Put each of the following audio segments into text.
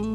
Good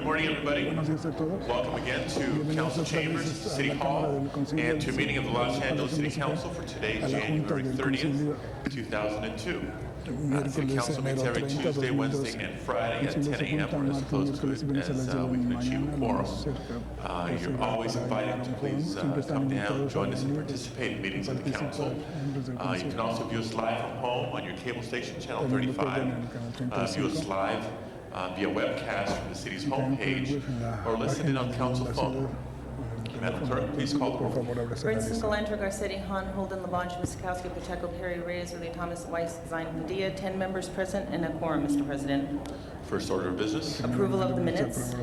morning, everybody. Welcome again to Council Chambers, City Hall, and to a meeting of the Los Angeles City Council for today, January 30th, 2002. City Council meets every Tuesday, Wednesday, and Friday at 10 a.m. or as close to it as we can achieve a quorum. You're always invited to please come down, join us, and participate in meetings of the Council. You can also view us live from home on your cable station, Channel 35. View us live via webcast from the city's homepage, or listen in on council phone. Madam Clerk, please call the roll. Brinson, Galantro, Garcetti, Han, Holden, Labange, Miskowski, Pacheco, Perry, Reyes, Willie Thomas, Weiss, Zine, Padilla. 10 members present and a quorum, Mr. President. First order of business. Approval of the minutes.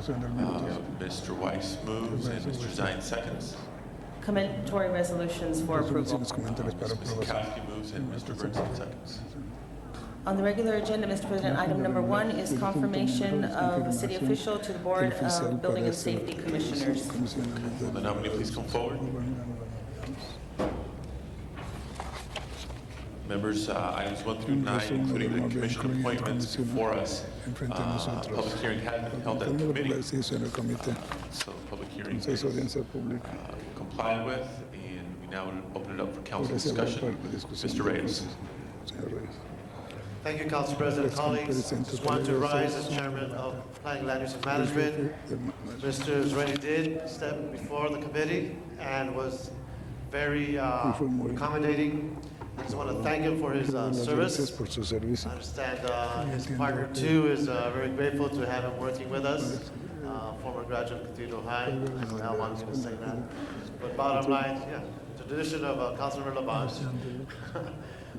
Mr. Weiss moves and Mr. Zine seconds. Commendatory resolutions for approval. Ms. Miskowski moves and Mr. Brinson seconds. On the regular agenda, Mr. President, item number 1 is confirmation of a city official to the Board of Building and Safety Commissioners. Will the nominee please come forward? Members, items 1 through 9, including the commission appointments before us. Public hearing has been held at the committee. So public hearing is complied with, and we now open it up for council discussion. Mr. Reyes. Thank you, Council President. Colleagues, just want to rise as Chairman of Planning, Land Use and Management. Mr. Zereni did step before the committee and was very accommodating. I just want to thank him for his service. I understand his partner too is very grateful to have him working with us. Former graduate of Cathedral High. Al was going to say that. But bottom line, yeah, tradition of Councilor Labange.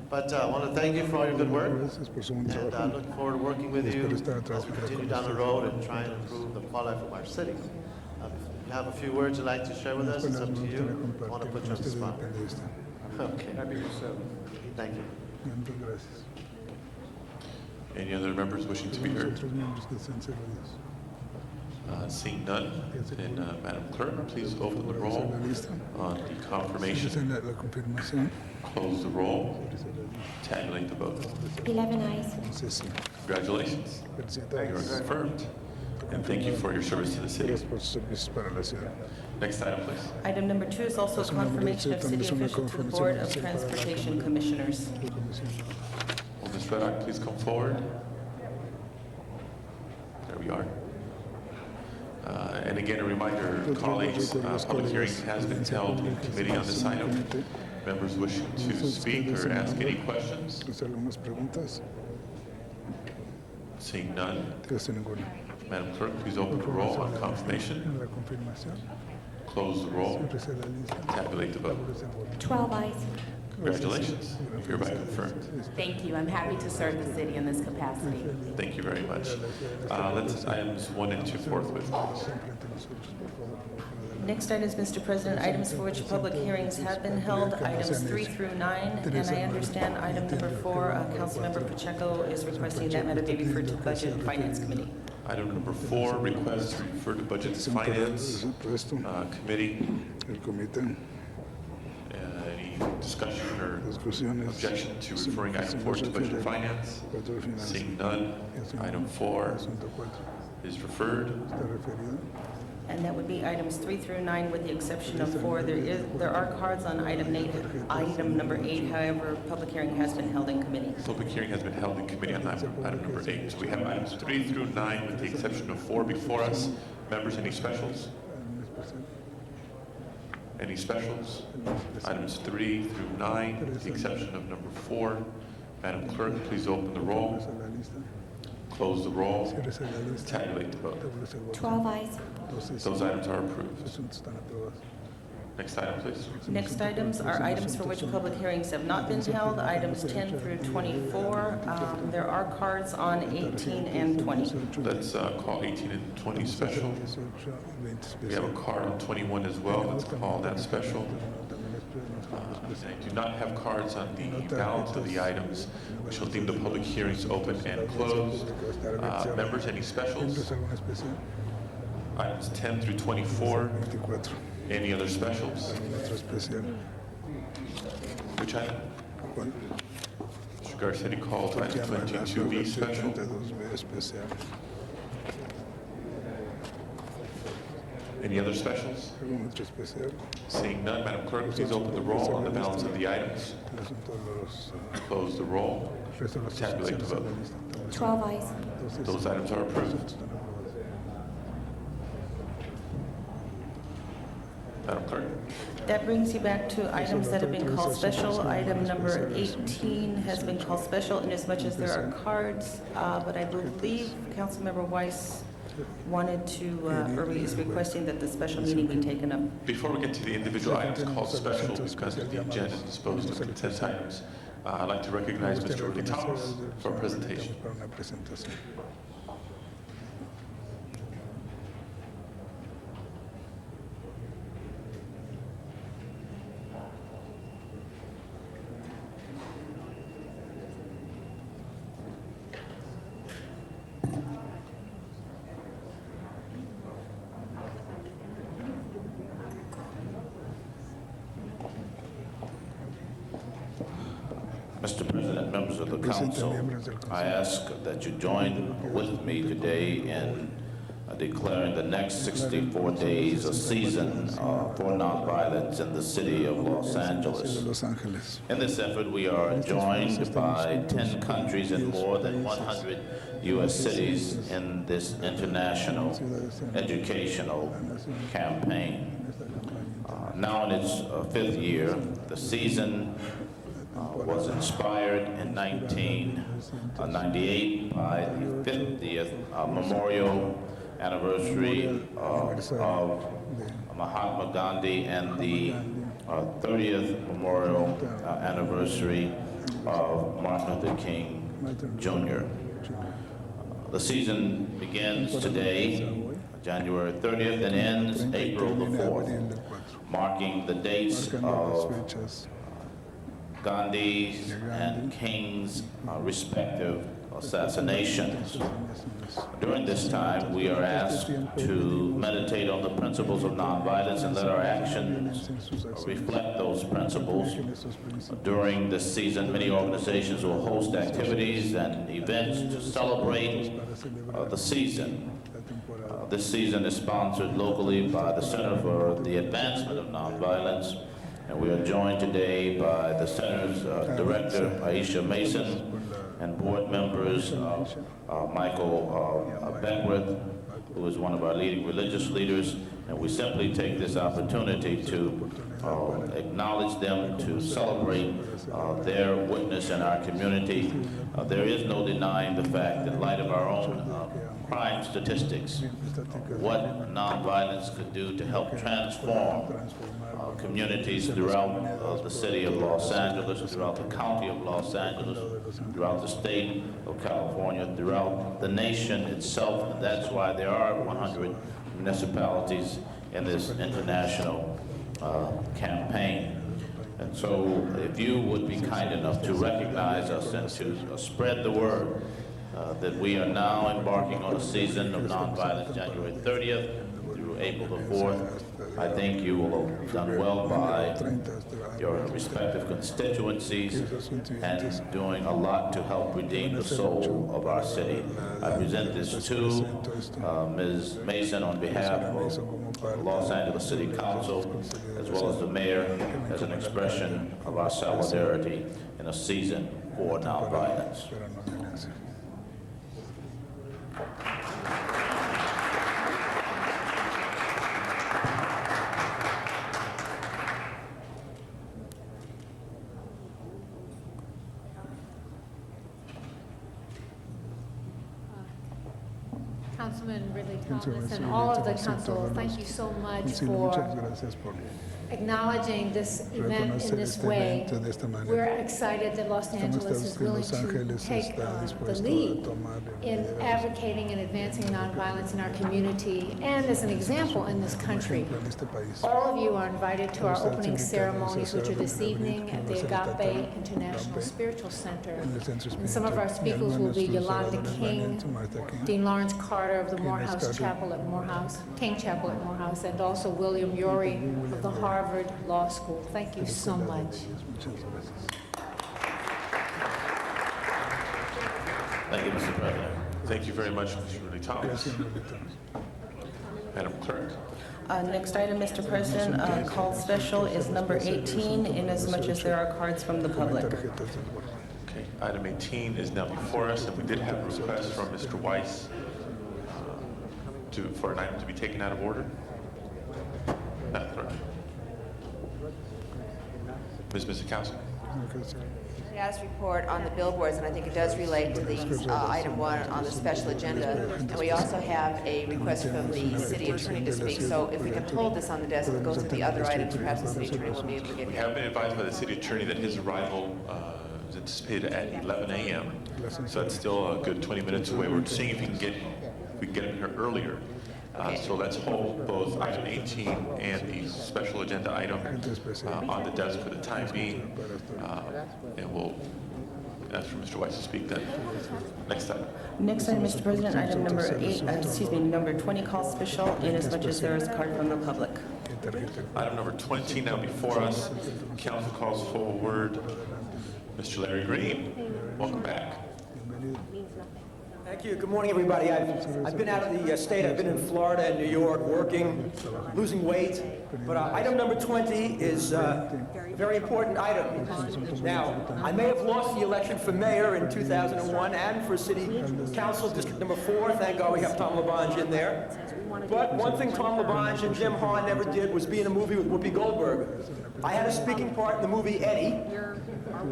But I want to thank you for all your good work, and I look forward to working with you as we continue down the road and try and improve the quality of our city. you have a few words you'd like to share with us, it's up to you. I want to put you on the spot. Okay, thank you. Muchas gracias. Any other members wishing to be heard? Otros miembros que sean servidos. Seeing none, then Madam Clerk, please open the roll on the confirmation, Cierre la confirmación. close the roll, tabulate the vote. 11 eyes. Entonces, sí. Congratulations, you are Felicidades. confirmed, and thank you for your service to the city. Gracias por sus servicios para la ciudad. Next item, please. Item number 2 is also a confirmation of city official to the Board of Transportation Commissioners. La comisión. Will Ms. Redock please come forward? There we are. And again, a reminder, colleagues, public hearing has been held in committee on this item. Members wishing to speak or ask any questions? ¿Hacer algunas preguntas? Seeing none, ¿Te hace ninguna? Madam Clerk, please open the roll on confirmation, En la confirmación. close the roll, Cierre la lista. tabulate the vote. Establece el voto. 12 eyes. Congratulations, hereby confirmed. Thank you. I'm happy to serve the city in this capacity. Thank you very much. Let's items 1 and 2 forthwith. Siempre ante nosotros, por favor. Next items, Mr. President, items for which public hearings have been held, items 3 through 9, and I understand item number 4, Councilmember Pacheco is requesting that matter be referred to Budget and Finance Committee. Item number 4, request to refer to Budget and Finance Presupuesto, Committee. el comité, Any discussion or discusiones. objection to referring item 4 to Budget and Finance? Cuatro de finanzas. Seeing none, item 4 Asunto 4. is referred. Está referido. And that would be items 3 through 9 with the exception of 4. There are cards on item number 8, however, public hearing has been held in committee. Public hearing has been held in committee on item number 8. So we have items 3 through 9 with the exception of 4 before us. Members, any specials? Any specials? Items 3 through 9 with the exception of number 4. Madam Clerk, please open the roll, Cierre la lista. close the roll, Cierre la lista. tabulate the vote. Establece el voto. 12 eyes. Entonces, Those items are approved. asuntos están aprobados. Next item, please. Next items are items for which public hearings have not been held, items 10 through 24. There are cards on 18 and 20. Let's call 18 and 20 special. 18, 20 We have a card on 21 as well. Let's call that special. También es I do not have cards on the balance of the items. We shall deem the public hearings open and closed. Members, any specials? ¿Miembros alguna especial? Items 10 through 24. 24. Any other specials? ¿Algún otro especial? Which item? ¿Cuál? Mr. Garcetti called item 22B special. 22B especial. Any other specials? ¿Algún otro especial? Seeing none, Madam Clerk, please open the roll on the balance of the items. El asunto de los Close the roll. resoluciones. Tabulate the vote. 12 eyes. Entonces, Those items are approved. están aprobados. Madam Clerk. That brings you back to items that have been called special. Item number 18 has been called special inasmuch as there are cards, but I believe Councilmember Weiss wanted to, or is requesting that the special meeting be taken up. Before we get to the individual items called special, because of the agenda disposed of consent items, I'd like to recognize Mr. Rudy Thomas for a presentation. Para una presentación. Mr. President, members of the council, I ask that you join with me today in declaring the next 64 days a season for nonviolence in the city of Los De Angeles. Los Ángeles. In this effort, we are joined by 10 countries and more than 100 U.S. cities in this international educational campaign. Now in its fifth year, the season was inspired in 1998 by the 50th memorial anniversary of Mahatma Gandhi and the 30th memorial anniversary of Martin Luther King Jr. The season begins today, January 30th, and ends April the 4th, marking the dates of Gandhi's and King's respective assassinations. During this time, we are asked to meditate on the principles of nonviolence and let our actions reflect those principles. During this season, many organizations will host activities and events to celebrate the season. This season is sponsored locally by the Center for the Advancement of Nonviolence, and we are joined today by the Center's Director, Aisha Mason, and board members, Michael Beckwith, who is one of our leading religious leaders, and we simply take this opportunity to acknowledge them, to celebrate their witness in our community. There is no denying the fact, in light of our own crime statistics, what nonviolence could do to help transform communities throughout the city of Los Angeles, throughout the county of Los Angeles, throughout the state of California, throughout the nation itself. And that's why there are 100 municipalities in this international campaign. And so if you would be kind enough to recognize us and to spread the word that we are now embarking on a season of nonviolence, January 30th through April the 4th, I think you will have done well by your respective constituencies and doing a lot to help redeem the soul of our city. I present this to Ms. Mason on behalf of the Los Angeles City Council, as well as the mayor, as an expression of our solidarity in a season for nonviolence. Councilman Ridley Thomas and all of the council, thank you so much for acknowledging this event in this way. We're excited that Los Angeles is willing to take the lead in advocating and advancing nonviolence in our community and as an example in this country. All of you are invited to our opening ceremonies, which are this evening at the Agape International Spiritual Center. And some of our speakers will be Yolanda King, Dean Lawrence Carter of the Morehouse Chapel at Morehouse, King Chapel at Morehouse, and also William Ury of the Harvard Law School. Thank you so much. Thank you, Mr. President. Thank you very much, Mr. Ridley Thomas. Madam Clerk. Next item, Mr. President, called special is number 18, inasmuch as there are cards from the public. Okay, item 18 is now before us, and we did have a request from Mr. Weiss for an item to be taken out of order. Madam Clerk. Ms. Mizikowski. Status report on the billboards, and I think it does relate to these item 1 on the special agenda. And we also have a request from the city attorney to speak. So if we can hold this on the desk and go to the other items, perhaps the city attorney will be able to get We here. have been advised by the city attorney that his arrival is anticipated at 11 a.m. So that's still a good 20 minutes away. We're seeing if we can get him here earlier. So let's hold both item 18 and the special agenda item on the desk for the time being. And we'll ask for Mr. Weiss to speak then. Next item. Next item, Mr. President, item number 20, called special, inasmuch as there is a card from the public. Item number 20 now before us. Council calls forward Mr. Larry Green. Welcome back. Thank you. Good morning, everybody. I've been out of the state. I've been in Florida and New York working, losing weight. But item number 20 is a very important item. Now, I may have lost the election for mayor in 2001 and for city council district number 4. Thank God we have Tom LaBonge in there. But one thing Tom LaBonge and Jim Hahn never did was be in a movie with Whoopi Goldberg. I had a speaking part in the movie Eddie.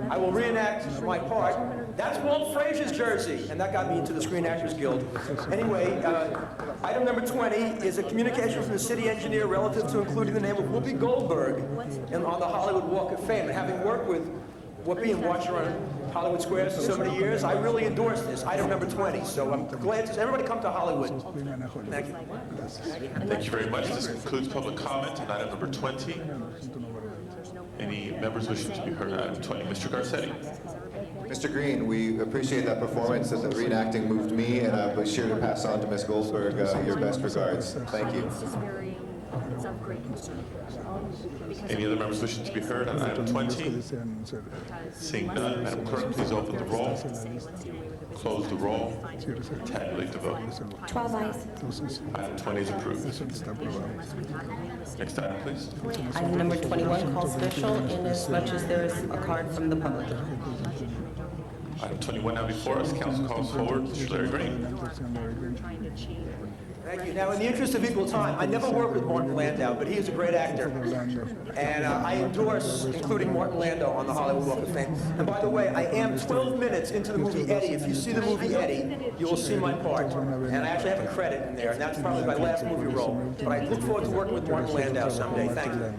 I will reenact my part. That's Walt Frazier's jersey, and that got me into the Screen Actors Guild. Anyway, item number 20 is a communication from the city engineer relative to including the name of Whoopi Goldberg on the Hollywood Walk of Fame. And having worked with Whoopi and watched her on Hollywood Squares for so many years. I really endorse this, item number 20. So I'm glad to, everybody come to Hollywood. Thank you. Thank you very much. This concludes public comment on item number 20. Any members wishing to be heard on item 20? Mr. Garcetti. Mr. Green, we appreciate that performance, that the reenacting moved me, and I was sure to pass on to Ms. Goldberg your best regards. Thank you. Any other members wishing to be heard on item 20? Seeing none, Madam Clerk, please open the roll, close the roll, tabulate the vote. 12 eyes. Item 20 is approved. Next item, please. Item number 21, called special, inasmuch as there is a card from the public. Item 21 now before us. Council calls forward Mr. Larry Green. Thank you. Now, in the interest of equal time, I never worked with Martin Landau, but he is a great actor. And I endorse including Martin Landau on the Hollywood Walk of Fame. And by the way, I am 12 minutes into the movie Eddie. If you see the movie Eddie, you will see my part. And I actually have a credit in there, and that's probably my last movie role. But I look forward to working with Martin Landau someday. Thank you.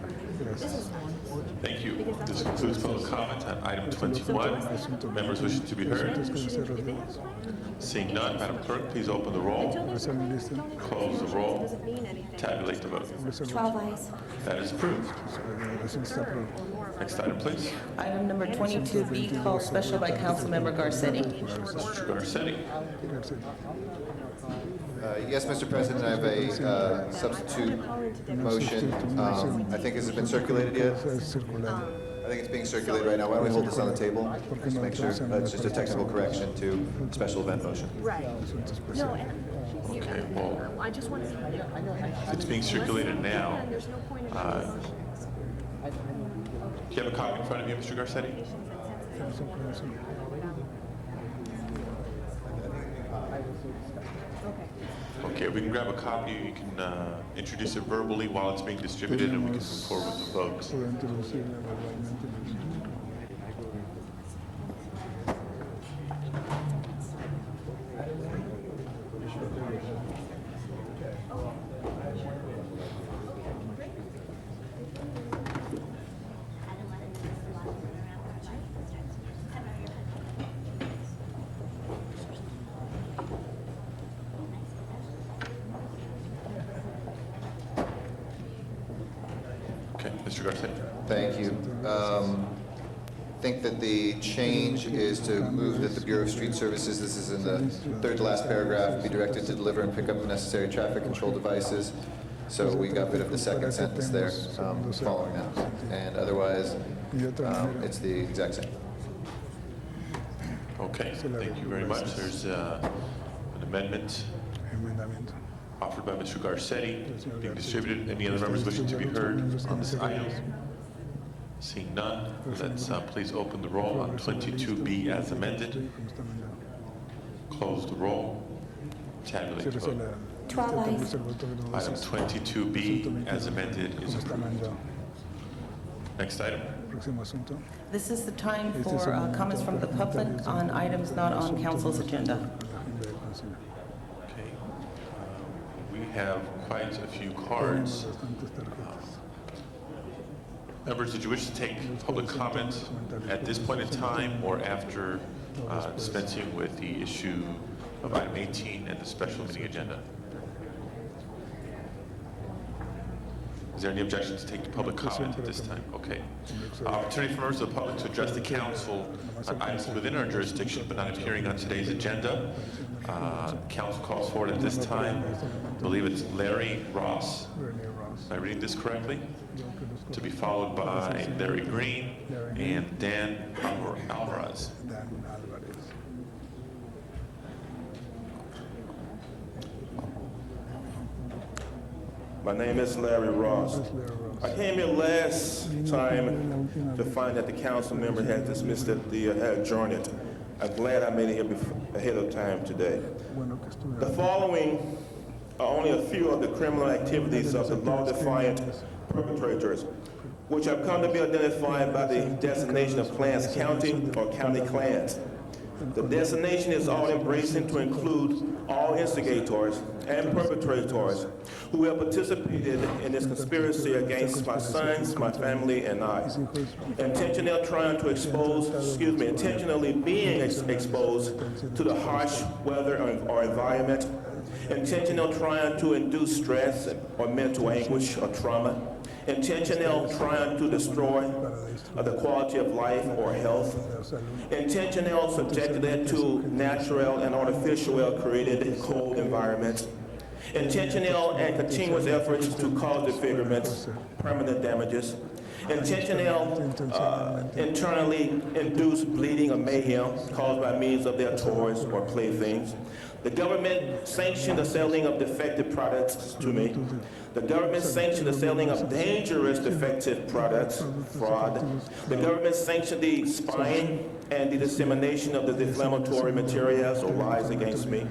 Thank you. This concludes public comment on item 21. Members wishing to be heard? Seeing none, Madam Clerk, please open the roll, close the roll, tabulate the vote. 12 eyes. That is approved. Next item, please. Item number 22B, called special by Councilmember Garcetti. Mr. Garcetti. Yes, Mr. President, I have a substitute motion. I think, has it been circulated yet? I think it's being circulated right now. Why don't we hold this on the table? Just to make sure, it's just a technical correction to special event motion. Right. No, Okay, well, I just want to. if it's being circulated now, do you have a copy in front of you, Mr. Garcetti? Okay, we can grab a copy. You can introduce it verbally while it's being distributed, and we can move forward with the vote. Okay, Mr. Garcia. Thank you. I think that the change is to move that the Bureau of Street Services, this is in the third to last paragraph, be directed to deliver and pick up the necessary traffic control devices. So we got rid of the second sentence there following that. And otherwise, it's the exact same. Okay, thank you very much. There's an amendment offered by Mr. Garcetti being distributed. Any other members wishing to be heard on this item? Seeing none, let's please open the roll on 22B as amended. Close the roll. Tabulate the vote. 12 eyes. Item 22B as amended is approved. Next item. This is the time for comments from the public on items not on council's agenda. Okay. We have quite a few cards. Members, did you wish to take public comment at this point in time or after dispensing with the issue of item 18 and the special meeting agenda? Is there any objection to take public comment at this time? Okay. Opportunity for members of the public to address the council on items within our jurisdiction but not appearing on today's agenda. Council calls forward at this time. I believe it's Larry Ross. Am I reading this correctly? To be followed by Larry Green and Dan Alvarez. My name is Larry Ross. I came here last time to find that the council member had dismissed the had adjourned it. I'm glad I made it here ahead of time today. The following are only a few of the criminal activities of the law-defiant perpetrators, which have come to be identified by the designation of Clarence County or county clans. The designation is all-embracing to include all instigators and perpetrators who have participated in this conspiracy against my sons, my family, and I. Intentionally being exposed to the harsh weather or environment, intentional trying to induce stress or mental anguish or trauma, intentional trying to destroy the quality of life or health, intentional subjecting it to natural and artificial created cold environments, intentional and continuous efforts to cause disfigurements, permanent damages, intentional internally induced bleeding or mayhem caused by means of their toys or playthings. The government sanctioned the selling of defective products to me. The government sanctioned the selling of dangerous defective products, fraud. The government sanctioned the spying and the dissemination of the defamatory materials or lies against me.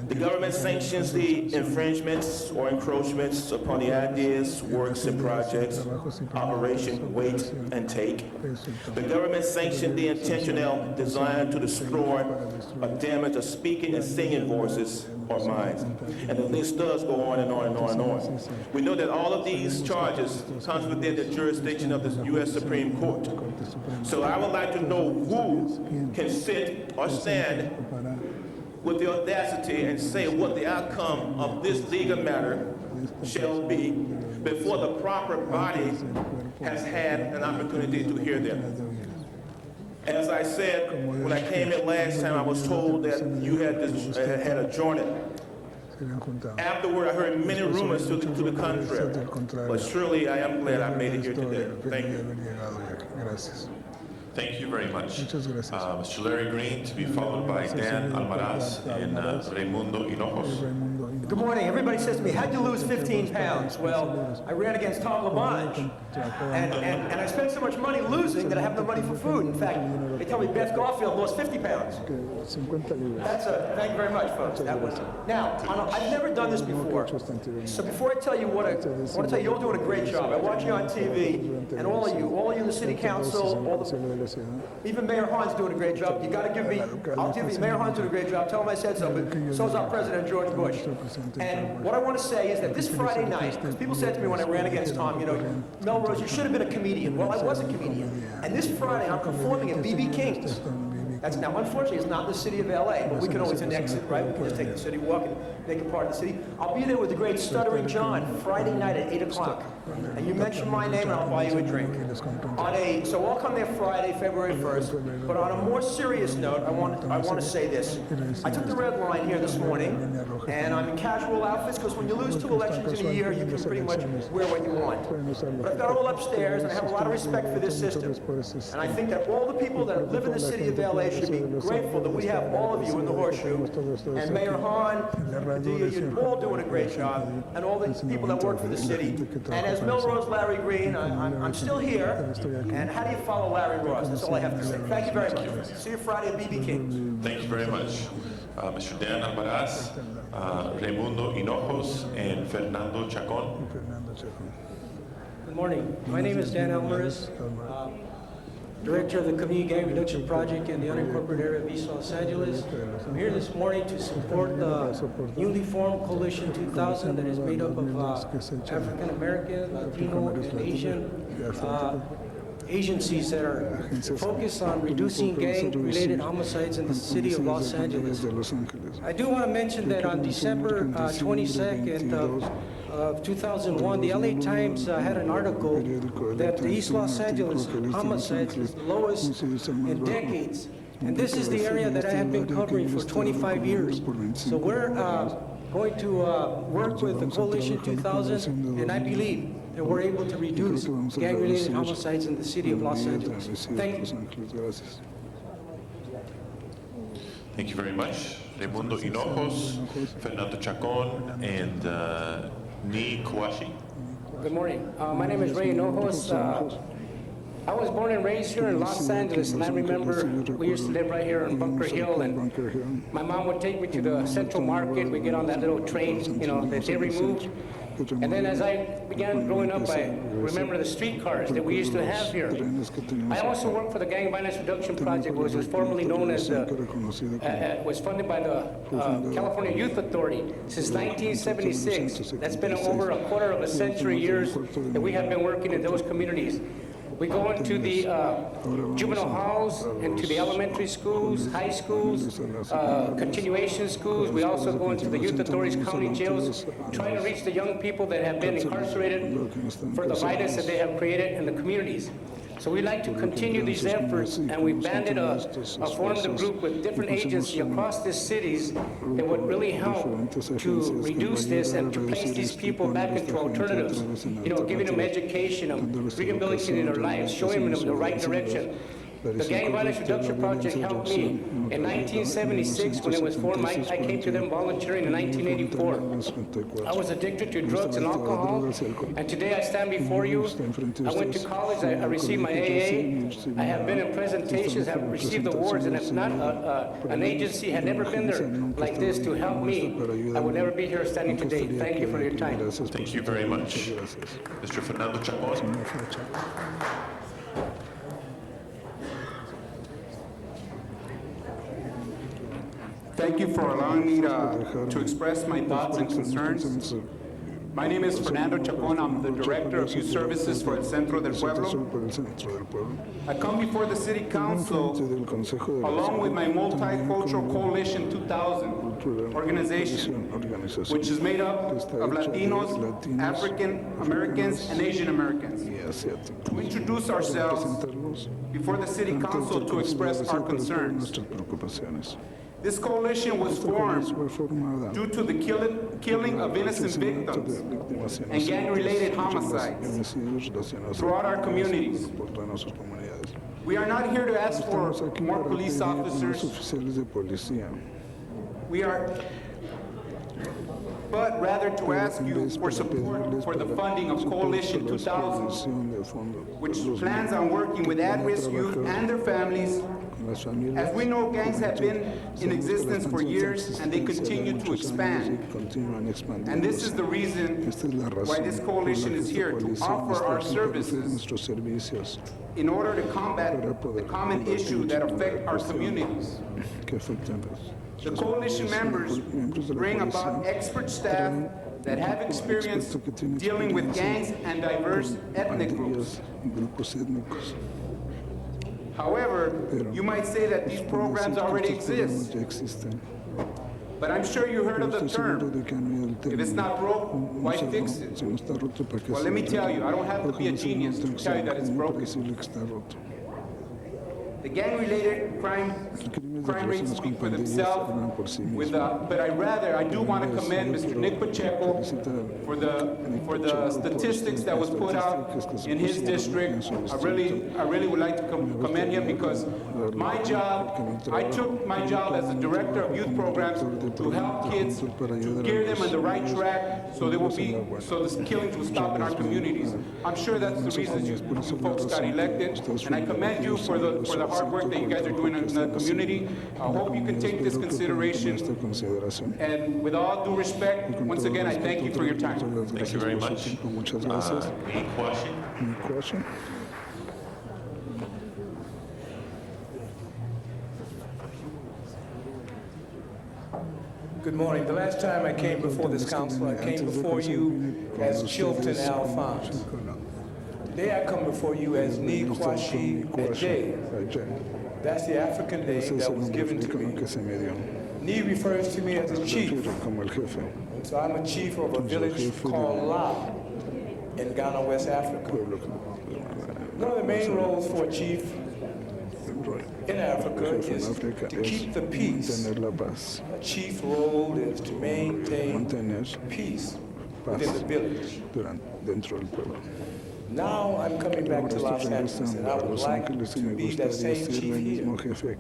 The government sanctions the infringements or encroachments upon the ideas, works, and projects, Operation Wait and Take. The government sanctioned the intentional design to destroy or damage the speaking and singing voices or minds. And the list does go on and on and on and on. We know that all of these charges comes within the jurisdiction of the U.S. Supreme Court. So I would like to know who can sit or stand with the audacity and say what the outcome of this legal matter shall be before the proper body has had an opportunity to hear them. As I said, when I came in last time, I was told that you had adjourned it. Afterward, I heard many rumors to the contrary, but surely I am glad I made it here today. Thank you. Thank you very much. Mr. Larry Green, to be followed by Dan Almaraz and Raimundo Hinojos. Good morning. Everybody says to me, how'd you lose 15 pounds? Well, I ran against Tom LaBonge, and I spent so much money losing that I have no money for food. In fact, they tell me Beth Garfield lost 50 pounds. Thank you very much, folks. That was Now, I've never done this before. So before I tell you what I want to tell you, you're all doing a great job. I watch you on TV, and all of you in the city council, even Mayor Hahn's doing a great job. You got to give me, I'll give you, Mayor Hahn's doing a great job. Tell him I said so, but so's our President George Bush. And what I want to say is that this Friday night, because people said to me when I ran against Tom, Melrose, you should have been a comedian. Well, I was a comedian. And this Friday, I'm performing at B.B. King's. Now, unfortunately, it's not the city of L.A., but we can always annex it, right? We can just take the city walk and make it part of the city. I'll be there with the great Stuttering John Friday night at 8 o'clock. And you mention my name, and I'll buy you a drink. So I'll come there Friday, February 1st. But on a more serious note, I want to say this. I took the red line here this morning, and I'm in casual outfits, because when you lose 2 elections in a year, you can pretty much wear what you want. But I've got all upstairs, and I have a lot of respect for this system. And I think that all the people that live in the city of L.A. should be grateful that we have all of you in the horseshoe, and Mayor Hahn, Padilla, you're all doing a great job, and all the people that work for the city. And as Melrose Larry Green, I'm still here, and how do you follow Larry Ross? That's all I have to say. Thank you very much. See you Friday at B.B. King. Thank you very much. Mr. Dan Almaraz, Raimundo Hinojos, and Fernando Chacon. Good morning. My name is Dan Almaraz, Director of the Community Gang Reduction Project in the unincorporated area of East Los Angeles. I'm here this morning to support the newly formed Coalition 2000 that is made up of African American, Latino, and Asian agencies that are focused on reducing gang-related homicides in the city of Los Angeles. I do want to mention that on December 22nd of 2001, the LA Times had an article that the East Los Angeles homicides is the lowest in decades. And this is the area that I have been covering for 25 years. So we're going to work with the Coalition 2000, and I believe that we're able to reduce gang-related homicides in the city of Los Angeles. Thank you. Thank you very much. Raimundo Hinojos, Fernando Chacon, and Ni Kawashi. Good morning. My name is Ray Hinojos. I was born and raised here in Los Angeles, and I remember we used to live right here in Bunker Hill, and my mom would take me to the Central Market. We get on that little train, you know, that they removed. And then as I began growing up, I remember the streetcars that we used to have here. I also worked for the Gang Violence Reduction Project, which was formerly known as was funded by the California Youth Authority since 1976. That's been over a quarter of a century years that we have been working in those communities. We go into the juvenile halls, into the elementary schools, high schools, continuation schools. We also go into the youth authorities, county jails, trying to reach the young people that have been incarcerated for the violence that they have created in the communities. So we like to continue these efforts, and we banded formed a group with different agencies across the cities that would really help to reduce this and to place these people back into alternatives. You know, giving them education, rehabilitating their lives, showing them the right direction. The Gang Violence Reduction Project helped me in 1976 when it was formed. I came to them volunteering in 1984. I was addicted to drugs and alcohol, and today I stand before you. I went to college, I received my AA, I have been in presentations, have received awards, and if not an agency had never been there like this to help me, I would never be here standing today. Thank you for your time. Thank you very much. Mr. Fernando Chacon. Thank you for allowing me to express my thoughts and concerns. My name is Fernando Chacon. I'm the Director of Youth Services for El Centro del Pueblo. I come before the City Council along with my Multicultural Coalition 2000 organization, which is made up of Latinos, African Americans, and Asian Americans. To introduce ourselves before the City Council to express our concerns. This coalition was formed due to the killing of innocent victims and gang-related homicides throughout our communities. We are not here to ask for more police officers. But rather to ask you for support for the funding of Coalition 2000, which plans on working with at-risk youth and their families. As we know, gangs have been in existence for years and they continue to expand. And this is the reason why this coalition is here, to offer our services in order to combat the common issues that affect our communities. The coalition members bring about expert staff that have experience dealing with gangs and diverse ethnic groups. However, you might say that these programs already exist. But I'm sure you heard of the term, if it's not broke, why fix it? Well, let me tell you, I don't have to be a genius to tell you that it's broken. The gang-related crime rates speak for themselves, but I do want to commend Mr. Nick Pacheco for the statistics that was put out in his district. I really would like to commend him because I took my job as the director of youth programs to help kids, to gear them on the right track so the killings will stop in our communities. I'm sure that's the reason you folks got elected, and I commend you for the hard work that you guys are doing in the community. I hope you can take this consideration. And with all due respect, once again, I thank you for your time. Thank you very much. Any question? Good morning. The last time I came before this council, I came before you as Chilton Alphonse. Today I come before you as Ni Kwashi Ejay. That's the African name that was given to me. Ni refers to me as a chief. So I'm a chief of a village called La in Ghana, West Africa. One of the main roles for a chief in Africa is to keep the peace. A chief role is to maintain peace within the village. Now I'm coming back to Los Angeles, and I would like to be that same chief here.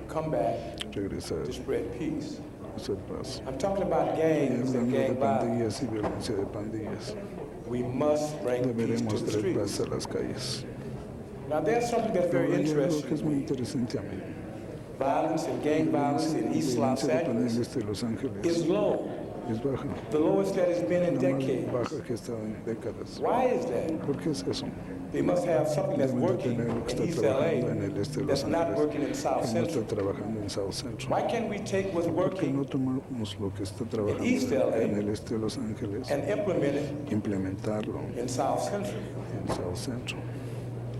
Come back to spread peace. I'm talking about gangs and gang violence. We must bring peace to the streets. Now, there's something that's very Ahora hay algo que es interesting. muy interesante a mí. Violence and gang violence in East Los Violencia de Angeles pandillas de Los is Ángeles low, es baja, the lowest that it's been in la más decades. baja que ha estado en décadas. Why is that? ¿Por qué es eso? They must have something that's Deben de working tener lo que in está East trabajando LA en el este de Los that's not Ángeles, working in South que no está Central. trabajando en South Central. Why can't we take what's ¿Por qué working no tomamos lo que está trabajando East LA en el este de Los Ángeles and implement it implementarlo in South Central? en South Central?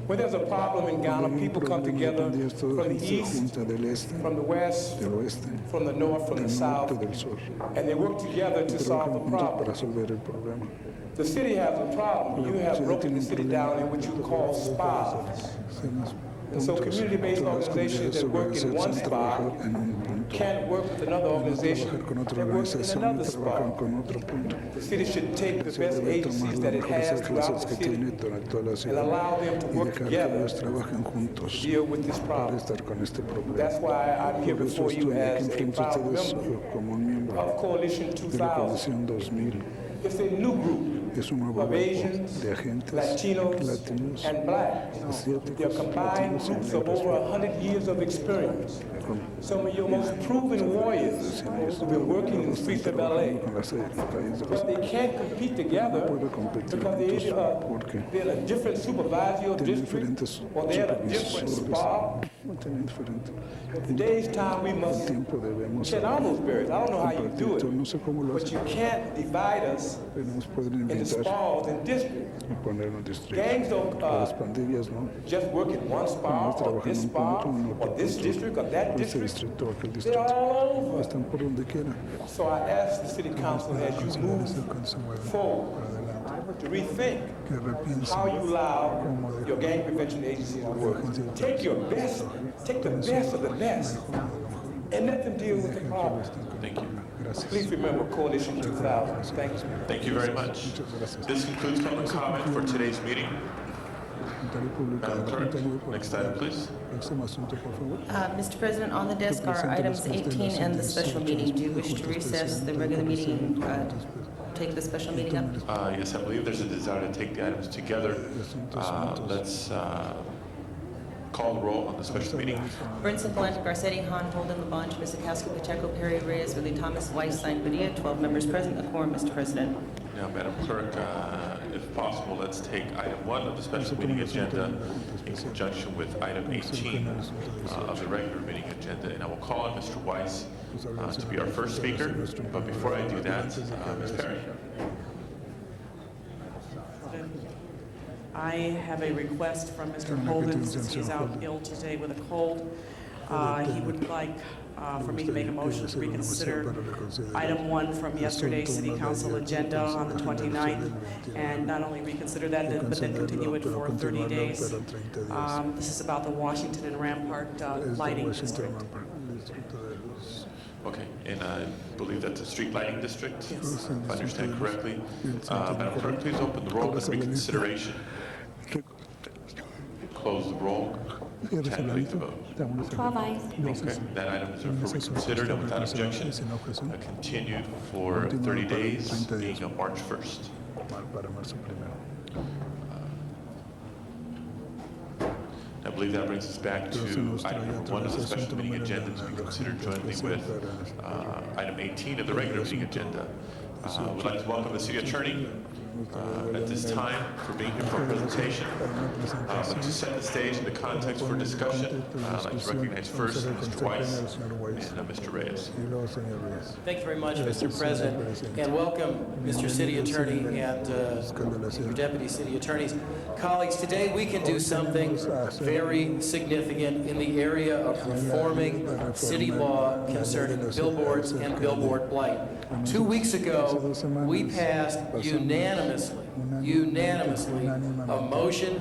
When there's a problem in Ghana, Cuando hay un people come problema de together pandillas, toda from gente the se east, junta del este, from the west, del oeste, from the north, from del the south, norte, del sur, and they work together to y solve trabajan the juntos para problem. resolver el problema. The city has a problem. You have ciudad broken tiene the un city problema. down in what you call spas. Hacemos And so puntos. community-based Todas las organizations that work in one organizaciones spa trabajan en un punto. can't work with another organization Trabajar con otra that works in organización another y trabajan spa. con otro punto. The city should take the Se best debe tomar agencies las that it mejores has throughout agencias the que city tiene durante toda la and ciudad allow them to y work dejar que together ellos trabajen juntos to deal with this para problem. estar con este problema. That's why I'm here Por eso before you estoy aquí as a enfrente de proud ustedes member como un miembro of Coalition de la 2000. Coalición 2000. It's a new group Es un nuevo of grupo Asians, de agentes Latinos, latinos, and blacks. asiáticos, They're combined latinos y groups of negros. over 100 years of experience. Con Some of your most proven warriors who've been working in the streets of LA. con las calles de los But they can't compete together puede competir because porque they're in a different supervisory tienen district diferentes or they're in a different supervisores, spa. tienen diferentes. In today's time, we El must tiempo debemos shed all those barriers. I don't know how you do compartir. it, No sé cómo lo but hacen, you can't divide us pero nos pueden into invitar spas and districts. y poner un distrito. Gangs don't Las pandillas no, just work in one spa no or trabajan this en un spa punto, no or this district or that este district. distrito o aquel They're distrito. all over. Están por donde quiera. So I ask the city council as you move forward to rethink Que repiensen how you allow your gang prevention agencies to work. Take your best, take the best of the best, and let them deal with the problem. Thank you. Please remember Coalition 2000. Thank you. Thank you very much. This concludes public comment for today's meeting. Madam Clerk, next item, please. Próximo asunto, por favor. Mr. President, on the desk are items 18 and the special meeting. Do you wish to recess the regular meeting, take the special meeting up? Yes, I believe there's a desire to take the items together. Let's call the roll on the special meeting. Brinson, Galante, Garcetti, Han, Holden, Labange, Mizakowski, Pacheco, Perry, Reyes, Ridley Thomas, Weiss, Sine, Padilla, 12 members present, a quorum, Mr. President. Now, Madam Clerk, if possible, let's take item 1 of the special meeting agenda in conjunction with item 18 of the regular meeting agenda. And I will call on Mr. Weiss to be our first speaker. But before I do that, Ms. Perry. I have a request from Mr. Holden, since he's out ill today with a cold. He would like for me to make a motion to reconsider item 1 from yesterday's city council agenda on the 29th, and not only reconsider that, but then continue it for 30 days. This is about the Washington and Rampart lighting district. Okay, and I believe that's a street lighting district, if I understand correctly. Madam Clerk, please open the roll on reconsideration. Close the roll. Tabulate the vote. 12 ayes. Okay, that item is therefore reconsidered and without objection, continued for 30 days, being on March 1st. Para marzo primero. I believe that brings us back to item number 1 of the special meeting agenda to be considered jointly with item 18 of the regular meeting agenda. We'd like to welcome the city attorney at this time for being here for a presentation. But to set the stage and the context for discussion, I'd like to recognize first Mr. Weiss and Mr. Reyes. Thank you very much, Mr. President, and welcome, Mr. City Attorney and your Deputy City Attorneys. Colleagues, today we can do something very significant in the area of reforming city law concerning billboards and billboard blight. 2 weeks ago, we passed unanimously a motion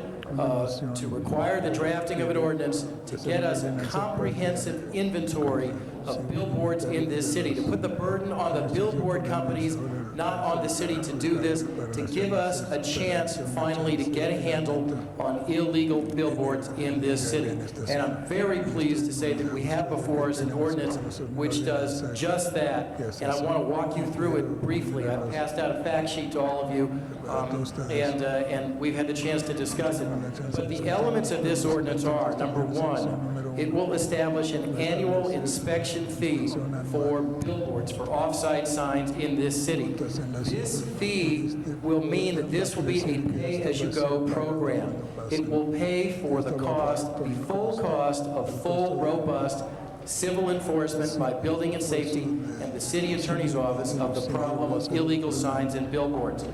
to require the drafting of an ordinance to get us a comprehensive inventory of billboards in this city, to put the burden on the billboard companies, not on the city to do this, to give us a chance finally to get a handle on illegal billboards in this city. And I'm very pleased to say that we have before us an ordinance which does just that. And I want to walk you through it briefly. I've passed out a fact sheet to all of you, and we've had the chance to discuss it. But the elements of this ordinance are, number one, it will establish an annual inspection fee for billboards, for off-site signs in this city. This fee will mean that this will be a pay-as-you-go program. It will pay for the cost, the full cost of full, robust civil enforcement by Building and Safety and the City Attorney's Office of the problem of illegal signs and billboards.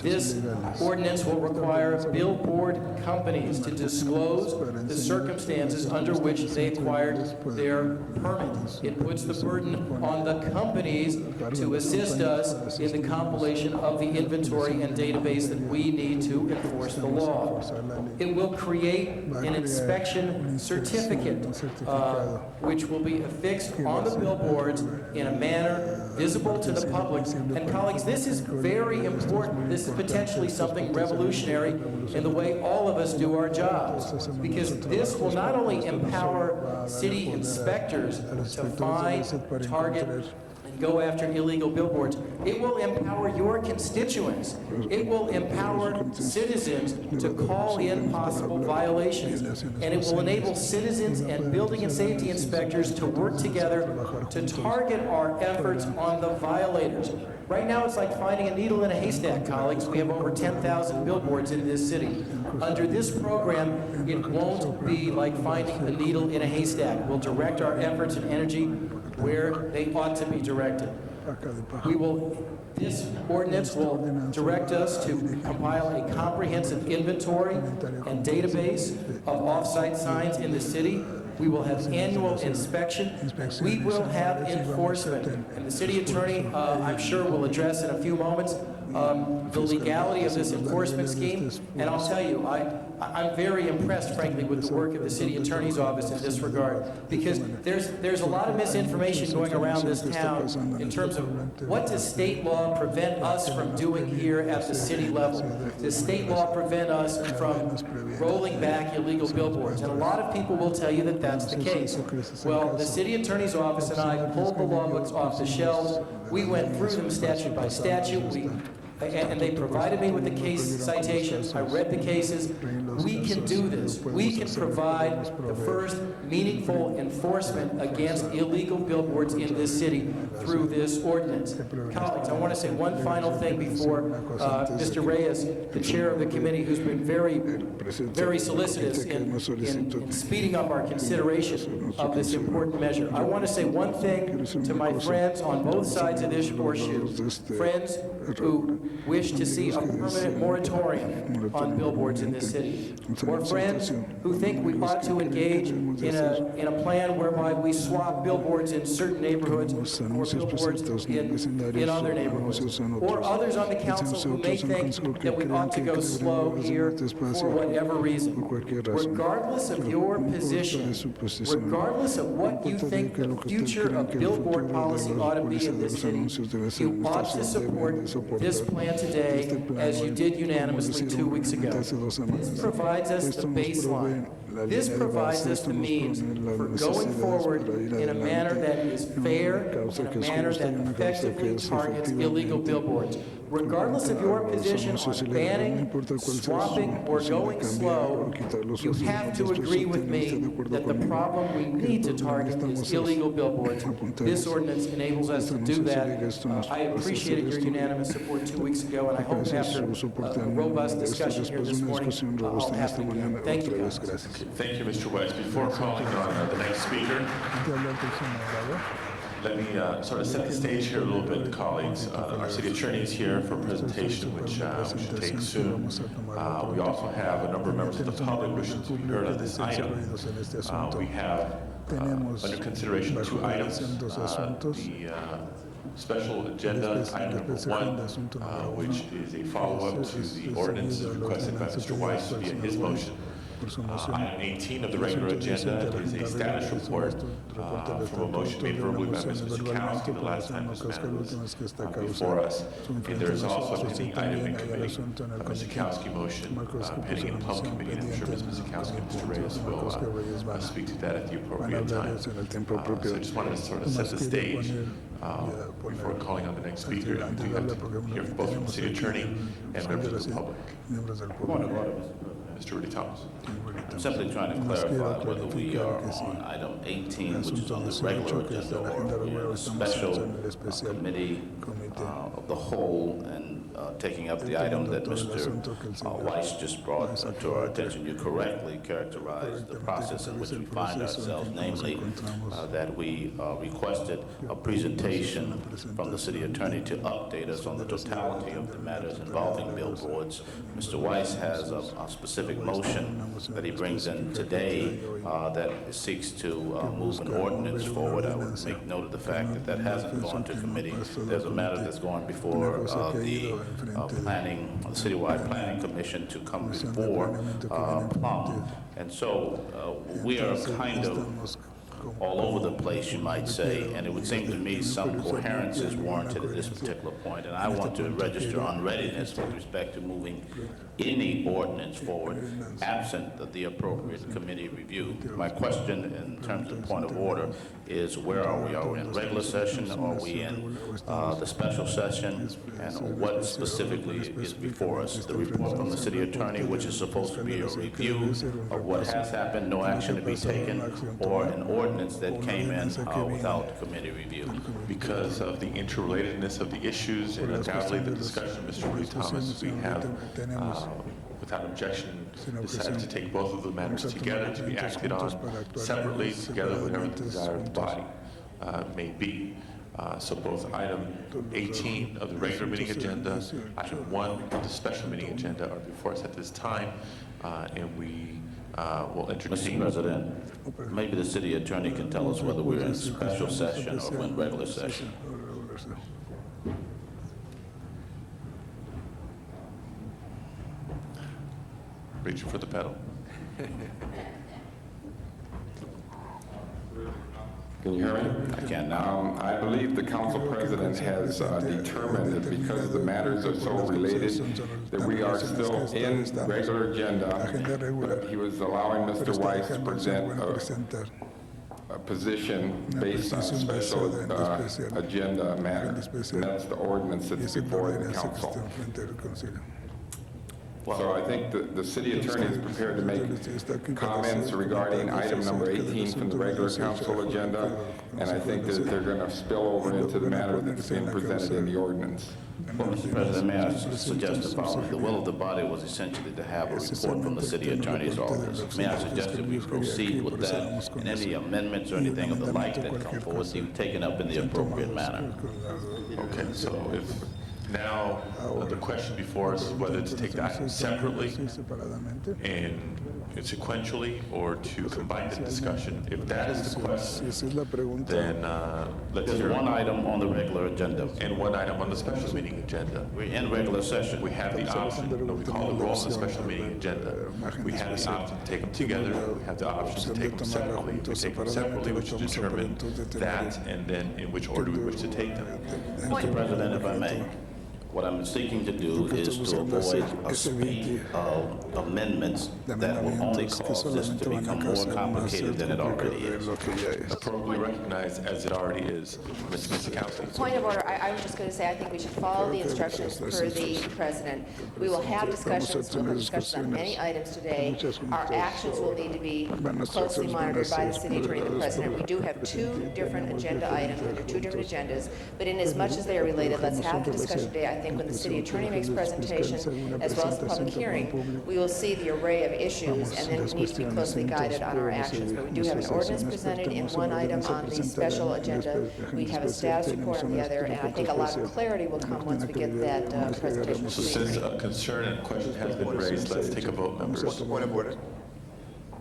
This ordinance will require billboard companies to disclose the circumstances under which they acquired their permit. It puts the burden on the companies to assist us in the compilation of the inventory and database that we need to enforce the law. It will create an inspection certificate, which will be affixed on the billboards in a manner visible to the public. And colleagues, this is very important. This is potentially something revolutionary in the way all of us do our jobs, because this will not only empower city inspectors to find, target, and go after illegal billboards, it will empower your constituents. It will empower citizens to call in possible violations. And it will enable citizens and building and safety inspectors to work together to target our efforts on the violators. Right now, it's like finding a needle in a haystack, colleagues. We have over 10,000 billboards in this city. Under this program, it won't be like finding a needle in a haystack. We'll direct our efforts and energy where they ought to be directed. This ordinance will direct us to compile a comprehensive inventory and database of off-site signs in the city. We will have annual inspection. We will have enforcement. And the city attorney, I'm sure, will address in a few moments the legality of this enforcement scheme. And I'll tell you, I'm very impressed, frankly, with the work of the city attorney's office in this regard, because there's a lot of misinformation going around this town in terms of what does state law prevent us from doing here at the city level? Does state law prevent us from rolling back illegal billboards? And a lot of people will tell you that that's the case. Well, the city attorney's office and I pulled the law books off the shelves. We went through them statute by statute. And they provided me with the case citations. I read the cases. We can do this. We can provide the first meaningful enforcement against illegal billboards in this city through this ordinance. Colleagues, I want to say one final thing before Mr. Reyes, the chair of the committee, who's been very solicitous in speeding up our consideration of this important measure. I want to say one thing to my friends on both sides of this horseshoe, friends who wish to see a permanent moratorium on billboards in this city, or friends who think we ought to engage in a plan whereby we swap billboards in certain neighborhoods for billboards in other neighborhoods, or others on the council who may think that we ought to go slow here for whatever reason. Regardless of your position, regardless of what you think the future of billboard policy ought to be in this city, you ought to support this plan today as you did unanimously 2 weeks ago. This provides us the baseline. This provides us the means for going forward in a manner that is fair, in a manner that effectively targets illegal billboards. Regardless of your position on banning, swapping, or going slow, you have to agree with me that the problem we need to target is illegal billboards. This ordinance enables us to do that. I appreciated your unanimous support 2 weeks ago, and I hope after a robust discussion here this morning, I'll have to again. Thank you, guys. Thank you, Mr. Weiss. Before calling on the next speaker, let me sort of set the stage here a little bit, colleagues. Our city attorney is here for a presentation, which we should take soon. We also have a number of members of the public wishing to be heard on this item. We have under consideration 2 items. The special agenda, item number 1, which is a follow-up to the ordinance requested by Mr. Weiss via his motion. Item 18 of the regular agenda is a status report from a motion made verbally by Ms. Michikowski the last time this matter was before us. And there is also a pending item in committee, a Michikowski motion pending in public committee, and I'm sure Ms. Michikowski and Mr. Reyes will speak to that at the appropriate time. So I just wanted to sort of set the stage before calling on the next speaker. And we have to hear both from the city attorney and members of the public. Mr. Rudy Thomas. I'm simply trying to clarify whether we are on item 18, which is on the regular agenda, or we're in a special committee of the whole, and taking up the item that Mr. Weiss just brought to our attention. You correctly characterized the process in which we find ourselves, namely that we requested a presentation from the city attorney to update us on the totality of the matters involving billboards. Mr. Weiss has a specific motion that he brings in today that seeks to move an ordinance forward. I would make note of the fact that that hasn't gone to committee. There's a matter that's going before the planning, the citywide planning commission to come before Plum. And so we are kind of all over the place, you might say, and it would seem to me some coherence is warranted at this particular point, and I want to register unreadiness with respect to moving any ordinance forward absent the appropriate committee review. My question in terms of point of order is, where are we? Are we in regular session? Are we in the special session? And what specifically is before us? The report from the city attorney, which is supposed to be a review of what has happened, no action to be taken, or an ordinance that came in without committee review? Because of the interrelatedness of the issues and undoubtedly the discussion, Mr. Rudy Thomas, we have, without objection, decided to take both of the matters together to be acted on separately, together, whatever the desire of the body may be. So both item 18 of the regular meeting agenda, item 1 of the special meeting agenda are before us at this time, and we will entertain. Mr. President, maybe the city attorney can tell us whether we're in special session or in regular session. Reaching for the pedal. Can you hear me? I can now. I believe the council president has determined that because the matters are so related, that we are still in regular agenda, but he was allowing Mr. Weiss to present a position based on special agenda matter, and that's the ordinance that's before the council. So I think the city attorney is prepared to make comments regarding item number 18 from the regular council agenda, and I think that they're going to spill over into the matter that's being presented in the ordinance. Well, Mr. President, may I suggest the following? The will of the body was essentially to have a report from the city attorney's office. May I suggest that we proceed with that, and any amendments or anything of the like that come forward be taken up in the appropriate manner? Okay, so if now the question before us is whether to take the items separately and sequentially, or to combine the discussion. If that is the question, then let's There's hear one item on the regular agenda. and one item on the special meeting agenda. We're in regular session. We have the option, we call the roll on the special meeting agenda. We have the option to take them together, we have the option to take them separately. We take them separately, which determine that, and then in which order we wish to take them. Mr. President, if I may, what I'm seeking to do is to avoid a spate of amendments that will only cause this to become more complicated than it already is. Appropriately recognized as it already is. Ms. Michikowski. Point of order, I was just going to say, I think we should follow the instructions per the president. We will have discussions, we'll have discussions on many items today. Our actions will need to be closely monitored by the city attorney and the president. We do have two different agenda items, they're two different agendas, but in as much as they are related, let's have the discussion today. I think when the city attorney makes presentation, as well as the public hearing, we will see the array of issues, and then we need to be closely guided on our actions. But we do have an ordinance presented in one item on the special agenda. We have a status report on the other, and I think a lot of clarity will come once we get that presentation. So since a concern and question has been raised, let's take a vote, members. Point of order.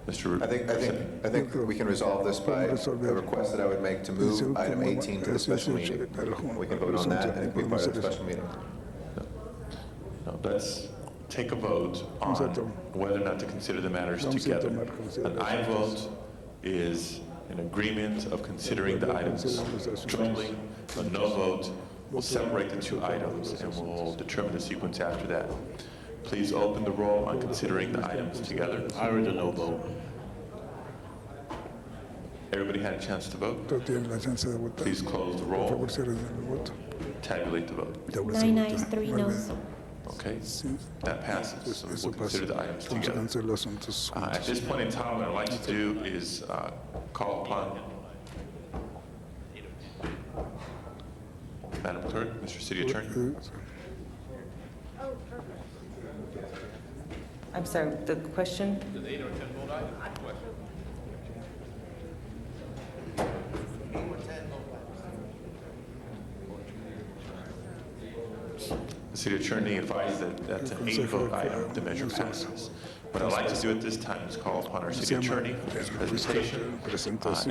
Mr. Rudy. I think we can resolve this by a request that I would make to move item 18 to the special meeting. We can vote on that, and it can be part of the special meeting. No, that's take a vote on whether or not to consider the matters together. An aye vote is an agreement of considering the items jointly. A no vote will separate the two items and will determine the sequence after that. Please open the roll on considering the items together. I heard a no vote. Everybody had a chance to vote? Please close the roll. Tabulate the vote. 9 ayes, 3 noes. Okay, that passes. So we'll consider the items together. At this point in time, what I'd like to do is call upon Madam Clerk, Mr. City Attorney. I'm sorry, the question? The City Attorney advised that that's an 8-vote item. The measure passes. What I'd like to do at this time is call upon our City Attorney for his presentation,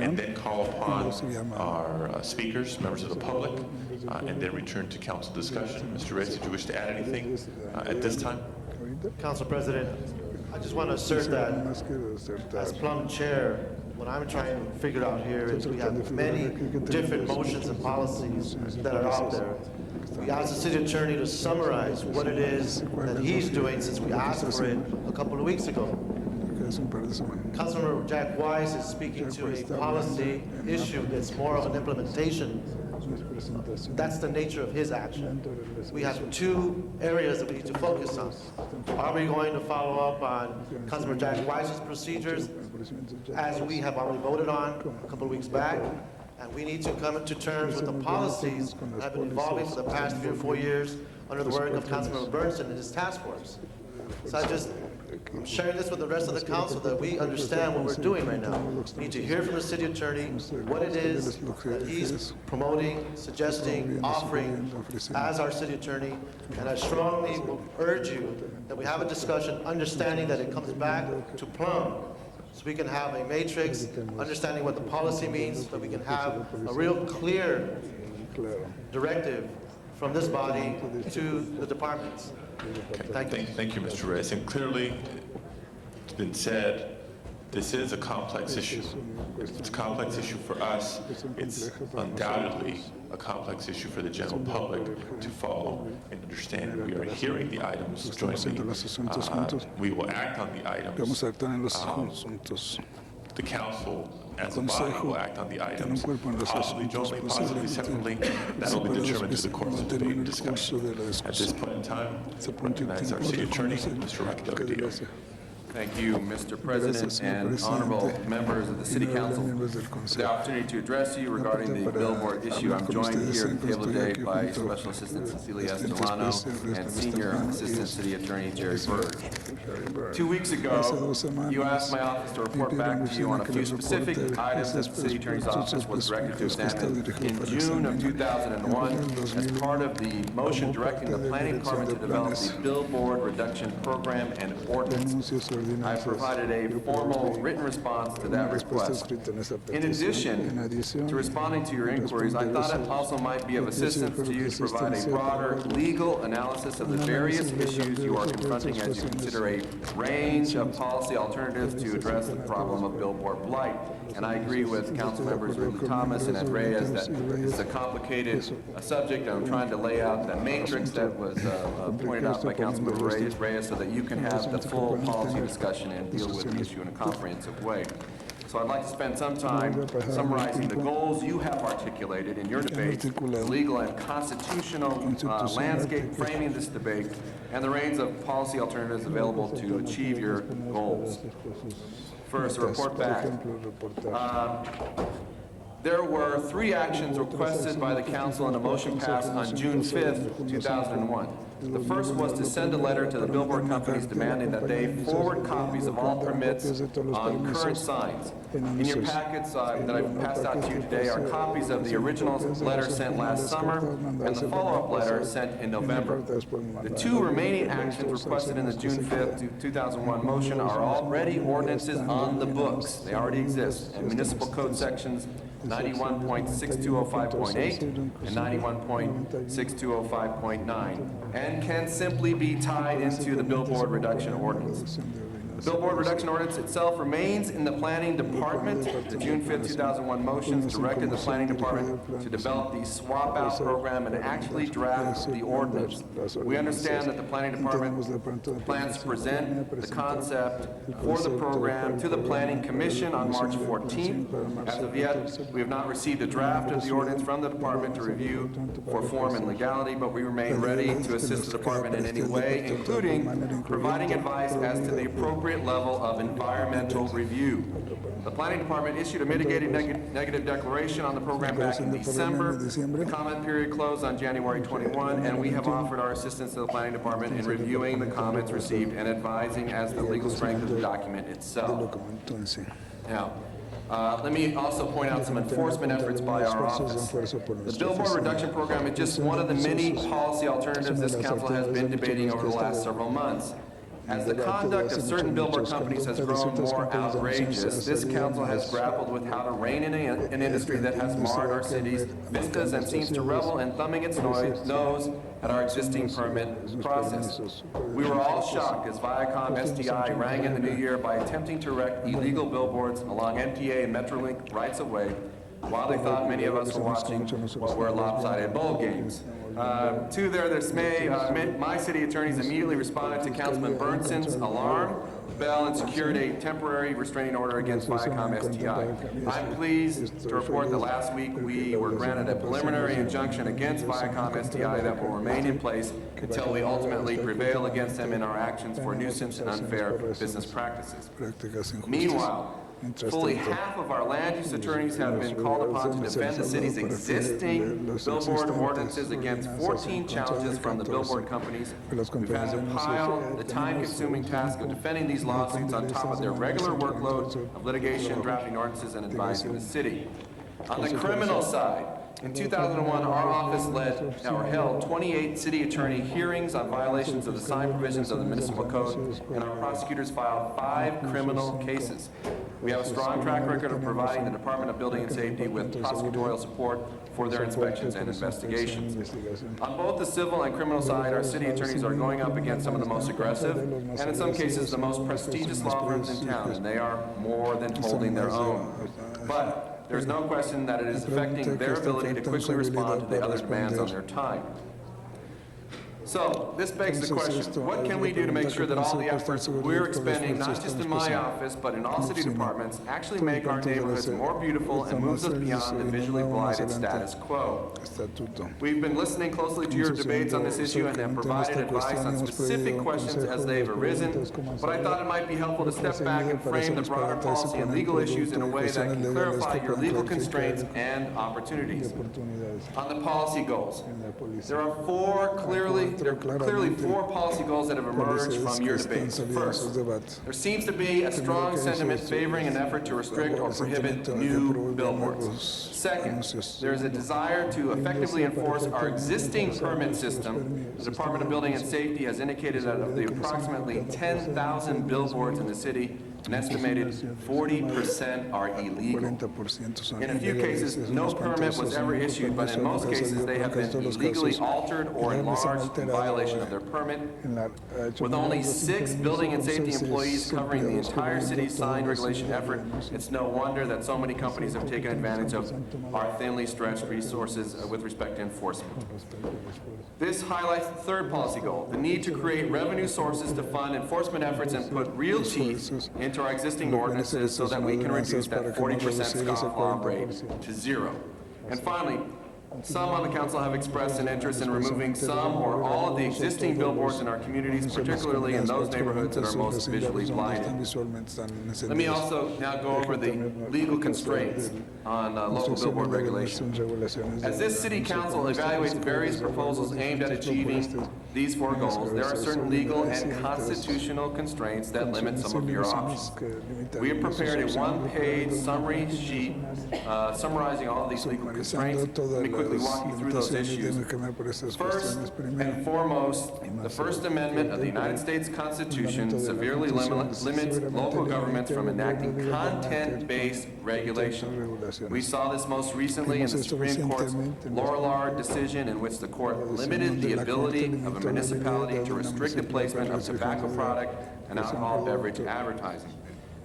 and then call upon our speakers, members of the public, and then return to council discussion. Mr. Reyes, did you wish to add anything at this time? Council President, I just want to assert that as Plum Chair, what I'm trying to figure out here is we have many different motions and policies that are out there. We asked the City Attorney to summarize what it is that he's doing since we asked for it a couple of weeks ago. Councilmember Jack Wise is speaking to a policy issue that's more of an implementation. That's the nature of his action. We have two areas that we need to focus on. Are we going to follow up on Councilmember Jack Wise's procedures as we have already voted on a couple of weeks back? And we need to come to terms with the policies that have been evolving for the past 3 or 4 years under the work of Councilmember Bernstein and his task force. So I'm sharing this with the rest of the council that we understand what we're doing right now. We need to hear from the city attorney what it is that he's promoting, suggesting, offering as our city attorney. And I strongly will urge you that we have a discussion, understanding that it comes back to Plum, so we can have a matrix, understanding what the policy means, so that we can have a real clear directive from this body to the departments. Thank you. Thank you, Mr. Reyes. And clearly, it's been said, this is a complex issue. It's a complex issue for us. It's undoubtedly a complex issue for the general public to follow and understand. We are hearing the items jointly. We will act on the items. The council, as a body, will act on the items, possibly jointly, possibly separately. That will be determined through the course of debate and discussion. At this point in time, I recognize our city attorney, Mr. Rocky Delgadillo. Thank you, Mr. President and honorable members of the City Council, for the opportunity to address you regarding the billboard issue. I'm joined here at the table today by Special Assistant Cecilia Estelano and Senior Assistant City Attorney Jerry Berg. 2 weeks ago, you asked my office to report back to you on a few specific items that the City Attorney's Office was directed to examine. In June of 2001, as part of the motion directing the Planning Department to develop the Billboard Reduction Program and Ordinance, I provided a formal written response to that request. In addition to responding to your inquiries, I thought it also might be of assistance to you to provide a broader legal analysis of the various issues you are confronting as you consider a range of policy alternatives to address the problem of billboard blight. And I agree with Council Members Rudy Thomas and Ed Reyes that it's a complicated subject. I'm trying to lay out the matrix that was pointed out by Councilmember Reyes so that you can have the full policy discussion and deal with the issue in a comprehensive way. So I'd like to spend some time summarizing the goals you have articulated in your debate, the legal and constitutional landscape framing this debate, and the range of policy alternatives available to achieve your goals. First, a report back. There were 3 actions requested by the council and a motion passed on June 5th, 2001. The first was to send a letter to the billboard companies demanding that they forward copies of all permits on current signs. In your packets that I've passed out to you today are copies of the original letter sent last summer and the follow-up letter sent in November. The 2 remaining actions requested in the June 5th, 2001 motion are already ordinances on the books. They already exist, and municipal code sections 91.6205.8, and 91.6205.9, and can simply be tied into the billboard reduction ordinance. The billboard reduction ordinance itself remains in the planning department. The June 5th, 2001 motions directed the planning department to develop the swap out program and actually draft the ordinance. We understand that the planning department plans to present the concept for the program to the planning commission on March 14th. As of yet, we have not received a draft of the ordinance from the department to review for form and legality, but we remain ready to assist the department in any way, including providing advice as to the appropriate level of environmental review. The planning department issued a mitigating negative declaration on the program back in December. The comment period closed on January 21, and we have offered our assistance to the planning department in reviewing the comments received and advising as the legal strength of the document itself. Now, let me also point out some enforcement efforts by our office. The billboard reduction program is just one of the many policy alternatives this council has been debating over the last several months. As the conduct of certain billboard companies has grown more outrageous, this council has grappled with how to rein in an industry that has marred our city's vistas and seems to revel in thumbing its nose at our existing permit process. We were all shocked as Viacom STI rang in the new year by attempting to erect illegal billboards along MTA and Metrolink rights-of-way, while they thought many of us were watching what were lopsided bowl games. To their dismay, my city attorneys immediately responded to Councilman Bernson's alarm bell and secured a temporary restraining order against Viacom STI. I'm pleased to report that last week we were granted a preliminary injunction against Viacom STI that will remain in place until we ultimately prevail against them in our actions for nuisance and unfair business practices. Meanwhile, fully half of our land use attorneys have been called upon to defend the city's existing billboard ordinances against 14 challenges from the billboard companies. We've had to pile the time-consuming task of defending these lawsuits on top of their regular workload of litigation, drafting ordinances, and advising the city. On the criminal side, in 2001, our office held 28 city attorney hearings on violations of the signed provisions of the municipal code, and our prosecutors filed 5 criminal cases. We have a strong track record of providing the Department of Building and Safety with prosecutorial support for their inspections and investigations. On both the civil and criminal side, our city attorneys are going up against some of the most aggressive, and in some cases, the most prestigious law firms in town, and they are more than holding their own. But there's no question that it is affecting their ability to quickly respond to the other demands on their time. So this begs the question, what can we do to make sure that all the efforts we're expending, not just in my office, but in all city departments, actually make our neighborhoods more beautiful and moves us beyond the visually blighted status quo? We've been listening closely to your debates on this issue and have provided advice on specific questions as they've arisen, but I thought it might be helpful to step back and frame the broader policy and legal issues in a way that can clarify your legal constraints and opportunities. On the policy goals, there are clearly 4 policy goals that have emerged from your debates. First, there seems to be a strong sentiment favoring an effort to restrict or prohibit new billboards. Second, there is a desire to effectively enforce our existing permit system. The Department of Building and Safety has indicated that of the approximately 10,000 billboards in the city, an estimated 40% are illegal. In a few cases, no permit was ever issued, but in most cases, they have been illegally altered or enlarged in violation of their permit. With only 6 building and safety employees covering the entire city's signed regulation effort, it's no wonder that so many companies have taken advantage of our thinly stretched resources with respect to enforcement. This highlights the third policy goal, the need to create revenue sources to fund enforcement efforts and put real teeth into our existing ordinances so that we can reduce that 40% scofflaw rate to 0. And finally, some on the council have expressed an interest in removing some or all of the existing billboards in our communities, particularly in those neighborhoods that are most visually blighted. Let me also now go over the legal constraints on local billboard regulation. As this city council evaluates various proposals aimed at achieving these 4 goals, there are certain legal and constitutional constraints that limit some of your options. We have prepared a 1-page summary sheet summarizing all of these legal constraints. Let me quickly walk you through those issues. First and foremost, the First Amendment of the United States Constitution severely limits local governments from enacting content-based regulation. We saw this most recently in the Supreme Court's Lorillard decision, in which the court limited the ability of a municipality to restrict the placement of tobacco product and alcohol beverage advertising.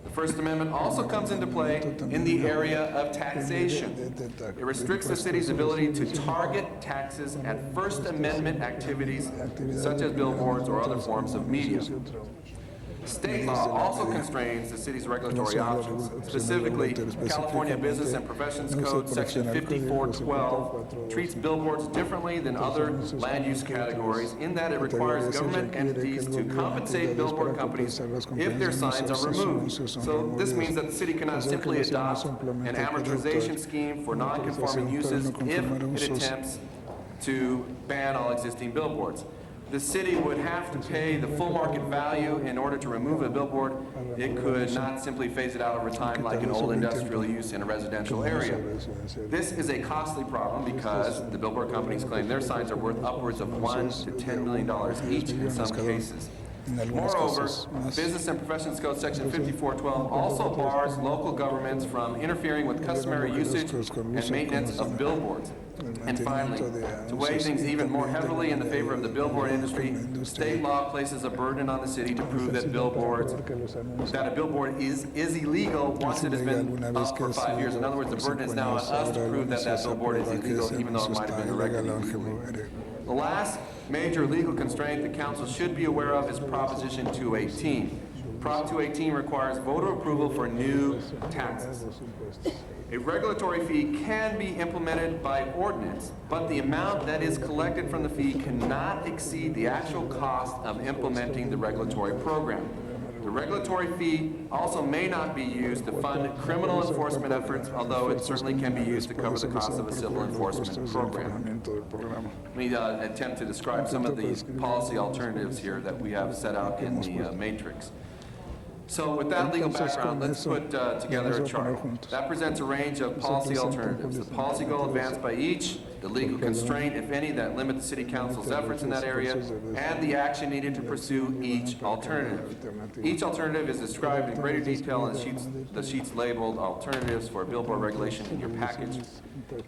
The First Amendment also comes into play in the area of taxation. It restricts the city's ability to target taxes at First Amendment activities such as billboards or other forms of media. State law also constrains the city's regulatory options. Specifically, California Business and Professions Code Section 5412 treats billboards differently than other land use categories in that it requires government entities to compensate billboard companies if their signs are removed. So this means that the city cannot simply adopt an amortization scheme for non-conforming uses if it attempts to ban all existing billboards. The city would have to pay the full market value in order to remove a billboard. It could not simply phase it out over time like an old industrial use in a residential area. This is a costly problem because the billboard companies claim their signs are worth upwards of $1 to $10 million each in some cases. Moreover, Business and Professions Code Section 5412 also bars local governments from interfering with customary usage and maintenance of billboards. And finally, to weigh things even more heavily in the favor of the billboard industry, state law places a burden on the city to prove that a billboard is illegal once it has been up for 5 years. In other words, the burden is now on us to prove that that billboard is illegal, even though it might have been erected illegally. The last major legal constraint the council should be aware of is Proposition 218. Prop 218 requires voter approval for new taxes. A regulatory fee can be implemented by ordinance, but the amount that is collected from the fee cannot exceed the actual cost of implementing the regulatory program. The regulatory fee also may not be used to fund criminal enforcement efforts, although it certainly can be used to cover the cost of a civil enforcement program. Let me attempt to describe some of these policy alternatives here that we have set out in the matrix. So with that legal background, let's put together a chart. That presents a range of policy alternatives. The policy goal advanced by each, the legal constraint, if any, that limit the city council's efforts in that area, and the action needed to pursue each alternative. Each alternative is described in greater detail in the sheets labeled Alternatives for Billboard Regulation in your package.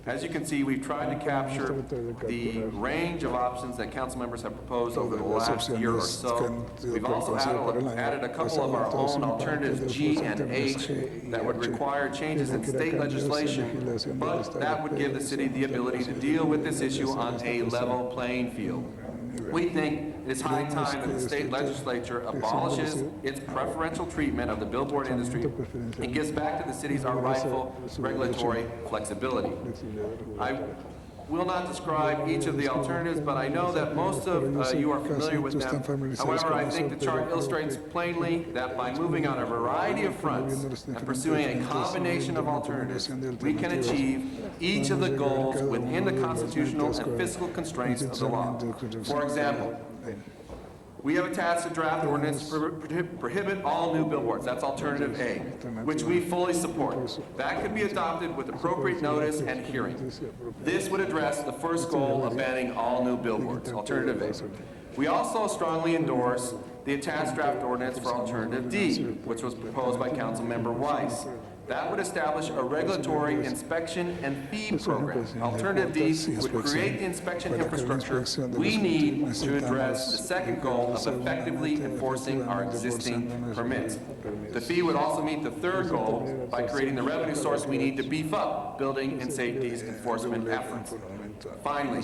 As you can see, we've tried to capture the range of options that council members have proposed over the last year or so. We've also added a couple of our own alternatives, G and H, that would require changes in state legislation, but that would give the city the ability to deal with this issue on a level playing field. We think it's high time that the state legislature abolishes its preferential treatment of the billboard industry and gives back to the cities our rightful regulatory flexibility. I will not describe each of the alternatives, but I know that most of you are familiar with them. However, I think the chart illustrates plainly that by moving on a variety of fronts and pursuing a combination of alternatives, we can achieve each of the goals within the constitutional and fiscal constraints of the law. For example, we have attached a draft ordinance to prohibit all new billboards. That's alternative A, which we fully support. That could be adopted with appropriate notice and hearing. This would address the first goal of banning all new billboards, alternative A. We also strongly endorse the attached draft ordinance for alternative D, which was proposed by Councilmember Weiss. That would establish a regulatory inspection and fee program. Alternative D would create the inspection infrastructure we need to address the second goal of effectively enforcing our existing permits. The fee would also meet the third goal by creating the revenue source we need to beef up building and safety's enforcement efforts. Finally,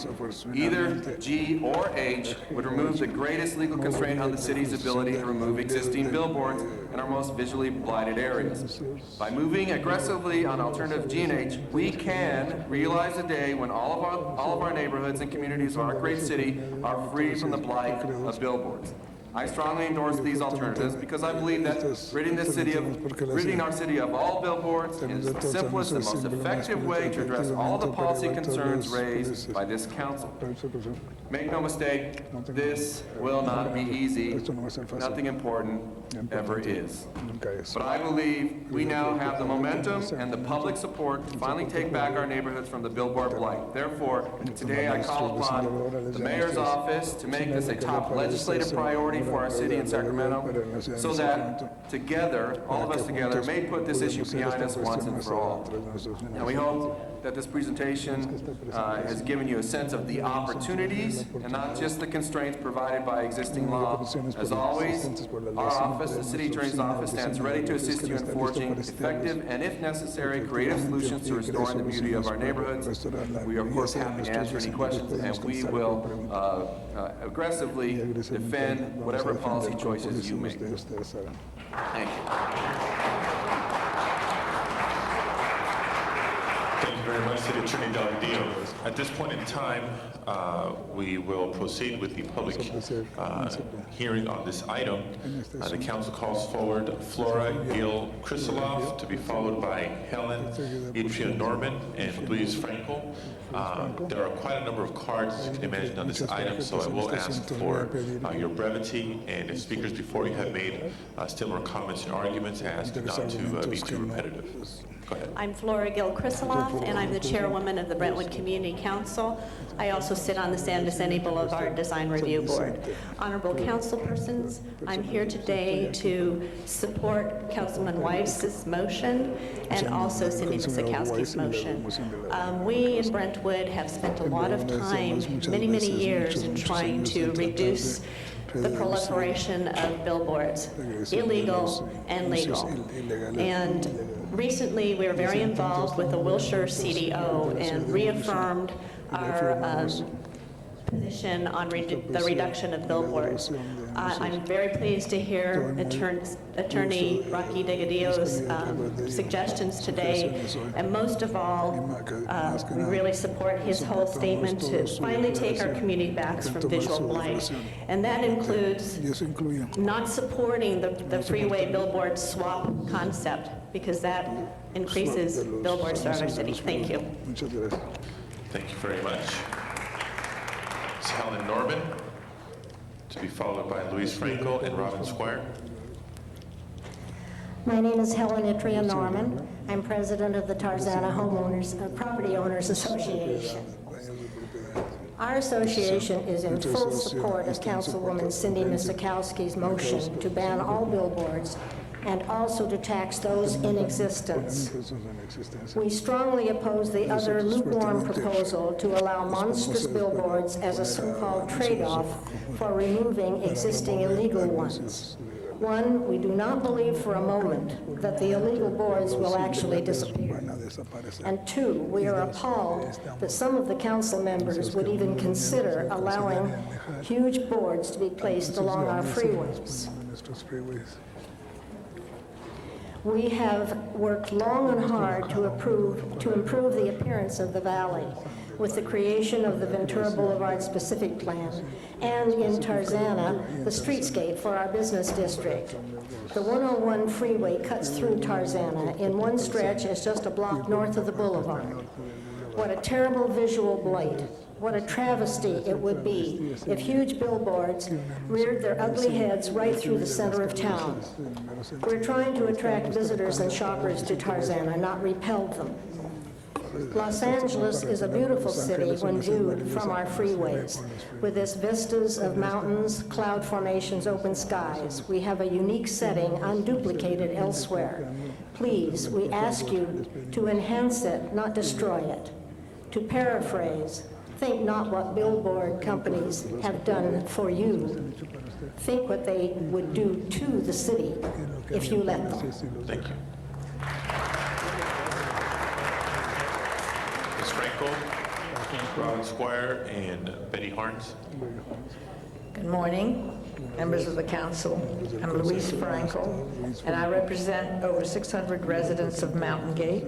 either G or H would remove the greatest legal constraint on the city's ability to remove existing billboards in our most visually blighted areas. By moving aggressively on alternative G and H, we can realize a day when all of our neighborhoods and communities of our great city are free from the blight of billboards. I strongly endorse these alternatives because I believe that ridding our city of all billboards is the simplest and most effective way to address all the policy concerns raised by this council. Make no mistake, this will not be easy. Nothing important ever is. But I believe we now have the momentum and the public support to finally take back our neighborhoods from the billboard blight. Therefore, today I call upon the mayor's office to make this a top legislative priority for our city in Sacramento, so that together, all of us together, may put this issue behind us once and for all. And we hope that this presentation has given you a sense of the opportunities and not just the constraints provided by existing law. As always, our office, the City Attorney's Office, stands ready to assist you in forging effective and, if necessary, creative solutions to restoring the beauty of our neighborhoods. We are, of course, happy to answer any questions, and we will aggressively defend whatever policy choices you make. Thank you. Thank you very much, City Attorney Delgadillo. At this point in time, we will proceed with the public hearing on this item. The council calls forward Flora Gil Krisilov to be followed by Helen Adria Norman and Luis Frankel. There are quite a number of cards, as you can imagine, on this item, so I will ask for your brevity, and if speakers before you have made similar comments and arguments, ask not to be too repetitive. Go ahead. I'm Flora Gil Krisilov, and I'm the chairwoman of the Brentwood Community Council. I also sit on the San Vicente Boulevard Design Review Board. Honorable councilpersons, I'm here today to support Councilman Weiss's motion and also Cindy Misikowski's motion. We in Brentwood have spent a lot of time, many, many years, in trying to reduce the proliferation of billboards, illegal and legal. And recently, we were very involved with the Wilshire CDO and reaffirmed our position on the reduction of billboards. I'm very pleased to hear Attorney Rocky Delgadillo's suggestions today, and most of all, we really support his whole statement to finally take our community back from visual blight. And that includes not supporting the freeway billboard swap concept, because that increases billboards throughout our city. Thank you. Thank you very much. Ms. Helen Norman, to be followed by Luis Frankel and Robin Squire. My name is Helen Itria Norman. I'm president of the Tarzana Property Owners Association. Our association is in full support of Councilwoman Cindy Misikowski's motion to ban all billboards and also to tax those in existence. We strongly oppose the other lukewarm proposal to allow monstrous billboards as a so-called trade-off for removing existing illegal ones. One, we do not believe for a moment that the illegal boards will actually disappear. And two, we are appalled that some of the council members would even consider allowing huge boards to be placed along our freeways. We have worked long and hard to improve the appearance of the valley with the creation of the Ventura Boulevard Specific Plan and in Tarzana, the streetscape for our business district. The 101 freeway cuts through Tarzana in one stretch as just a block north of the boulevard. What a terrible visual blight. What a travesty it would be if huge billboards reared their ugly heads right through the center of town. We're trying to attract visitors and shoppers to Tarzana, not repel them. Los Angeles is a beautiful city when viewed from our freeways. With its vistas of mountains, cloud formations, open skies, we have a unique setting unduplicated elsewhere. Please, we ask you to enhance it, not destroy it. To paraphrase, think not what billboard companies have done for you. Think what they would do to the city if you let them. Thank you. Ms. Frankel, Robin Squire, and Betty Harns. Good morning, members of the council. I'm Luis Frankel, and I represent over 600 residents of Mountain Gate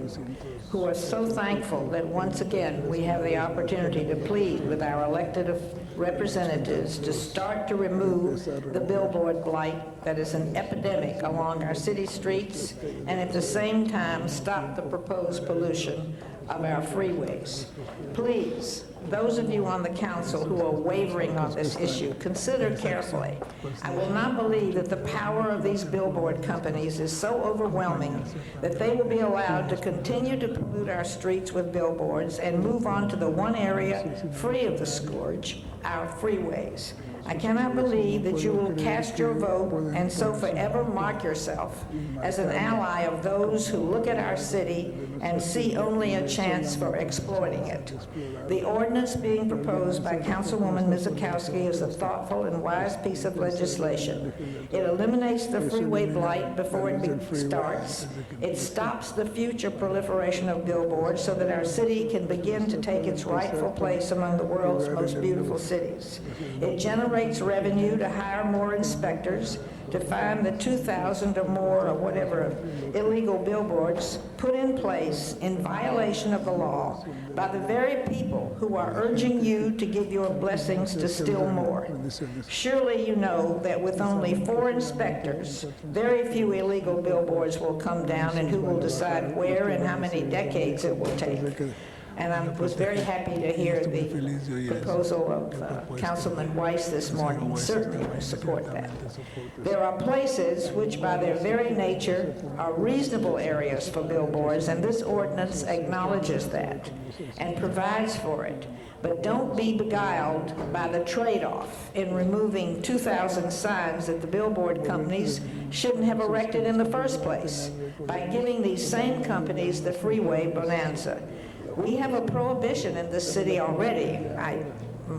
who are so thankful that once again we have the opportunity to plead with our elected representatives to start to remove the billboard blight that is an epidemic along our city streets, and at the same time stop the proposed pollution of our freeways. Please, those of you on the council who are wavering on this issue, consider carefully. I will not believe that the power of these billboard companies is so overwhelming that they will be allowed to continue to pollute our streets with billboards and move on to the one area free of the scourge, our freeways. I cannot believe that you will cast your vote and so forever mark yourself as an ally of those who look at our city and see only a chance for exploiting it. The ordinance being proposed by Councilwoman Mizakowski is a thoughtful and wise piece of legislation. It eliminates the freeway blight before it starts. It stops the future proliferation of billboards so that our city can begin to take its rightful place among the world's most beautiful cities. It generates revenue to hire more inspectors, to find the 2,000 or more or whatever illegal billboards put in place in violation of the law by the very people who are urging you to give your blessings to still more. Surely you know that with only 4 inspectors, very few illegal billboards will come down, and who will decide where and how many decades it will take. And I was very happy to hear the proposal of Councilman Weiss this morning. Certainly would support that. There are places which by their very nature are reasonable areas for billboards, and this ordinance acknowledges that and provides for it. But don't be beguiled by the trade-off in removing 2,000 signs that the billboard companies shouldn't have erected in the first place by giving these same companies the freeway bonanza. We have a prohibition in this city already, I'm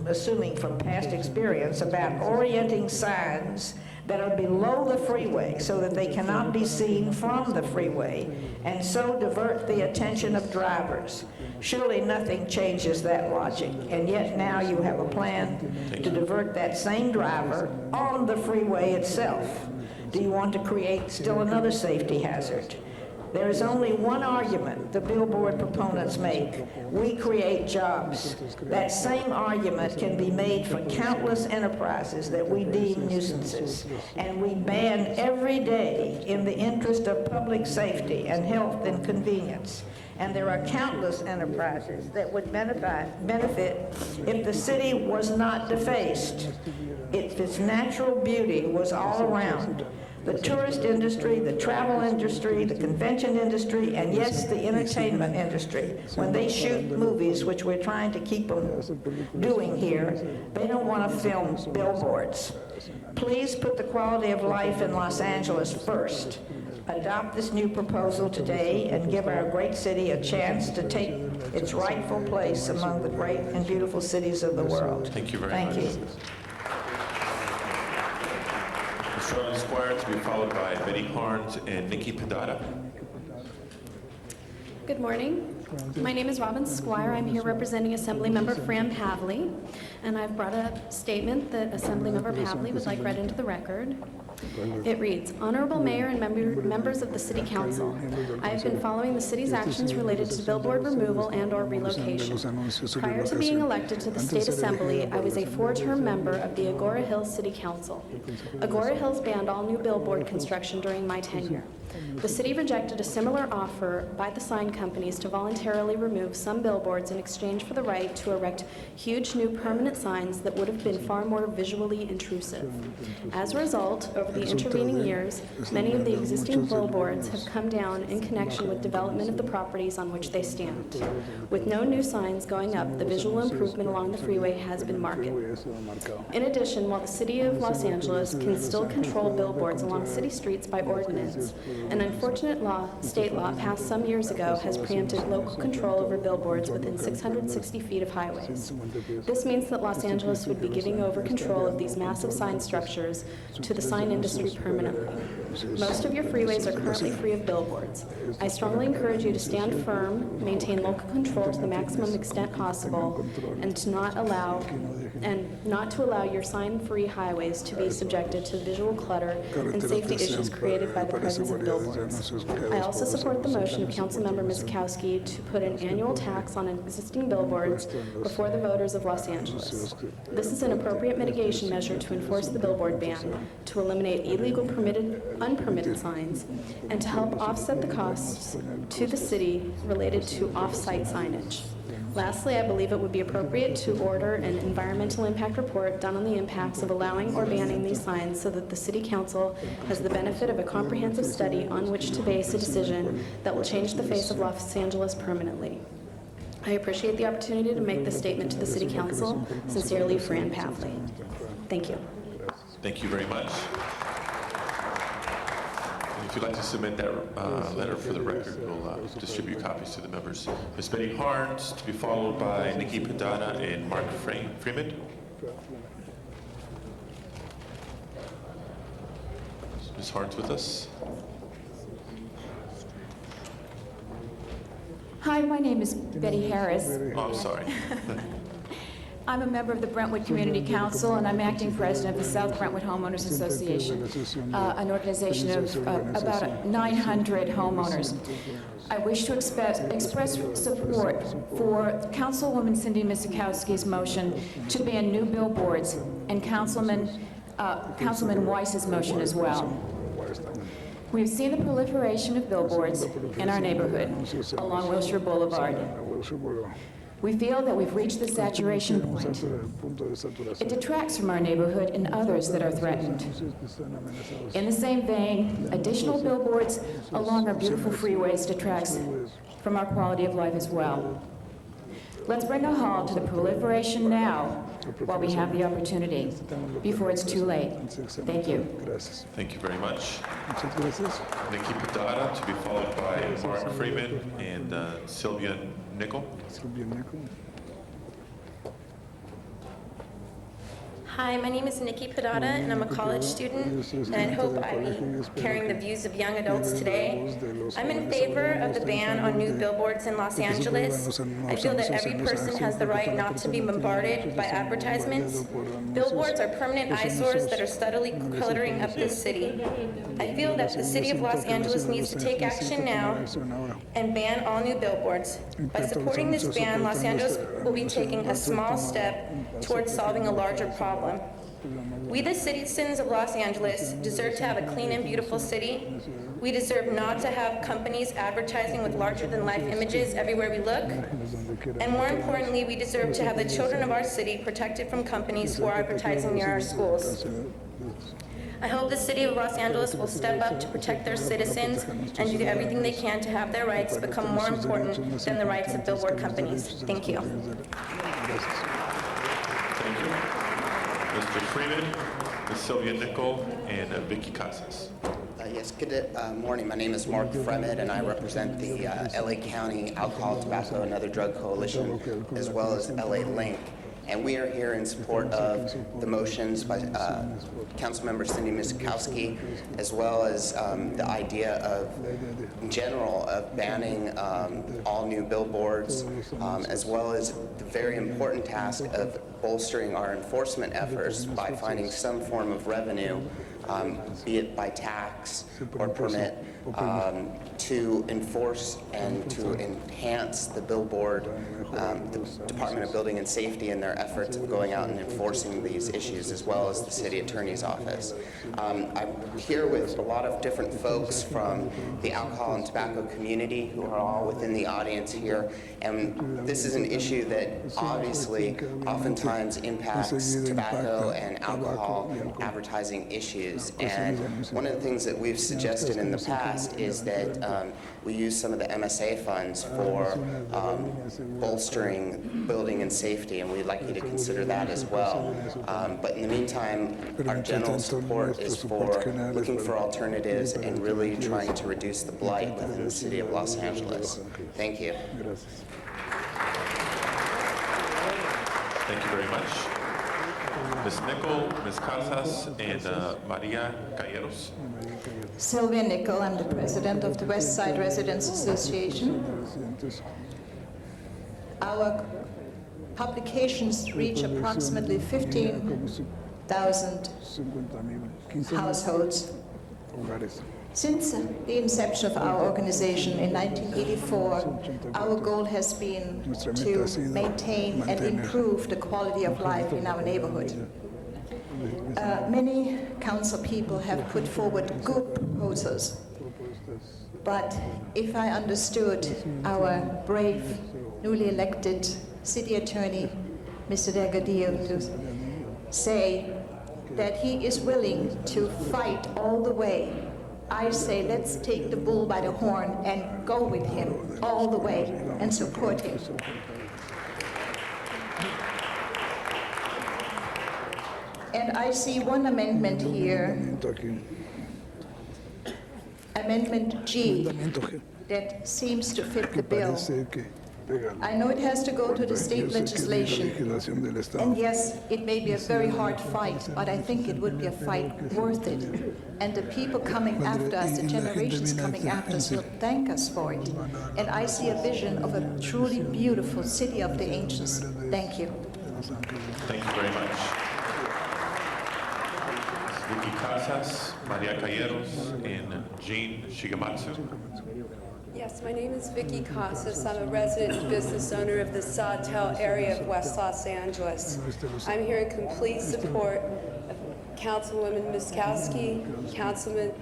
assuming from past experience, about orienting signs that are below the freeway so that they cannot be seen from the freeway and so divert the attention of drivers. Surely nothing changes that logic, and yet now you have a plan to divert that same driver on the freeway itself. Do you want to create still another safety hazard? There is only one argument the billboard proponents make: we create jobs. That same argument can be made for countless enterprises that we deem nuisances, and we ban every day in the interest of public safety and health and convenience. And there are countless enterprises that would benefit if the city was not defaced, if its natural beauty was all around. The tourist industry, the travel industry, the convention industry, and yes, the entertainment industry. When they shoot movies, which we're trying to keep them doing here, they don't want to film billboards. Please put the quality of life in Los Angeles first. Adopt this new proposal today and give our great city a chance to take its rightful place among the great and beautiful cities of the world. Thank you very much. Thank you. Charlotte Squire to be followed by Betty Harns and Nikki Padada. Good morning. My name is Robin Squire. I'm here representing Assemblymember Fran Pavley, and I've brought a statement that Assemblymember Pavley would like read into the record. It reads, Honorable Mayor and members of the City Council, I have been following the city's actions related to billboard removal and or relocation. Prior to being elected to the State Assembly, I was a 4-term member of the Agora Hills City Council. Agora Hills banned all new billboard construction during my tenure. The city rejected a similar offer by the sign companies to voluntarily remove some billboards in exchange for the right to erect huge new permanent signs that would have been far more visually intrusive. As a result, over the intervening years, many of the existing billboards have come down in connection with development of the properties on which they stand. With no new signs going up, the visual improvement along the freeway has been marked. In addition, while the City of Los Angeles can still control billboards along city streets by ordinance, an unfortunate state law passed some years ago has preempted local control over billboards within 660 feet of highways. This means that Los Angeles would be giving over control of these massive sign structures to the sign industry permanently. Most of your freeways are currently free of billboards. I strongly encourage you to stand firm, maintain local control to the maximum extent possible, and to not allow and not to allow your sign-free highways to be subjected to visual clutter and safety issues created by the presence of billboards. I also support the motion of Councilmember Miskowski to put an annual tax on existing billboards before the voters of Los Angeles. This is an appropriate mitigation measure to enforce the billboard ban, to eliminate illegal unpermitted signs, and to help offset the costs to the city related to off-site signage. Lastly, I believe it would be appropriate to order an environmental impact report done on the impacts of allowing or banning these signs so that the City Council has the benefit of a comprehensive study on which to base a decision that will change the face of Los Angeles permanently. I appreciate the opportunity to make this statement to the City Council. Sincerely, Fran Pavley. Thank you. Thank you very much. If you'd like to submit that letter for the record, we'll distribute copies to the members. Ms. Betty Harns, to be followed by Nikki Padana and Mark Freeman. Is Ms. Harns with us? Hi, my name is Betty Harris. Oh, I'm sorry. I'm a member of the Brentwood Community Council, and I'm acting president of the South Brentwood Homeowners Association, an organization of about 900 homeowners. I wish to express support for Councilwoman Cindy Miskowski's motion to ban new billboards and Councilman Weiss's motion as well. We've seen the proliferation of billboards in our neighborhood along Wilshire Boulevard. We feel that we've reached the saturation point. It detracts from our neighborhood and others that are threatened. In the same vein, additional billboards along our beautiful freeways detracts from our quality of life as well. Let's bring a halt to the proliferation now while we have the opportunity, before it's too late. Thank you. Thank you very much. Nikki Padana, to be followed by Mark Freeman and Sylvia Nickel. Hi, my name is Nikki Padana, and I'm a college student, and I hope I'll be carrying the views of young adults today. I'm in favor of the ban on new billboards in Los Angeles. I feel that every person has the right not to be bombarded by advertisements. Billboards are permanent eyesores that are steadily cluttering up this city. I feel that the city of Los Angeles needs to take action now and ban all new billboards. By supporting this ban, Los Angeles will be taking a small step towards solving a larger problem. We, the citizens of Los Angeles, deserve to have a clean and beautiful city. We deserve not to have companies advertising with larger-than-life images everywhere we look. And more importantly, we deserve to have the children of our city protected from companies who are advertising near our schools. I hope the city of Los Angeles will step up to protect their citizens and do everything they can to have their rights become more important than the rights of billboard companies. Thank you. Thank you. Mr. Freeman, Ms. Sylvia Nickel, and Vicky Casas. Yes, good morning. My name is Mark Freeman, and I represent the LA County Alcohol, Tobacco, and Other Drug Coalition, as well as LA Link. And we are here in support of the motions by Councilmember Cindy Miskowski, as well as the idea of, in general, of banning all new billboards, as well as the very important task of bolstering our enforcement efforts by finding some form of revenue, be it by tax or permit, to enforce and to enhance the billboard, the Department of Building and Safety in their efforts of going out and enforcing these issues, as well as the City Attorney's Office. I'm here with a lot of different folks from the alcohol and tobacco community who are all within the audience here, and this is an issue that obviously oftentimes impacts tobacco and alcohol advertising issues. And one of the things that we've suggested in the past is that we use some of the MSA funds for bolstering building and safety, and we'd like you to consider that as well. But in the meantime, our general support is for looking for alternatives and really trying to reduce the blight within the city of Los Angeles. Thank you. Thank you very much. Ms. Nickel, Ms. Casas, and Maria Calleros. Sylvia Nickel, I'm the president of the West Side Residents Association. Our publications reach approximately 15,000 households. Since the inception of our organization in 1984, our goal has been to maintain and improve the quality of life in our neighborhood. Many council people have put forward good proposals, but if I understood our brave, newly elected city attorney, Mr. Delgadillo, to say that he is willing to fight all the way, I say let's take the bull by the horn and go with him all the way and support him. And I see one amendment here, Amendment G, that seems to fit the bill. I know it has to go to the state legislation, and yes, it may be a very hard fight, but I think it would be a fight worth it. And the people coming after us, the generations coming after us, will thank us for it. And I see a vision of a truly beautiful city of the ancients. Thank you. Thank you very much. Vicky Casas, Maria Calleros, and Jean Shigematsu. Yes, my name is Vicky Casas. I'm a resident and business owner of the Sawtell area of West Los Angeles. I'm here in complete support of Councilwoman Miskowski, Councilman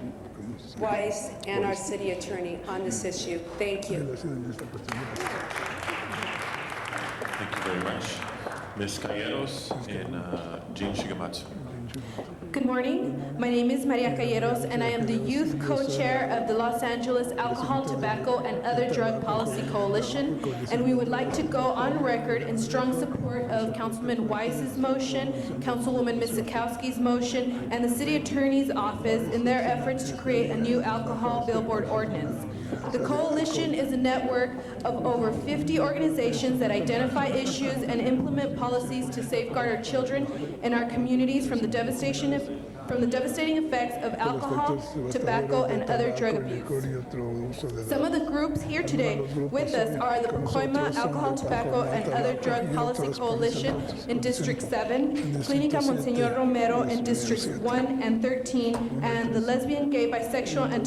Weiss, and our city attorney on this issue. Thank you. Thank you very much. Ms. Calleros and Jean Shigematsu. Good morning. My name is Maria Calleros, and I am the youth co-chair of the Los Angeles Alcohol, Tobacco, and Other Drug Policy Coalition. And we would like to go on record in strong support of Councilman Weiss's motion, Councilwoman Miskowski's motion, and the City Attorney's Office in their efforts to create a new alcohol billboard ordinance. The coalition is a network of over 50 organizations that identify issues and implement policies to safeguard our children and our communities from the devastating effects of alcohol, tobacco, and other drug abuse. Some of the groups here today with us are the Pacoima Alcohol, Tobacco, and Other Drug Policy Coalition in District 7, Clínica Monseñor Romero in Districts 1 and 13, and the Lesbian, Gay, Bisexual, and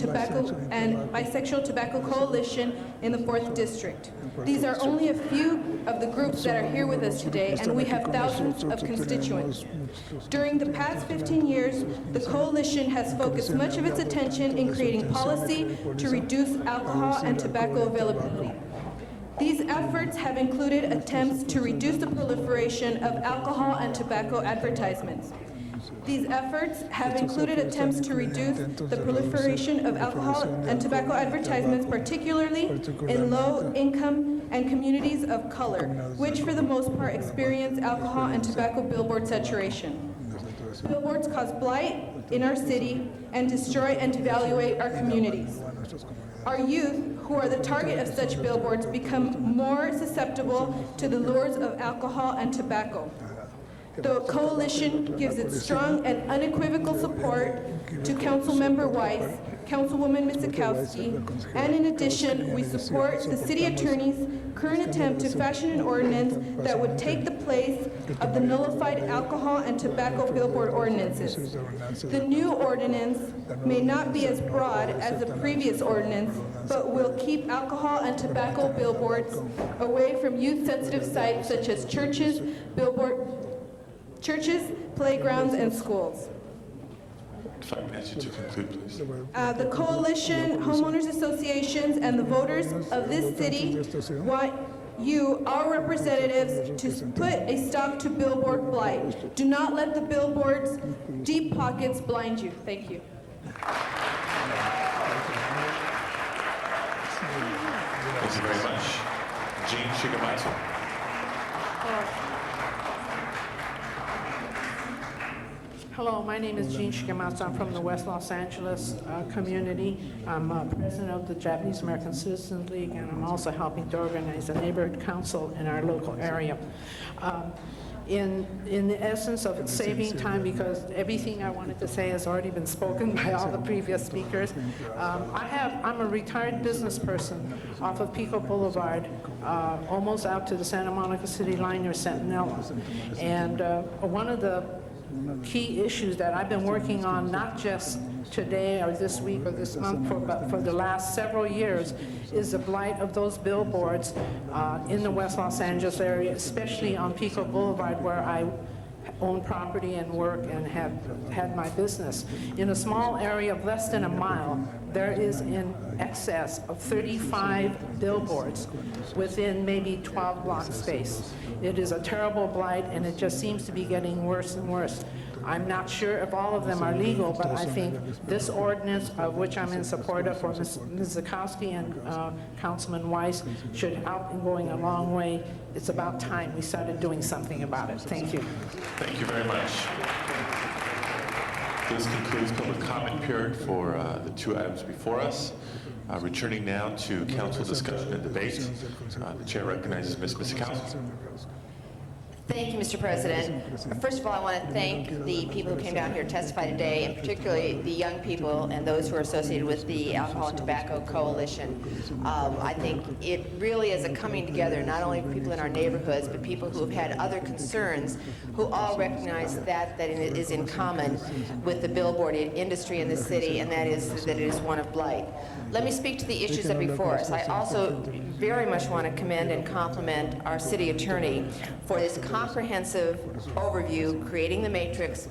Bisexual Tobacco Coalition in the 4th District. These are only a few of the groups that are here with us today, and we have thousands of constituents. During the past 15 years, the coalition has focused much of its attention in creating policy to reduce alcohol and tobacco availability. These efforts have included attempts to reduce the proliferation of alcohol and tobacco advertisements. These efforts have included attempts to reduce the proliferation of alcohol and tobacco advertisements, particularly in low-income and communities of color, which for the most part experience alcohol and tobacco billboard saturation. Billboards cause blight in our city and destroy and devaluate our communities. Our youth, who are the target of such billboards, become more susceptible to the lures of alcohol and tobacco. The coalition gives its strong and unequivocal support to Councilmember Weiss, Councilwoman Miskowski, and in addition, we support the city attorney's current attempt to fashion an ordinance that would take the place of the nullified alcohol and tobacco billboard ordinances. The new ordinance may not be as broad as the previous ordinance, but will keep alcohol and tobacco billboards away from youth-sensitive sites such as churches, playgrounds, and schools. If I can ask you to conclude, please. The coalition, homeowners associations, and the voters of this city want you, our representatives, to put a stop to billboard blight. Do not let the billboards' deep pockets blind you. Thank you. Thank you very much. Jean Shigematsu. Hello, my name is Jean Shikamatsu. I'm from the West Los Angeles community. I'm president of the Japanese American Citizens League, and I'm also helping to organize a neighborhood council in our local area. In the essence of saving time, because everything I wanted to say has already been spoken by all the previous speakers, I'm a retired business person off of Pico Boulevard, almost out to the Santa Monica City line near Centinela. And one of the key issues that I've been working on, not just today or this week or this month, but for the last several years, is the blight of those billboards in the West Los Angeles area, especially on Pico Boulevard, where I own property and work and have had my business. In a small area of less than a mile, there is in excess of 35 billboards within maybe 12 block space. It is a terrible blight, and it just seems to be getting worse and worse. I'm not sure if all of them are legal, but I think this ordinance, of which I'm in support of for Ms. Zakowski and Councilman Weiss, should help in going a long way. It's about time we started doing something about it. Thank you. Thank you very much. This concludes public comment period for the two items before us. Returning now to council discussion and debate. The chair recognizes Ms. Zakowski. Thank you, Mr. President. First of all, I want to thank the people who came down here to testify today, and particularly the young people and those who are associated with the Alcohol and Tobacco Coalition. I think it really is a coming together, not only for people in our neighborhoods, but people who have had other concerns, who all recognize that it is in common with the billboard industry in the city, and that is that it is one of blight. Let me speak to the issues that are before us. I also very much want to commend and compliment our city attorney for this comprehensive overview, creating the matrix,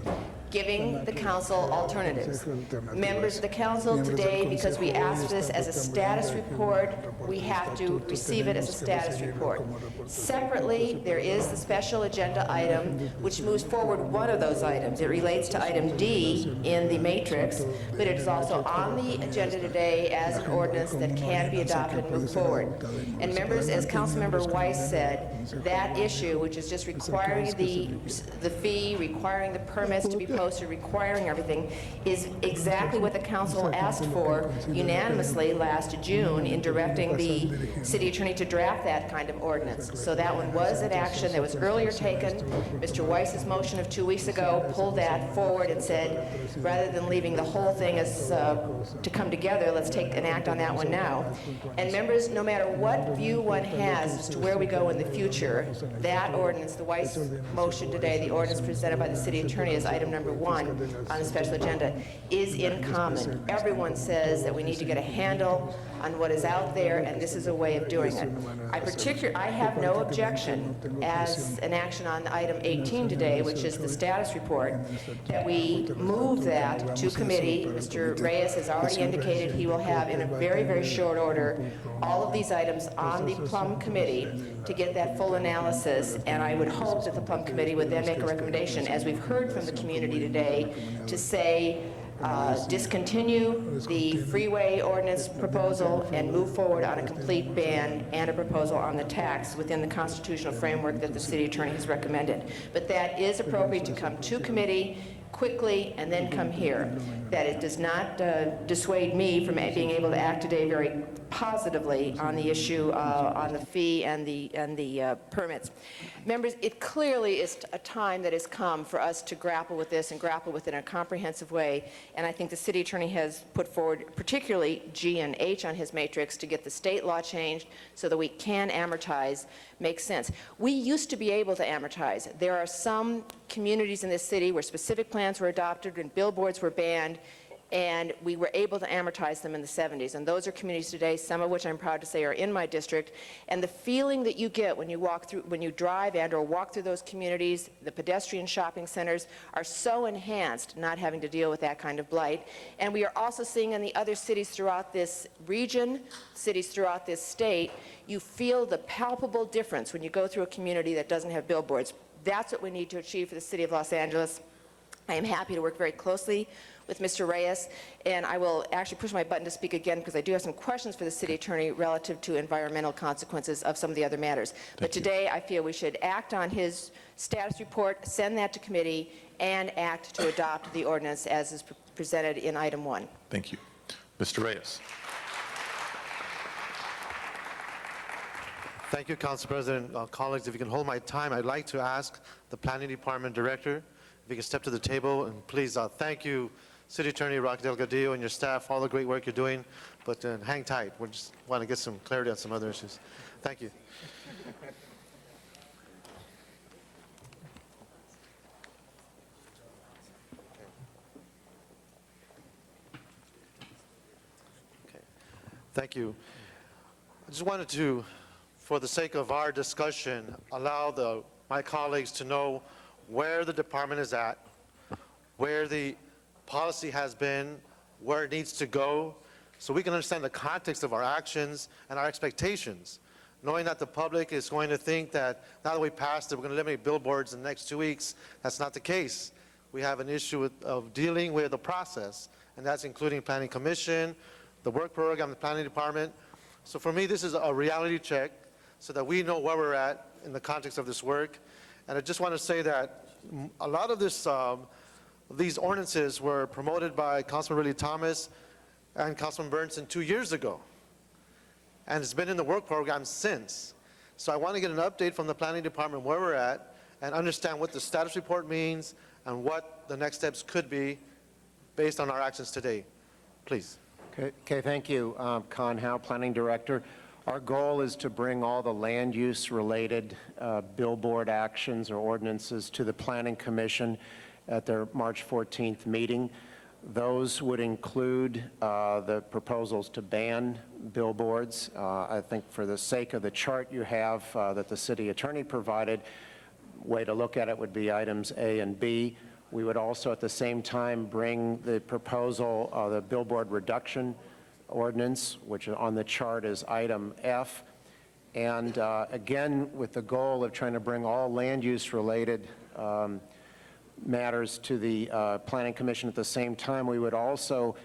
giving the council alternatives. Members of the council, today, because we asked this as a status report, we have to receive it as a status report. Separately, there is the special agenda item, which moves forward one of those items. It relates to item D in the matrix, but it is also on the agenda today as an ordinance that can be adopted and move forward. And members, as Councilmember Weiss said, that issue, which is just requiring the fee, requiring the permits to be posted, requiring everything, is exactly what the council asked for unanimously last June in directing the city attorney to draft that kind of ordinance. So that one was an action that was earlier taken. Mr. Weiss's motion of 2 weeks ago pulled that forward and said, rather than leaving the whole thing as to come together, let's take an act on that one now. And members, no matter what view one has as to where we go in the future, that ordinance, the Weiss motion today, the ordinance presented by the city attorney as item number 1 on the special agenda, is in common. Everyone says that we need to get a handle on what is out there, and this is a way of doing it. I have no objection as an action on item 18 today, which is the status report, that we move that to committee. Mr. Reyes has already indicated he will have in a very, very short order all of these items on the Plum Committee to get that full analysis, and I would hope that the Plum Committee would then make a recommendation, as we've heard from the community today, to say discontinue the freeway ordinance proposal and move forward on a complete ban and a proposal on the tax within the constitutional framework that the city attorney has recommended. But that is appropriate to come to committee quickly and then come here. That it does not dissuade me from being able to act today very positively on the issue on the fee and the permits. Members, it clearly is a time that has come for us to grapple with this and grapple with it in a comprehensive way, and I think the city attorney has put forward particularly G and H on his matrix to get the state law changed so that we can amortize. Makes sense. We used to be able to amortize. There are some communities in this city where specific plans were adopted and billboards were banned, and we were able to amortize them in the 70s. And those are communities today, some of which I'm proud to say are in my district. And the feeling that you get when you walk through, when you drive and or walk through those communities, the pedestrian shopping centers, are so enhanced not having to deal with that kind of blight. And we are also seeing in the other cities throughout this region, cities throughout this state, you feel the palpable difference when you go through a community that doesn't have billboards. That's what we need to achieve for the city of Los Angeles. I am happy to work very closely with Mr. Reyes, and I will actually push my button to speak again because I do have some questions for the city attorney relative to environmental consequences of some of the other matters. But today, I feel we should act on his status report, send that to committee, and act to adopt the ordinance as is presented in item 1. Thank you. Mr. Reyes. Thank you, Council President. Colleagues, if you can hold my time, I'd like to ask the Planning Department Director if you can step to the table, and please thank you, City Attorney Rocky Delgadillo and your staff, all the great work you're doing, but hang tight. We just want to get some clarity on some other issues. Thank you. Thank you. I just wanted to, for the sake of our discussion, allow my colleagues to know where the department is at, where the policy has been, where it needs to go, so we can understand the context of our actions and our expectations, knowing that the public is going to think that now that we passed it, we're going to eliminate billboards in the next 2 weeks. That's not the case. We have an issue of dealing with the process, and that's including Planning Commission, the work program, the Planning Department. So for me, this is a reality check so that we know where we're at in the context of this work. And I just want to say that a lot of these ordinances were promoted by Councilman Ridley Thomas and Councilman Bernson 2 years ago. And it's been in the work program since. So I want to get an update from the Planning Department where we're at and understand what the status report means and what the next steps could be based on our actions today. Please. Okay, thank you. Con Howe, Planning Director. Our goal is to bring all the land use related billboard actions or ordinances to the Planning Commission at their March 14th meeting. Those would include the proposals to ban billboards. I think for the sake of the chart you have that the city attorney provided, way to look at it would be items A and B. We would also at the same time bring the proposal, the billboard reduction ordinance, which on the chart is item F. And again, with the goal of trying to bring all land use related matters to the Planning Commission at the same time, we would also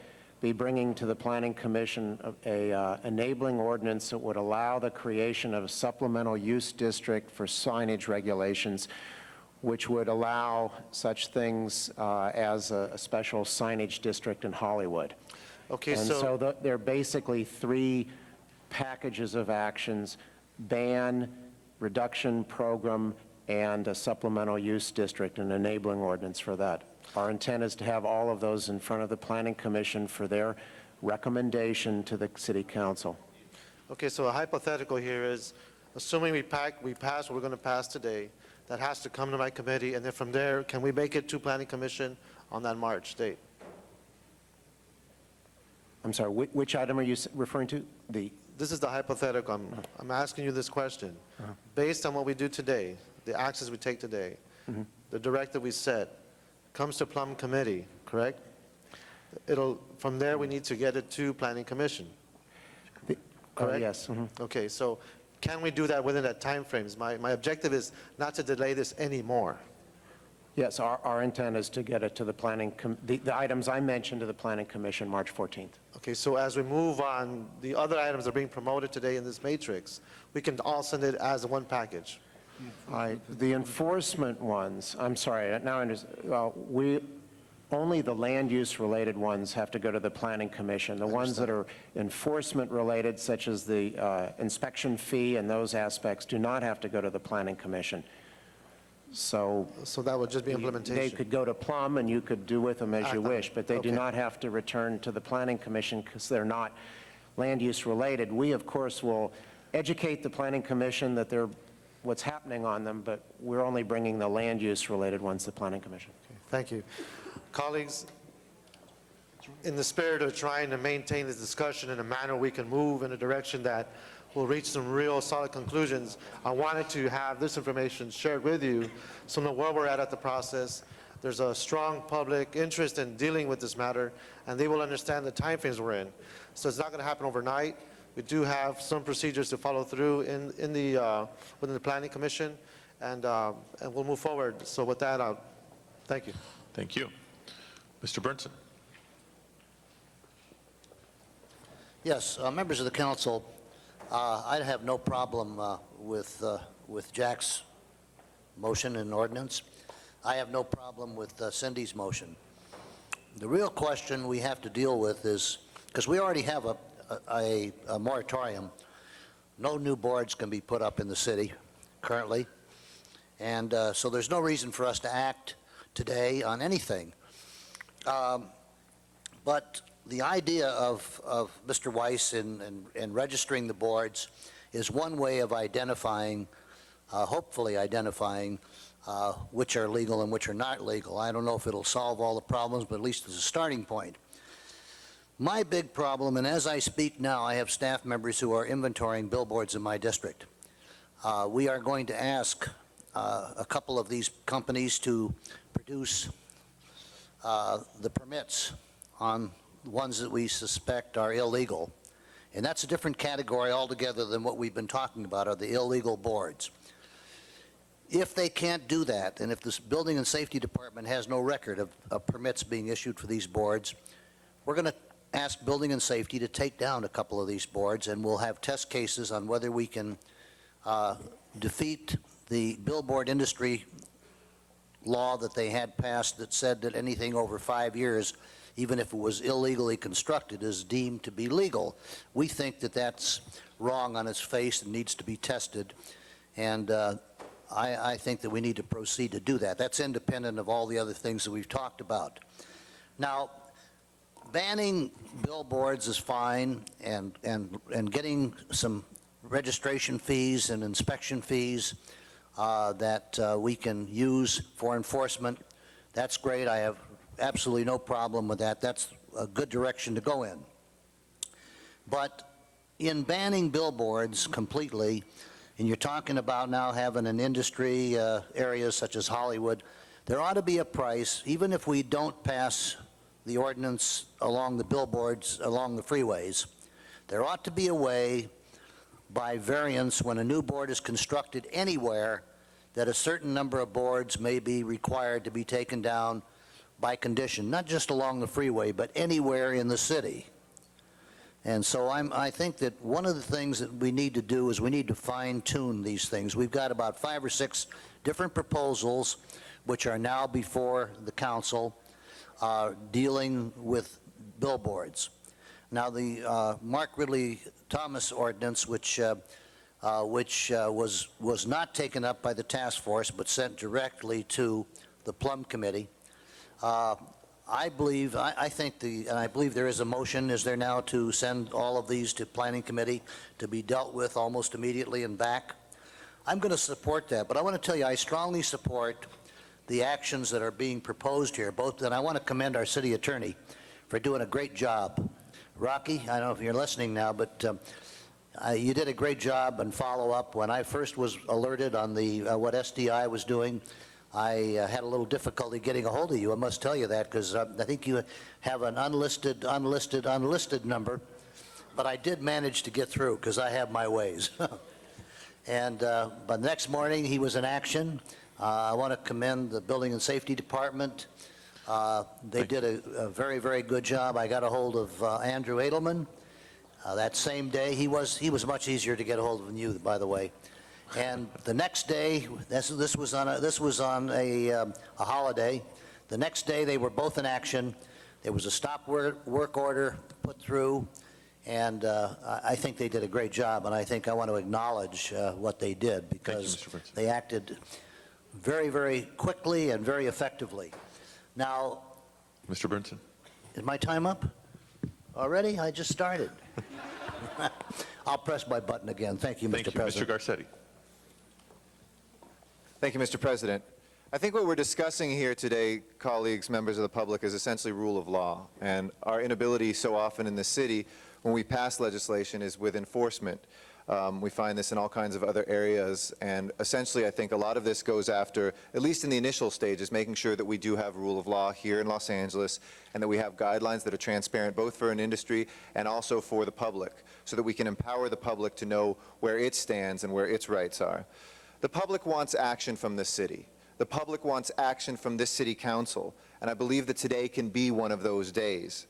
be bringing to the Planning Commission a enabling ordinance that would allow the creation of a supplemental use district for signage regulations, which would allow such things as a special signage district in Hollywood. Okay, and so there are basically 3 packages of actions: ban, reduction program, and a supplemental use district, an enabling ordinance for that. Our intent is to have all of those in front of the Planning Commission for their recommendation to the City Council. Okay, so a hypothetical here is, assuming we pass what we're going to pass today, that has to come to my committee, and then from there, can we make it to Planning Commission on that March date? I'm sorry, which item are you referring to? This is the hypothetical. I'm asking you this question. Based on what we do today, the actions we take today, the directive we set, comes to Plum Committee, correct? From there, we need to get it to Planning Commission. Correct? Yes. Okay, so can we do that within that time frame? My objective is not to delay this anymore. Yes, our intent is to get it to the the items I mentioned to the Planning Commission March 14th. Okay, so as we move on, the other items that are being promoted today in this matrix, we can all send it as one package. The enforcement ones, I'm sorry, now I understand. Only the land use related ones have to go to the Planning Commission. The ones that are enforcement related, such as the inspection fee and those aspects, do not have to go to the Planning Commission. So that would just be implementation. They could go to Plum and you could do with them as you wish, but they do not have to return to the Planning Commission because they're not land use related. We, of course, will educate the Planning Commission that they're what's happening on them, but we're only bringing the land use related ones to the Planning Commission. Okay, thank you. Colleagues, in the spirit of trying to maintain this discussion in a manner we can move in a direction that will reach some real solid conclusions, I wanted to have this information shared with you so know where we're at the process. There's a strong public interest in dealing with this matter, and they will understand the timeframes we're in. So it's not going to happen overnight. We do have some procedures to follow through within the Planning Commission, and we'll move forward. So with that, thank you. Thank you. Mr. Burnson. Yes, members of the council, I have no problem with Jack's motion and ordinance. I have no problem with Cindy's motion. The real question we have to deal with is, because we already have a moratorium, no new boards can be put up in the city currently, and so there's no reason for us to act today on anything. But the idea of Mr. Weiss in registering the boards is one way of identifying, hopefully identifying, which are legal and which are not legal. I don't know if it'll solve all the problems, but at least it's a starting point. My big problem, and as I speak now, I have staff members who are inventorying billboards in my district. We are going to ask a couple of these companies to produce the permits on ones that we suspect are illegal. And that's a different category altogether than what we've been talking about, are the illegal boards. If they can't do that, and if this Building and Safety Department has no record of permits being issued for these boards, we're going to ask Building and Safety to take down a couple of these boards, and we'll have test cases on whether we can defeat the billboard industry law that they had passed that said that anything over 5 years, even if it was illegally constructed, is deemed to be legal. We think that that's wrong on its face and needs to be tested, and I think that we need to proceed to do that. That's independent of all the other things that we've talked about. Now, banning billboards is fine, and getting some registration fees and inspection fees that we can use for enforcement, that's great. I have absolutely no problem with that. That's a good direction to go in. But in banning billboards completely, and you're talking about now having an industry areas such as Hollywood, there ought to be a price, even if we don't pass the ordinance along the billboards along the freeways, there ought to be a way by variance when a new board is constructed anywhere that a certain number of boards may be required to be taken down by condition, not just along the freeway, but anywhere in the city. And so I think that one of the things that we need to do is we need to fine-tune these things. We've got about 5 or 6 different proposals which are now before the council dealing with billboards. Now, the Mark Ridley Thomas ordinance, which was not taken up by the task force but sent directly to the Plum Committee, I believe there is a motion, is there now, to send all of these to Planning Committee to be dealt with almost immediately and back? I'm going to support that, but I want to tell you I strongly support the actions that are being proposed here, and I want to commend our city attorney for doing a great job. Rocky, I don't know if you're listening now, but you did a great job and follow-up. When I first was alerted on the what SDI was doing, I had a little difficulty getting a hold of you. I must tell you that, because I think you have an unlisted number, but I did manage to get through because I have my ways. And but the next morning he was in action. I want to commend the Building and Safety Department. They did a very, very good job. I got a hold of Andrew Edelman that same day. He was much easier to get a hold of than you, by the way. And the next day, this was on a holiday. The next day, they were both in action. There was a stop work order put through, and I think they did a great job. And I want to acknowledge what they did, because they acted very, very quickly and very effectively. Now, Mr. Burnson. Is my time up already? I just started. I'll press my button again. Thank you, Mr. President. Mr. Garcetti. Thank you, Mr. President. I think what we're discussing here today, colleagues, members of the public, is essentially rule of law. And our inability so often in the city, when we pass legislation, is with enforcement. We find this in all kinds of other areas, and essentially I think a lot of this goes after, at least in the initial stages, making sure that we do have rule of law here in Los Angeles, and that we have guidelines that are transparent both for an industry and also for the public, so that we can empower the public to know where it stands and where its rights are. The public wants action from the city. The public wants action from this city council, and I believe that today can be one of those days.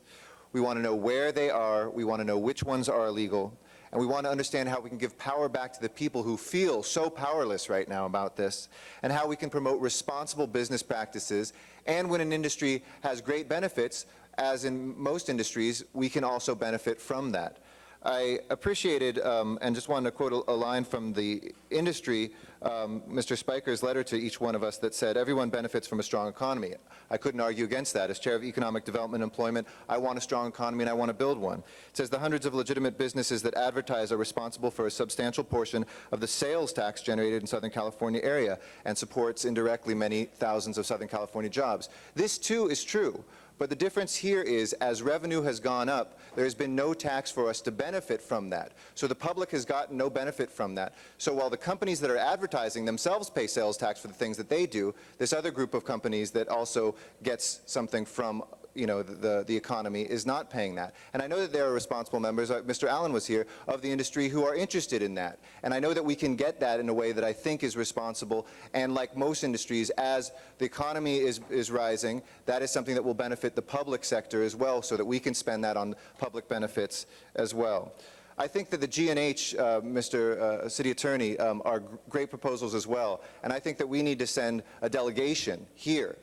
We want to know where they are, we want to know which ones are illegal, and we want to understand how we can give power back to the people who feel so powerless right now about this, and how we can promote responsible business practices, and when an industry has great benefits, as in most industries, we can also benefit from that. I appreciated, and just wanted to quote a line from the industry, Mr. Spiker's letter to each one of us that said, everyone benefits from a strong economy. I couldn't argue against that. As Chair of Economic Development and Employment, I want a strong economy and I want to build one. It says the hundreds of legitimate businesses that advertise are responsible for a substantial portion of the sales tax generated in Southern California area and supports indirectly many thousands of Southern California jobs. This too is true. But the difference here is, as revenue has gone up, there has been no tax for us to benefit from that. So the public has gotten no benefit from that. So while the companies that are advertising themselves pay sales tax for the things that they do, this other group of companies that also gets something from the economy is not paying that. And I know that there are responsible members, Mr. Allen was here, of the industry who are interested in that. And I know that we can get that in a way that I think is responsible. And like most industries, as the economy is rising, that is something that will benefit the public sector as well, so that we can spend that on public benefits as well. I think that the G&H, Mr. City Attorney, are great proposals as well. And I think that we need to send a delegation here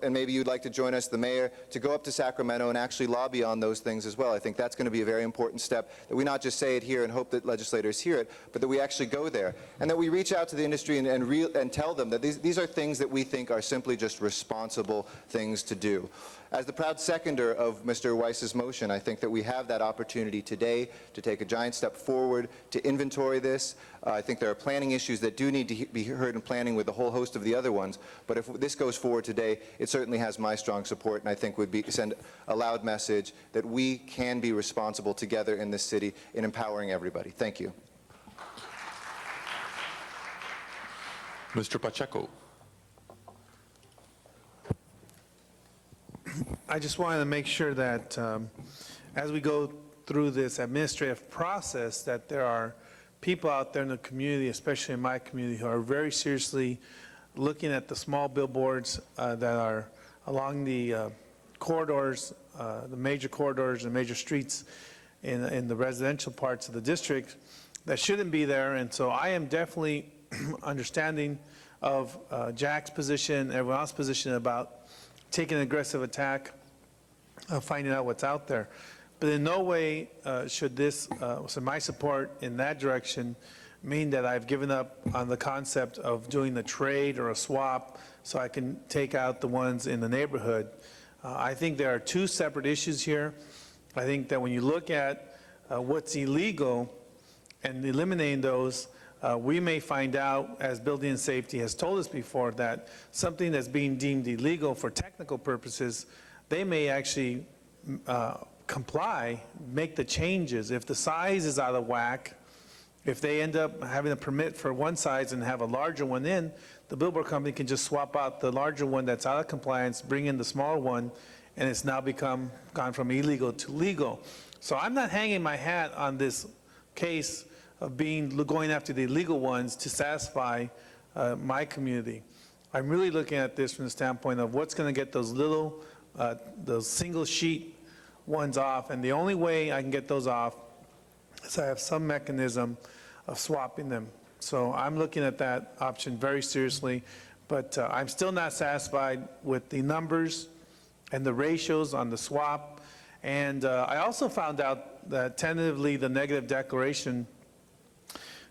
and maybe you'd like to join us, the mayor, to go up to Sacramento and actually lobby on those things as well. I think that's going to be a very important step, that we not just say it here and hope that legislators hear it, but that we actually go there, and that we reach out to the industry and tell them that these are things that we think are simply just responsible things to do. As the proud seconder of Mr. Weiss's motion, I think that we have that opportunity today to take a giant step forward, to inventory this. I think there are planning issues that do need to be heard in planning with a whole host of the other ones, but if this goes forward today, it certainly has my strong support, and I think would send a loud message that we can be responsible together in this city in empowering everybody. Thank you. Mr. Pacheco. I just wanted to make sure that as we go through this administrative process, that there are people out there in the community, especially in my community, who are very seriously looking at the small billboards that are along the corridors, the major corridors and major streets in the residential parts of the district that shouldn't be there. And so I am definitely understanding of Jack's position, everyone else's position about taking an aggressive attack, finding out what's out there. But in no way should this, so my support in that direction mean that I've given up on the concept of doing the trade or a swap so I can take out the ones in the neighborhood. I think there are two separate issues here. I think that when you look at what's illegal and eliminating those, we may find out, as Building and Safety has told us before, that something that's being deemed illegal for technical purposes, they may actually comply, make the changes. If the size is out of whack, if they end up having a permit for one size and have a larger one in, the billboard company can just swap out the larger one that's out of compliance, bring in the smaller one, and it's now gone from illegal to legal. So I'm not hanging my hat on this case of going after the illegal ones to satisfy my community. I'm really looking at this from the standpoint of what's going to get those those single sheet ones off, and the only way I can get those off is I have some mechanism of swapping them. So I'm looking at that option very seriously, but I'm still not satisfied with the numbers and the ratios on the swap. And I also found out that tentatively the negative declaration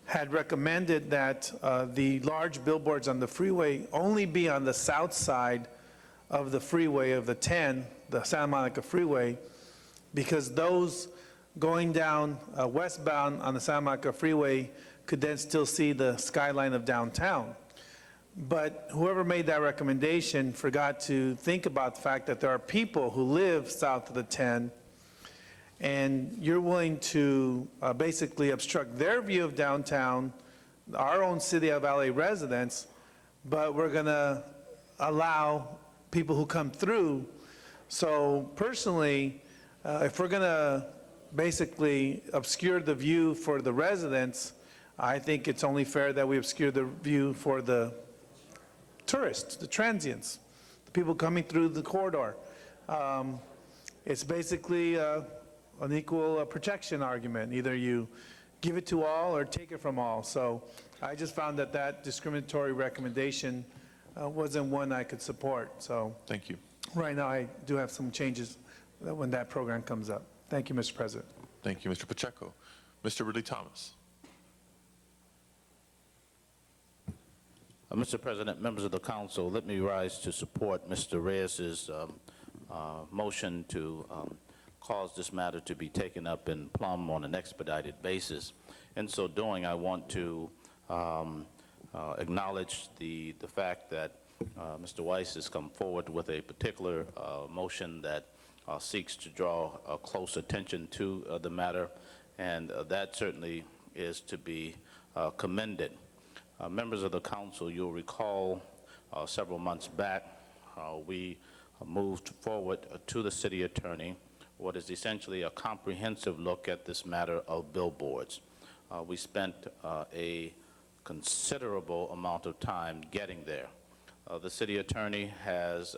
had recommended that the large billboards on the freeway only be on the south side of the freeway of the 10, the Santa Monica Freeway, because those going down westbound on the Santa Monica Freeway could then still see the skyline of downtown. But whoever made that recommendation forgot to think about the fact that there are people who live south of the 10, and you're willing to basically obstruct their view of downtown, our own City of LA residents, but we're going to allow people who come through. So personally, if we're going to basically obscure the view for the residents, I think it's only fair that we obscure the view for the tourists, the transients, the people coming through the corridor. It's basically an equal protection argument. Either you give it to all or take it from all. So I just found that that discriminatory recommendation wasn't one I could support. So Thank you. right now, I do have some changes when that program comes up. Thank you, Mr. President. Thank you, Mr. Pacheco. Mr. Ridley Thomas. Mr. President, members of the council, let me rise to support Mr. Reyes's motion to cause this matter to be taken up in Plum on an expedited basis. In so doing, I want to acknowledge the fact that Mr. Weiss has come forward with a particular motion that seeks to draw close attention to the matter, and that certainly is to be commended. Members of the council, you'll recall several months back, we moved forward to the city attorney what is essentially a comprehensive look at this matter of billboards. We spent a considerable amount of time getting there. The city attorney has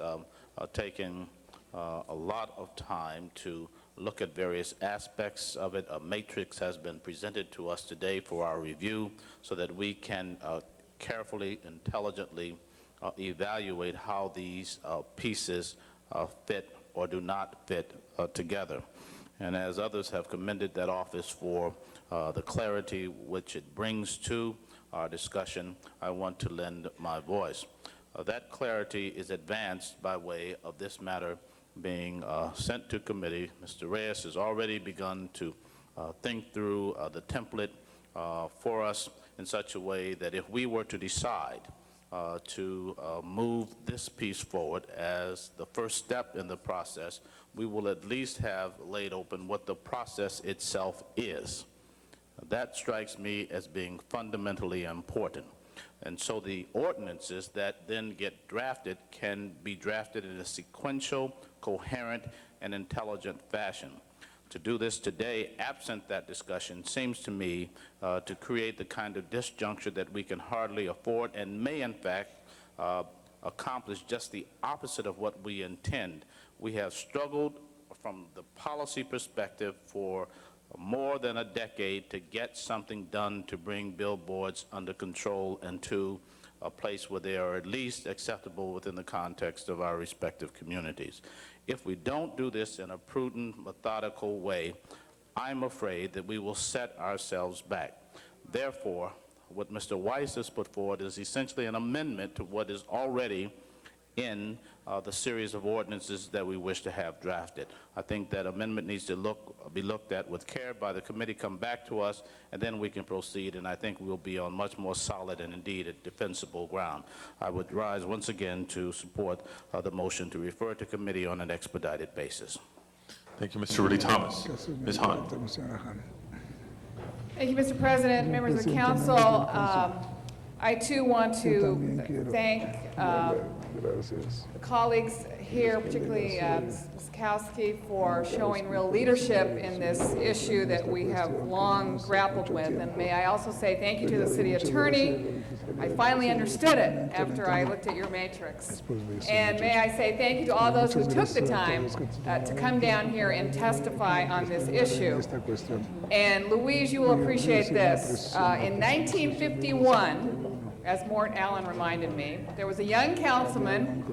taken a lot of time to look at various aspects of it. A matrix has been presented to us today for our review so that we can carefully, intelligently evaluate how these pieces fit or do not fit together. And as others have commended that office for the clarity which it brings to our discussion, I want to lend my voice. That clarity is advanced by way of this matter being sent to committee. Mr. Reyes has already begun to think through the template for us in such a way that if we were to decide to move this piece forward as the first step in the process, we will at least have laid open what the process itself is. That strikes me as being fundamentally important. And so the ordinances that then get drafted can be drafted in a sequential, coherent, and intelligent fashion. To do this today, absent that discussion, seems to me to create the kind of disjuncture that we can hardly afford and may, in fact, accomplish just the opposite of what we intend. We have struggled from the policy perspective for more than a decade to get something done to bring billboards under control and to a place where they are at least acceptable within the context of our respective communities. If we don't do this in a prudent, methodical way, I'm afraid that we will set ourselves back. Therefore, what Mr. Weiss has put forward is essentially an amendment to what is already in the series of ordinances that we wish to have drafted. I think that amendment needs to be looked at with care by the committee, come back to us, and then we can proceed, and I think we'll be on much more solid and indeed a defensible ground. I would rise once again to support the motion to refer to committee on an expedited basis. Thank you, Mr. Ridley Thomas. Ms. Hahn. Thank you, Mr. President, members of the council. I too want to thank the colleagues here, particularly Ms. Kowski, for showing real leadership in this issue that we have long grappled with. And may I also say thank you to the city attorney. I finally understood it after I looked at your matrix. And may I say thank you to all those who took the time to come down here and testify on this issue. And Louise, you will appreciate this. In 1951, as Mort Allen reminded me, there was a young councilman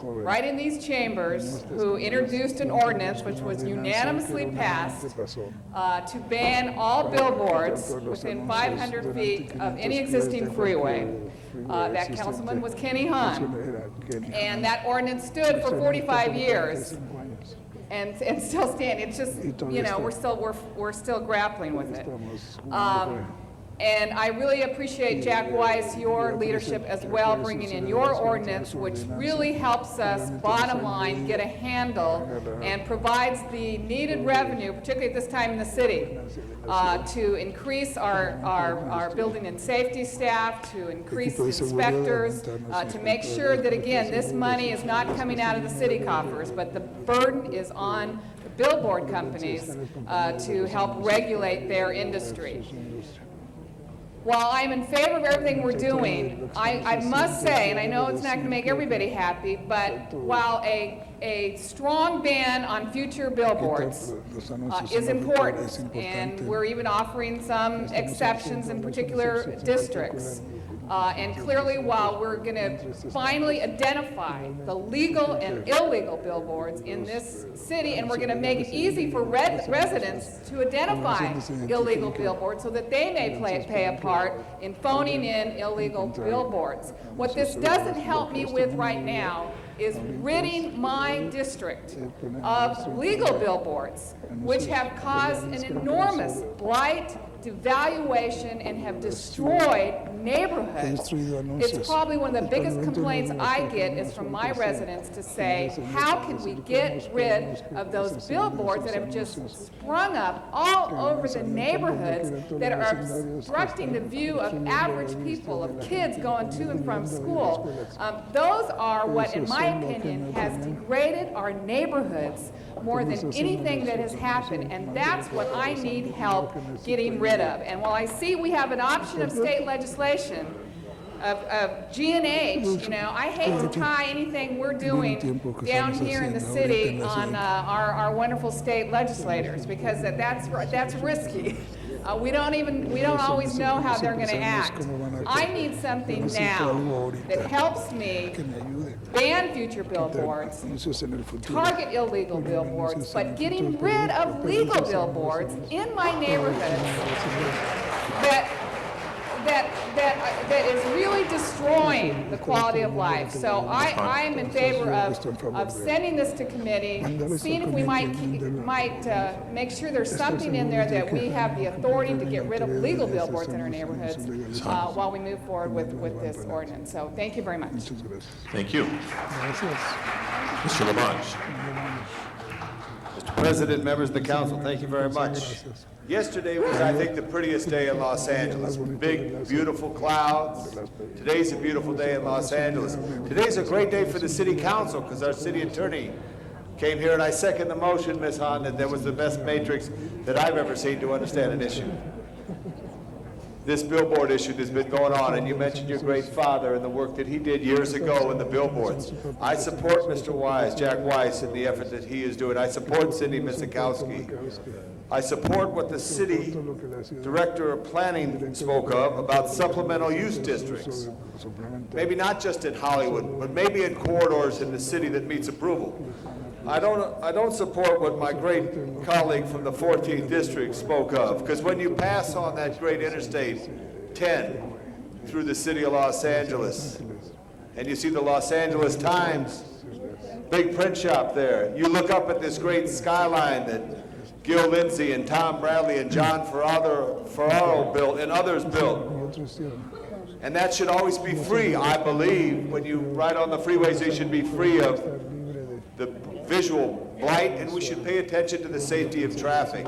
right in these chambers who introduced an ordinance which was unanimously passed to ban all billboards within 500 feet of any existing freeway. That councilman was Kenny Hahn. And that ordinance stood for 45 years and still standing. It's just, you know, we're still grappling with it. And I really appreciate, Jack Weiss, your leadership as well, bringing in your ordinance, which really helps us, bottom line, get a handle and provides the needed revenue, particularly at this time in the city, to increase our building and safety staff, to increase inspectors, to make sure that, again, this money is not coming out of the city coffers, but the burden is on the billboard companies to help regulate their industry. while I'm in favor of everything we're doing, I must say, and I know it's not going to make everybody happy, but while a strong ban on future billboards is important, and we're even offering some exceptions in particular districts, and clearly, while we're going to finally identify the legal and illegal billboards in this city, and we're going to make it easy for residents to identify illegal billboards so that they may pay a part in phoning in illegal billboards. What this doesn't help me with right now is ridding my district of legal billboards, which have caused an enormous blight, devaluation, and have destroyed neighborhoods. It's probably one of the biggest complaints I get is from my residents to say, how can we get rid of those billboards that have just sprung up all over the neighborhoods that are obstructing the view of average people, of kids going to and from school. Those are what, in my opinion, has degraded our neighborhoods more than anything that has happened, and that's what I need help getting rid of. And while I see we have an option of state legislation of G&H, you know, I hate to tie anything we're doing down here in the city on our wonderful state legislators, because that's risky. We don't always know how they're going to act. I need something now that helps me ban future billboards, target illegal billboards, but getting rid of legal billboards in my neighborhoods that is really destroying the quality of life. So I am in favor of sending this to committee, seeing if we might make sure there's something in there that we have the authority to get rid of legal billboards in our neighborhoods while we move forward with this ordinance. So thank you very much. Thank you. Mr. Lamonge. Mr. President, members of the council, thank you very much. Yesterday was, I think, the prettiest day in Los Angeles. Big, beautiful clouds. Today's a beautiful day in Los Angeles. Today's a great day for the city council because our city attorney came here, and I second the motion, Ms. Hahn, that was the best matrix that I've ever seen to understand an issue. This billboard issue that's been going on, and you mentioned your great father and the work that he did years ago in the billboards. I support Mr. Wise, Jack Weiss, in the effort that he is doing. I support Cindy Misikowski. I support what the city director of planning spoke of about supplemental use districts. Maybe not just in Hollywood, but maybe in corridors in the city that meets approval. I don't support what my great colleague from the 14th district spoke of, because when you pass on that great Interstate 10 through the city of Los Angeles, and you see the Los Angeles Times, big print shop there, you look up at this great skyline that Gil Lindsay and Tom Bradley and John Ferraro built and others built. And that should always be free, I believe. When you ride on the freeways, they should be free of the visual blight, and we should pay attention to the safety of traffic.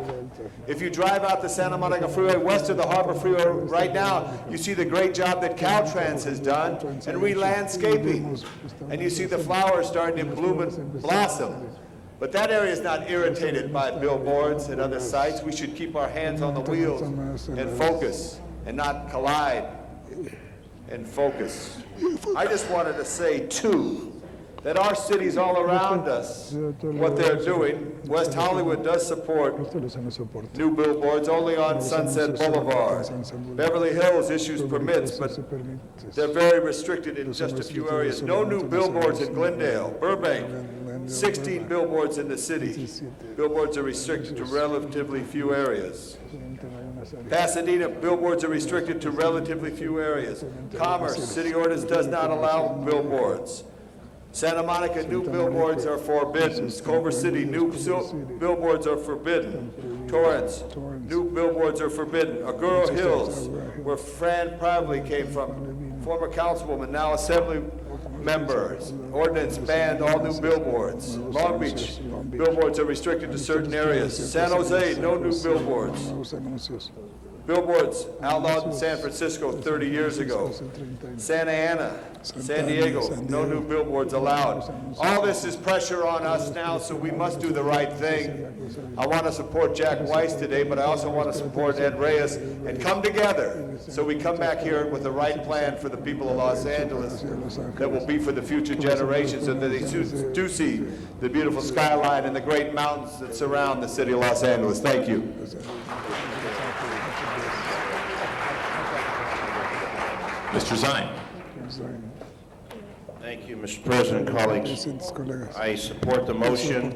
If you drive out the Santa Monica Freeway west of the Harbor Freeway right now, you see the great job that Caltrans has done and re-landscaping. And you see the flowers starting to bloom and blossom. But that area is not irritated by billboards and other sites. We should keep our hands on the wheels and focus and not collide and focus. I just wanted to say, too, that our cities all around us, what they're doing, West Hollywood does support new billboards only on Sunset Boulevard. Beverly Hills issues permits, but they're very restricted in just a few areas. No new billboards in Glendale. Burbank, 16 billboards in the city. Billboards are restricted to relatively few areas. Pasadena, billboards are restricted to relatively few areas. Commerce, city ordinance does not allow billboards. Santa Monica, new billboards are forbidden. Culver City, new billboards are forbidden. Torrance, new billboards are forbidden. Agoura Hills, where Fran Pravli came from, former councilwoman, now assembly member, ordinance banned all new billboards. Long Beach, billboards are restricted to certain areas. San Jose, no new billboards. Billboards outlawed in San Francisco 30 years ago. Santa Ana, San Diego, no new billboards allowed. All this is pressure on us now, so we must do the right thing. I want to support Jack Weiss today, but I also want to support Ed Reyes and come together so we come back here with the right plan for the people of Los Angeles that will be for the future generations, and that they do see the beautiful skyline and the great mountains that surround the city of Los Angeles. Thank you. Mr. Zine. Thank you, Mr. President, colleagues. I support the motion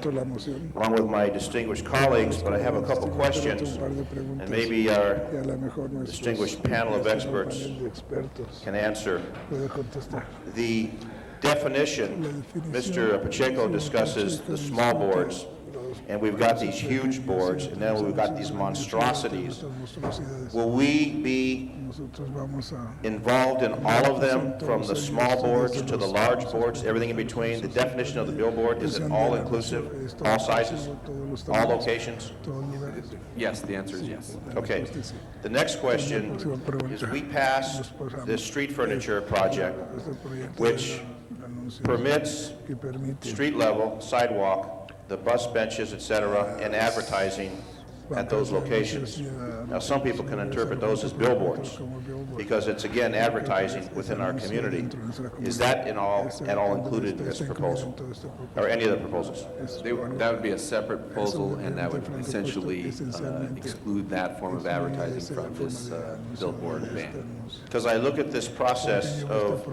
along with my distinguished colleagues, but I have a couple questions, and maybe our distinguished panel of experts can answer. The definition, Mr. Pacheco discusses the small boards, and we've got these huge boards, and then we've got these monstrosities. Will we be involved in all of them, from the small boards to the large boards, everything in between? The definition of the billboard, is it all inclusive, all sizes, all locations? Yes, the answer is yes. Okay. The next question is, we passed this street furniture project, which permits street level, sidewalk, the bus benches, et cetera, and advertising at those locations. Now, some people can interpret those as billboards, because it's, again, advertising within our community. Is that at all included in this proposal, or any of the proposals? That would be a separate proposal, and that would essentially exclude that form of advertising from this billboard ban. Because I look at this process of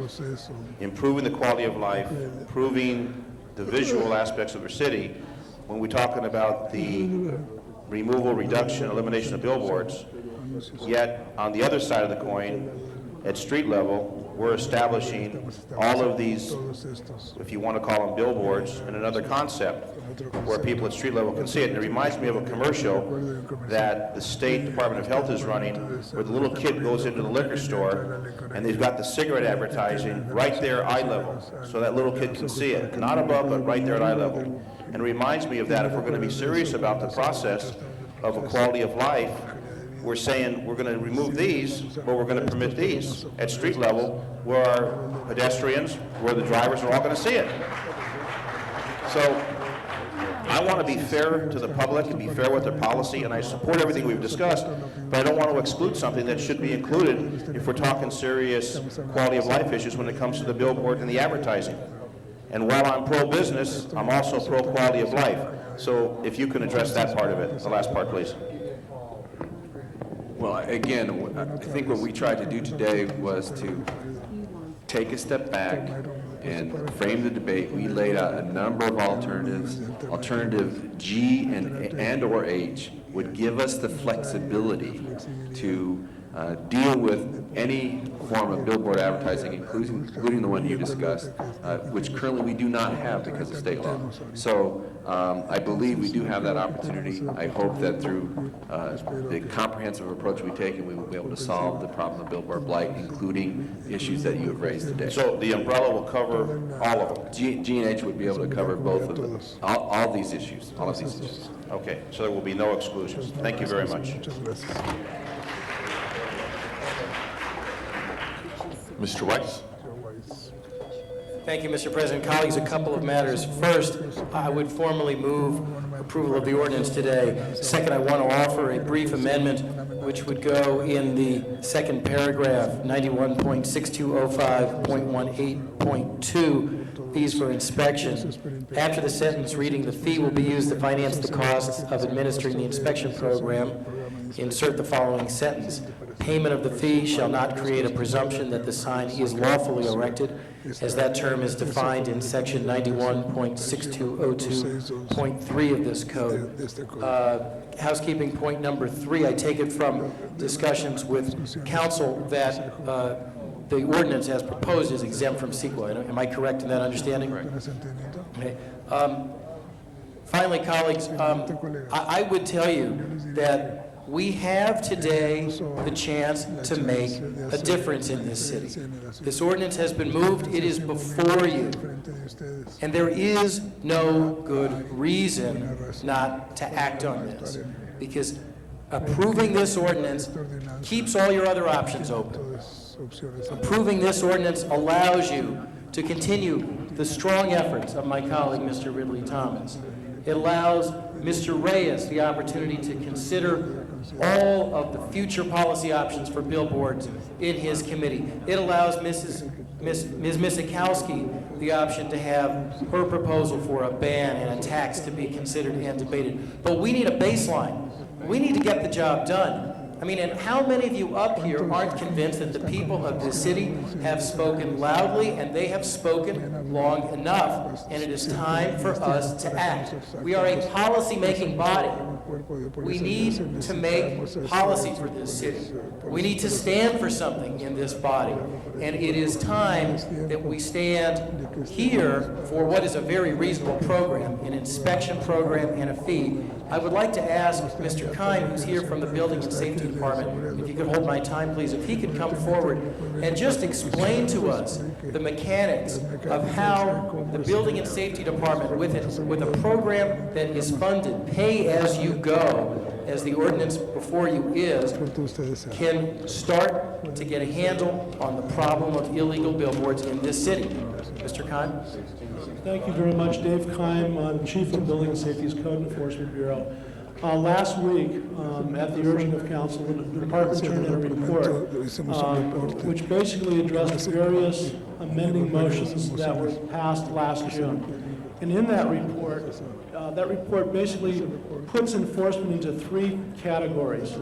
improving the quality of life, improving the visual aspects of our city, when we're talking about the removal, reduction, elimination of billboards, yet on the other side of the coin, at street level, we're establishing all of these, if you want to call them billboards, in another concept where people at street level can see it. And it reminds me of a commercial that the State Department of Health is running, where the little kid goes into the liquor store and they've got the cigarette advertising right there eye level, so that little kid can see it, not above, but right there at eye level. And it reminds me of that. If we're going to be serious about the process of a quality of life, we're saying we're going to remove these, but we're going to permit these at street level, where our pedestrians, where the drivers are all going to see it. So I want to be fair to the public and be fair with their policy, and I support everything we've discussed, but I don't want to exclude something that should be included if we're talking serious quality of life issues when it comes to the billboard and the advertising. And while I'm pro-business, I'm also pro-quality of life. So if you can address that part of it, the last part, please. Well, again, I think what we tried to do today was to take a step back and frame the debate. We laid out a number of alternatives. Alternative G and or H would give us the flexibility to deal with any form of billboard advertising, including the one you discussed, which currently we do not have because of state law. So I believe we do have that opportunity. I hope that through the comprehensive approach we've taken, we will be able to solve the problem of billboard blight, including issues that you have raised today. So the umbrella will cover all of them? G and H would be able to cover both of them, all these issues, all of these issues. Okay, so there will be no exclusions. Thank you very much. Mr. Weiss. Thank you, Mr. President. Colleagues, a couple of matters. First, I would formally move approval of the ordinance today. Second, I want to offer a brief amendment which would go in the second paragraph, 91.6205.18.2, fees for inspection. After the sentence reading, "The fee will be used to finance the costs of administering the inspection program," insert the following sentence: "Payment of the fee shall not create a presumption that the sign is lawfully erected, as that term is defined in section 91.6202.3 of this code." Housekeeping point number 3, I take it from discussions with council that the ordinance as proposed is exempt from CEQA. Am I correct in that understanding? Okay. Finally, colleagues, I would tell you that we have today the chance to make a difference in this city. This ordinance has been moved. It is before you. And there is no good reason not to act on this. Because Approving this ordinance keeps all your other options open. Approving this ordinance allows you to continue the strong efforts of my colleague, Mr. Ridley Thomas. It allows Mr. Reyes the opportunity to consider all of the future policy options for billboards in his committee. It allows Ms. Misikowski the option to have her proposal for a ban and a tax to be considered and debated. But we need a baseline. We need to get the job done. I mean, and how many of you up here aren't convinced that the people of this city have spoken loudly and they have spoken long enough, and it is time for us to act? We are a policy-making body. We need to make policy for this city. We need to stand for something in this body, and it is time that we stand here for what is a very reasonable program, an inspection program and a fee. I would like to ask Mr. Kine, who's here from the Building and Safety Department, if you could hold my time, please, if he could come forward and just explain to us the mechanics of how the Building and Safety Department, with a program that is funded, pay as you go, as the ordinance before you is, can start to get a handle on the problem of illegal billboards in this city. Mr. Kine? Thank you very much. Dave Keim, I'm Chief of Building and Safety's Code Enforcement Bureau. Last week, at the urging of council, the department turned in a report which basically addressed various amending motions that were passed last June. And in that report basically puts enforcement into three categories.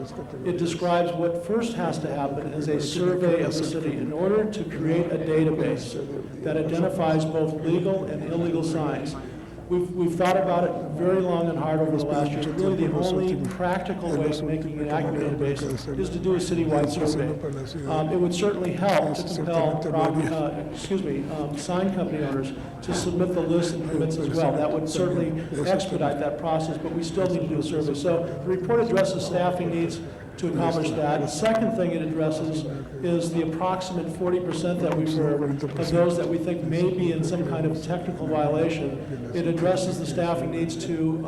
It describes what first has to happen is a survey of the city in order to create a database that identifies both legal and illegal signs. We've thought about it very long and hard over the last year. Really, the only practical way of making an accurate database is to do a citywide survey. It would certainly help to compel sign company owners to submit the list and permits as well. That would certainly expedite that process, but we still need to do a survey. So the report addresses staffing needs to accomplish that. The second thing it addresses is the approximate 40% that we've heard of those that we think may be in some kind of technical violation. It addresses the staffing needs to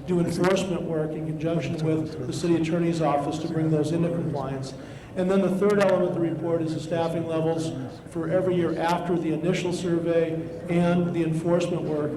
do enforcement work in conjunction with the city attorney's office to bring those into compliance. And then the third element of the report is the staffing levels for every year after the initial survey and the enforcement work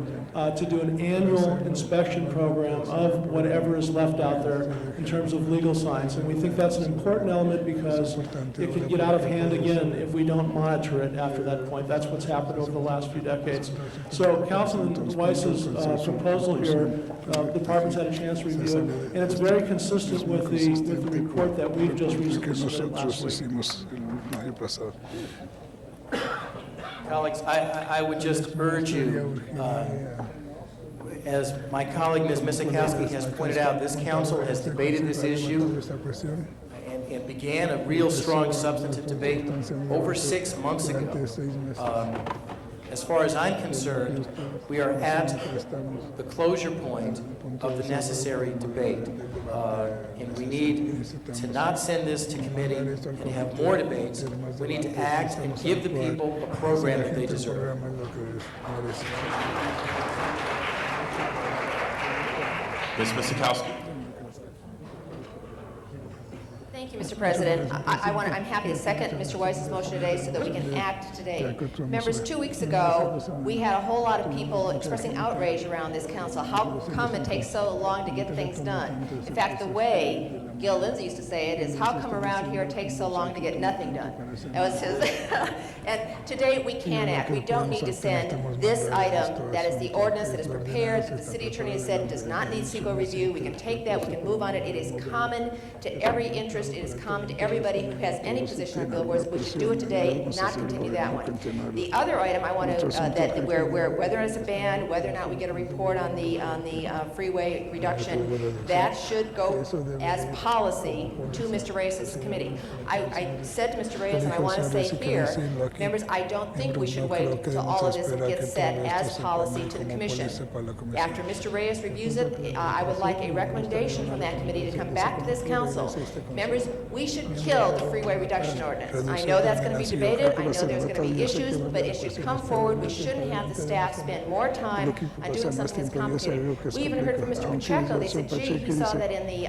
to do an annual inspection program of whatever is left out there in terms of legal signs. And we think that's an important element because it can get out of hand again if we don't monitor it after that point. That's what's happened over the last few decades. So Councilman Weiss's proposal here, the department's had a chance to review it, and it's very consistent with the report that we've just recently submitted last week. Colleagues, I would just urge you, as my colleague Ms. Misikowski has pointed out, this council has debated this issue and began a real strong substantive debate over 6 months ago. As far as I'm concerned, we are at the closure point of the necessary debate. And we need to not send this to committee and have more debates. We need to act and give the people a program that they deserve. Ms. Misikowski. Thank you, Mr. President. I'm happy to second Mr. Weiss's motion today so that we can act today. Members, 2 weeks ago, we had a whole lot of people expressing outrage around this council. How come it takes so long to get things done? In fact, the way Gil Lindsay used to say it is, how come around here it takes so long to get nothing done? That was his. And today we can act. We don't need to send this item that is the ordinance that is prepared, that the city attorney has said does not need CEQA review. We can take that, we can move on it. It is common to every interest. It is common to everybody who has any position on billboards. We should do it today, not continue that one. The other item I want to, where whether it's a ban, whether or not we get a report on the freeway reduction, that should go as policy to Mr. Reyes' committee. I said to Mr. Reyes, and I want to say here, members, I don't think we should wait until all of this gets set as policy to the commission. After Mr. Reyes reviews it, I would like a recommendation from that committee to come back to this council. Members, we should kill the freeway reduction ordinance. I know that's going to be debated, I know there's going to be issues, but it should come forward. We shouldn't have the staff spend more time on doing something that's complicated. We even heard from Mr. Pacheco, they said, gee, he saw that in the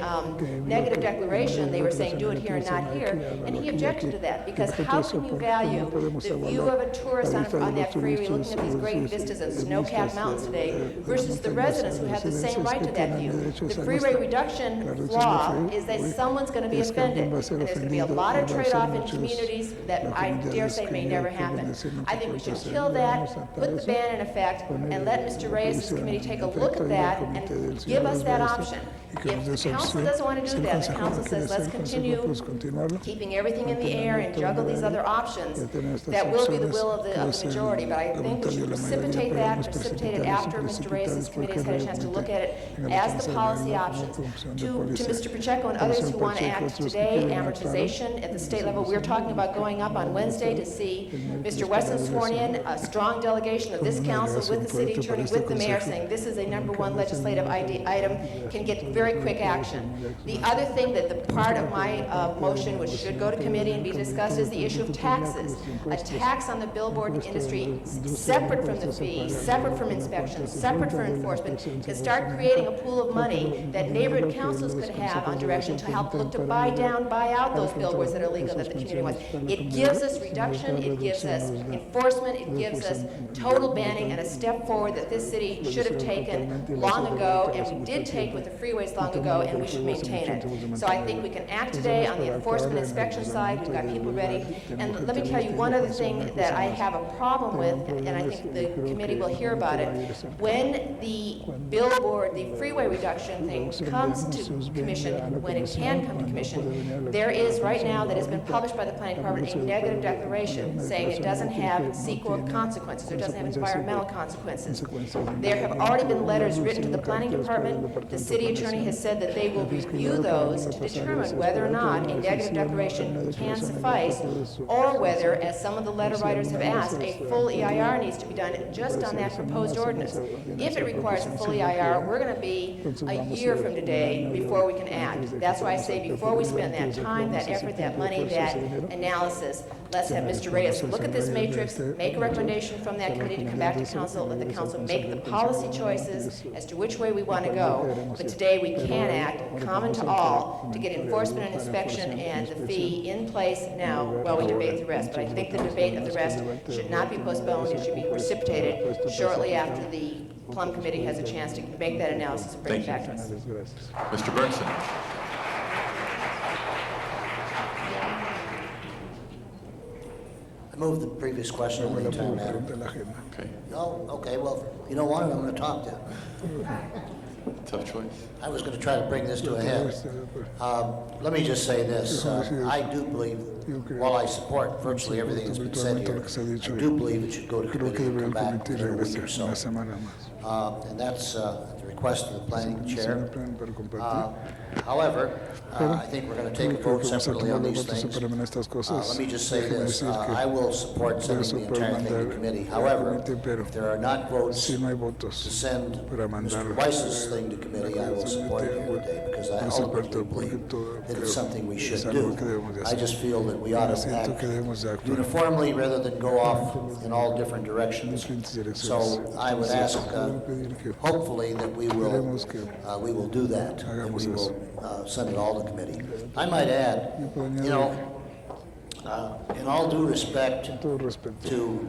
negative declaration, they were saying do it here and not here, and he objected to that, because how can you value the view of a tourist on that freeway looking at these great vistas and snow-capped mountains today versus the residents who have the same right to that view? The freeway reduction flaw is that someone's going to be offended, and there's going to be a lot of trade-off in communities that I dare say may never happen. I think we should kill that, put the ban in effect, and let Mr. Reyes' committee take a look at that and give us that option. If the council doesn't want to do that, the council says, let's continue keeping everything in the air and juggle these other options, that will be the will of the majority. But I think we should precipitate it after Mr. Reyes' committee has had a chance to look at it as the policy options. To Mr. Pacheco and others who want to act today, amortization at the state level, we're talking about going up on Wednesday to see Mr. Wesson sworn in, a strong delegation of this council with the city attorney, with the mayor, saying this is a #1 legislative item, can get very quick action. The other thing that the part of my motion, which should go to committee and be discussed, is the issue of taxes. A tax on the billboard industry, separate from the fee, separate from inspections, separate from enforcement, can start creating a pool of money that neighborhood councils could have on direction to help look to buy out those billboards that are legal that the community wants. It gives us reduction, it gives us enforcement, it gives us total banning, and a step forward that this city should have taken long ago, and we did take with the freeways long ago, and we should maintain it. So I think we can act today on the enforcement inspection side. We've got people ready. And let me tell you one other thing that I have a problem with, and I think the committee will hear about it. When the billboard, the freeway reduction thing comes to commission, when it can come to commission, there is right now, that has been published by the planning department, a negative declaration saying it doesn't have CEQA consequences, or doesn't have environmental consequences. There have already been letters written to the planning department. The city attorney has said that they will review those to determine whether or not a negative declaration can suffice, or whether, as some of the letter writers have asked, a full EIR needs to be done just on that proposed ordinance. If it requires a full EIR, we're going to be a year from today before we can act. That's why I say before we spend that time, that effort, that money, that analysis, let's have Mr. Reyes look at this matrix, make a recommendation from that committee to come back to council, let the council make the policy choices as to which way we want to go. But today we can act common to all to get enforcement and inspection and the fee in place now while we debate the rest. But I think the debate of the rest should not be postponed. It should be precipitated shortly after the Plum Committee has a chance to make that analysis and bring it back to us. Mr. Bergson. I moved the previous question over the time, Madam. Okay. No, okay, well, you don't want it, I'm going to talk to you. Tough choice. I was going to try to bring this to a head. Let me just say this. I do believe, while I support virtually everything that's been said here, I do believe it should go to committee and come back in a week or so. And that's at the request of the planning chair. However, I think we're going to take a vote separately on these things. Let me just say this. I will support sending the entire thing to committee. However, if there are not votes to send Mr. Weiss's thing to committee, I will support it here today, because I ultimately believe that it's something we should do. I just feel that we ought to act uniformly rather than go off in all different directions. So I would ask, hopefully, that we will do that, and we will send it all to committee. I might add, you know, in all due respect to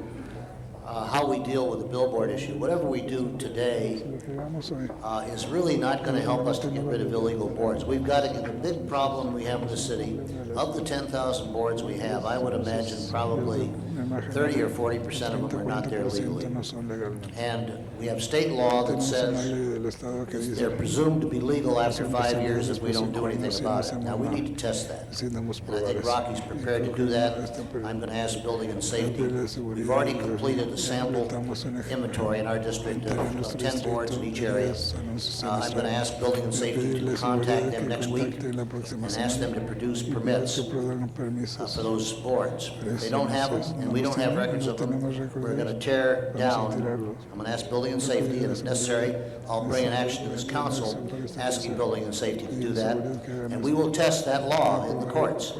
how we deal with the billboard issue, whatever we do today is really not going to help us to get rid of illegal boards. We've got to get the big problem we have in the city. Of the 10,000 boards we have, I would imagine probably 30 or 40% of them are not there legally. And we have state law that says they're presumed to be legal after 5 years if we don't do anything about it. Now, we need to test that. And I think Rocky's prepared to do that. I'm going to ask Building and Safety. We've already completed a sample inventory in our district of 10 boards in each area. I'm going to ask Building and Safety to contact them next week and ask them to produce permits for those boards. If they don't have them, and we don't have records of them, we're going to tear down. I'm going to ask Building and Safety, and if necessary, I'll bring an action to this council asking Building and Safety to do that, and we will test that law in the courts.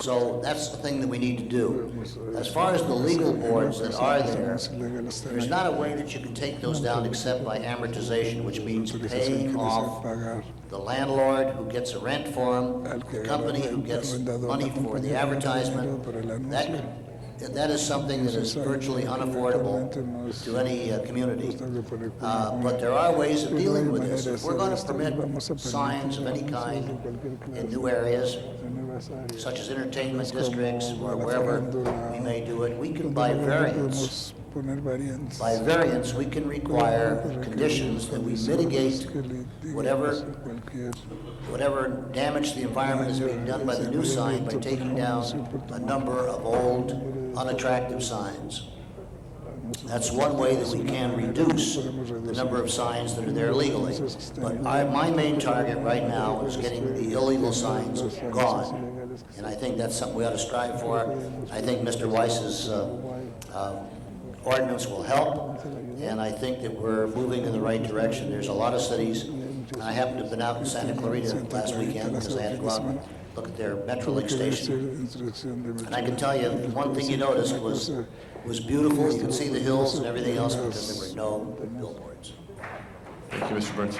So that's the thing that we need to do. As far as the legal boards that are there, there's not a way that you can take those down except by amortization, which means paying off the landlord who gets a rent for them, the company who gets money for the advertisement. That is something that is virtually unaffordable to any community. But there are ways of dealing with this. If we're going to permit signs of any kind in new areas, such as entertainment districts or wherever we may do it, we can, by variance, we can require conditions that we mitigate whatever damage to the environment is being done by the new sign by taking down a number of old, unattractive signs. That's one way that we can reduce the number of signs that are there legally. But my main target right now is getting the illegal signs gone. And I think that's something we ought to strive for. I think Mr. Weiss's ordinance will help, and I think that we're moving in the right direction. There's a lot of cities, and I happened to have been out in Santa Clarita last weekend because I had to go out and look at their Metrolink station. And I can tell you, one thing you noticed was beautiful. You could see the hills and everything else because there were no billboards. Thank you, Mr. Burns.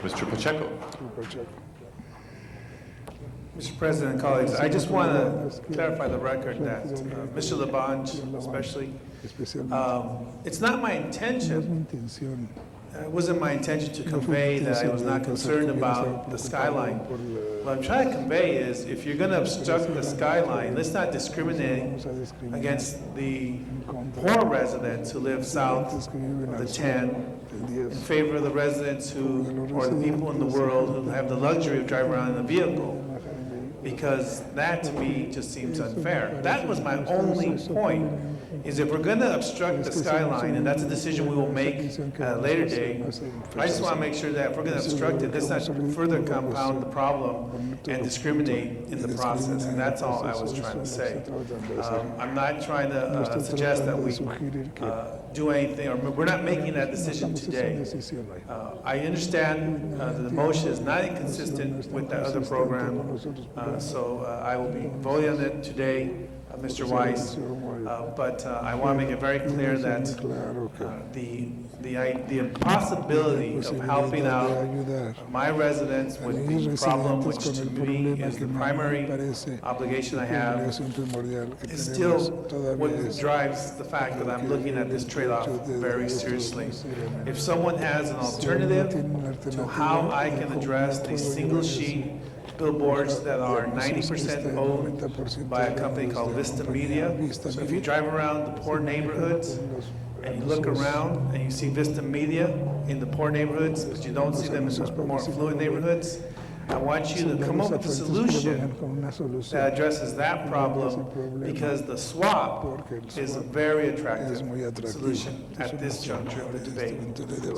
Mr. Pacheco. Mr. President, colleagues, I just want to clarify the record that Mr. Labange especially, it's not my intention, it wasn't my intention to convey that I was not concerned about the skyline. What I'm trying to convey is if you're going to obstruct the skyline, let's not discriminate against the poor residents who live south of the 10 in favor of the residents or the people in the world who have the luxury of driving around in a vehicle. Because that to me just seems unfair. That was my only point, is if we're going to obstruct the skyline, and that's a decision we will make at a later date, I just want to make sure that if we're going to obstruct it, let's not further compound the problem and discriminate in the process, and that's all I was trying to say. I'm not trying to suggest that we do anything, or we're not making that decision today. I understand that the motion is not inconsistent with that other program, so I will be voting on it today, Mr. Weiss, but I want to make it very clear that the impossibility of helping out my residents with the problem, which to me is the primary obligation I have, is still what drives the fact that I'm looking at this trade-off very seriously. If someone has an alternative to how I can address these single-sheet billboards that are 90% owned by a company called Vista Media. So if you drive around the poor neighborhoods and you look around and you see Vista Media in the poor neighborhoods, but you don't see them in the more affluent neighborhoods, I want you to come up with a solution that addresses that problem, because the swap is a very attractive solution at this juncture of the debate.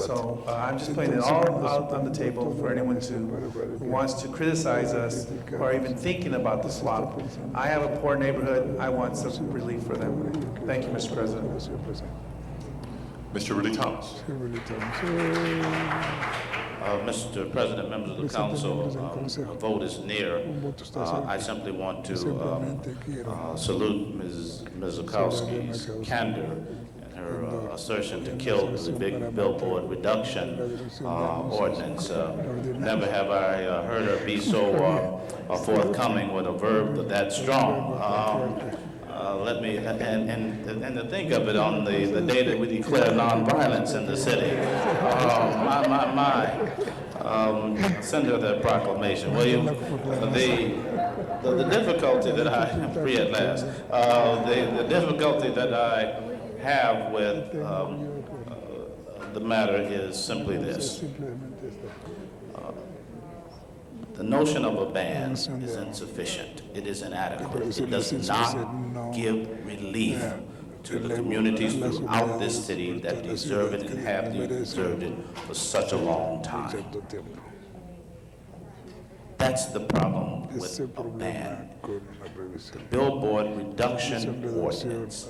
So I'm just putting it all out on the table for anyone who wants to criticize us or even thinking about the swap. I have a poor neighborhood. I want some relief for them. Thank you, Mr. President. Mr. Ridley Thomas. Mr. President, members of the council, a vote is near. I simply want to salute Ms. Zukowski's candor and her assertion to kill the big billboard reduction ordinance. Never have I heard her be so forthcoming with a verb that strong. Let me, and to think of it on the day that we declare nonviolence in the city. Send her that proclamation, will you? The difficulty that I, free at last, the difficulty that I have with the matter is simply this. The notion of a ban is insufficient. It is inadequate. It does not give relief to the communities throughout this city that deserve it and have deserved it for such a long time. That's the problem with a ban. The billboard reduction ordinance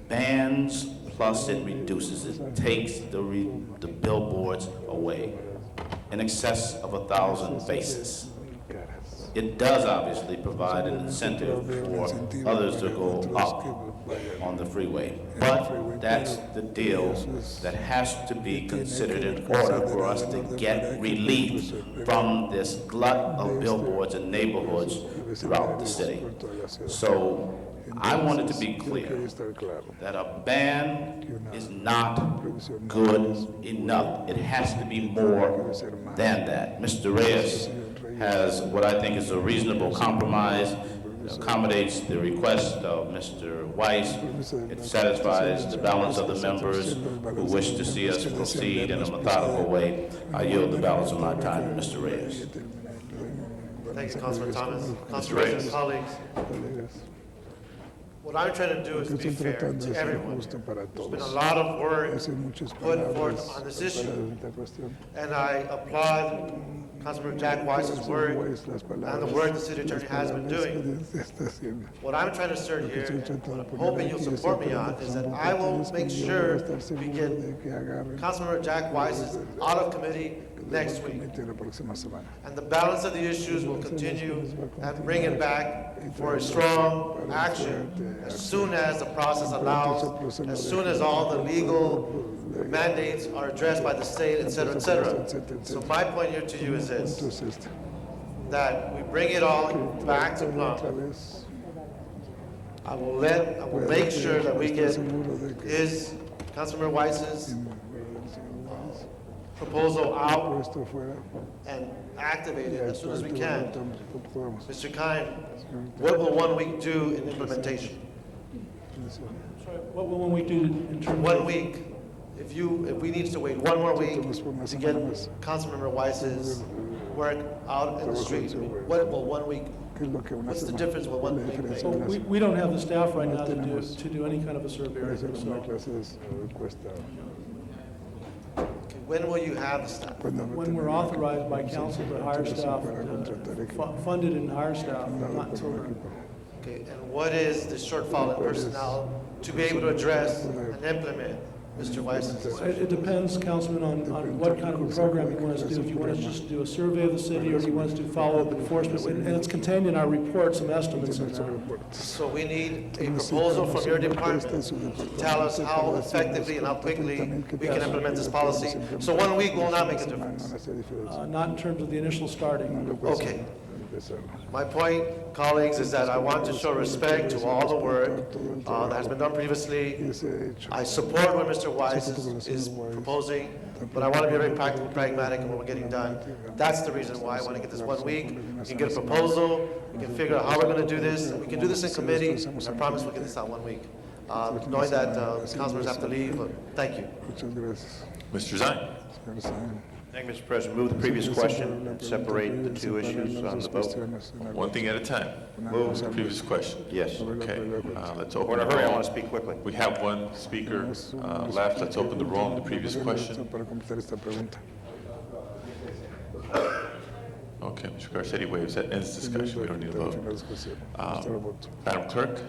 bans plus it reduces. It takes the billboards away in excess of 1,000 faces. It does obviously provide an incentive for others to go up on the freeway. But that's the deal that has to be considered in order for us to get relief from this glut of billboards in neighborhoods throughout the city. So I want it to be clear that a ban is not good enough. It has to be more than that. Mr. Reyes has what I think is a reasonable compromise, accommodates the request of Mr. Weiss. It satisfies the balance of the members who wish to see us proceed in a methodical way. I yield the balance of my time to Mr. Reyes. Thanks, Councilman Thomas. Mr. Councilman Reyes. colleagues, what I'm trying to do is be fair to everyone. There's been a lot of work put forth on this issue, and I applaud Councilman Jack Weiss's work and the work the city attorney has been doing. What I'm trying to assert here, and what I'm hoping you'll support me on, is that I will make sure we get Councilman Jack Weiss out of committee next week. And the balance of the issues will continue and bring it back for a strong action as soon as the process allows, as soon as all the legal mandates are addressed by the state, et cetera, et cetera. So my point here to you is this, that we bring it all back to Plum. I will make sure that we get Councilman Weiss's proposal out and activated as soon as we can. Mr. Kine, what will 1 week do in implementation? Sorry, what will we do in terms of? 1 week. If we need to wait 1 more week to get Councilmember Weiss's work out in the street, what will 1 week, what's the difference with 1 week make? So we don't have the staff right now to do any kind of a survey. So when will you have the staff? when we're authorized by council to hire staff, funded and hire staff, not until then. Okay, and what is the shortfall in personnel to be able to address and implement Mr. Weiss's? It depends, Councilman, on what kind of a program you want us to do. If you want us just to do a survey of the city, or you want us to do follow-up enforcement, and it's contained in our report, some estimates in there. So we need a proposal from your department to tell us how effectively and how quickly we can implement this policy. So 1 week will not make a difference. Not in terms of the initial starting. Okay. My point, colleagues, is that I want to show respect to all the work that has been done previously. I support what Mr. Weiss is proposing, but I want to be very practical, pragmatic in what we're getting done. That's the reason why I want to get this 1 week. We can get a proposal, we can figure out how we're going to do this, and we can do this in committee. I promise we'll get this out 1 week. Knowing that councilors have to leave, but thank you. Mr. Zine. Thank you, Mr. President. Move the previous question and separate the two issues on the vote. One thing at a time. Move the previous question. Yes. Okay, let's We're open in a the hurry, I roll. want to speak quickly. We have one speaker left. Let's open the roll on the previous question. Okay, Mr. Garcetti waves. That ends discussion. We don't need a vote. Madam Clerk,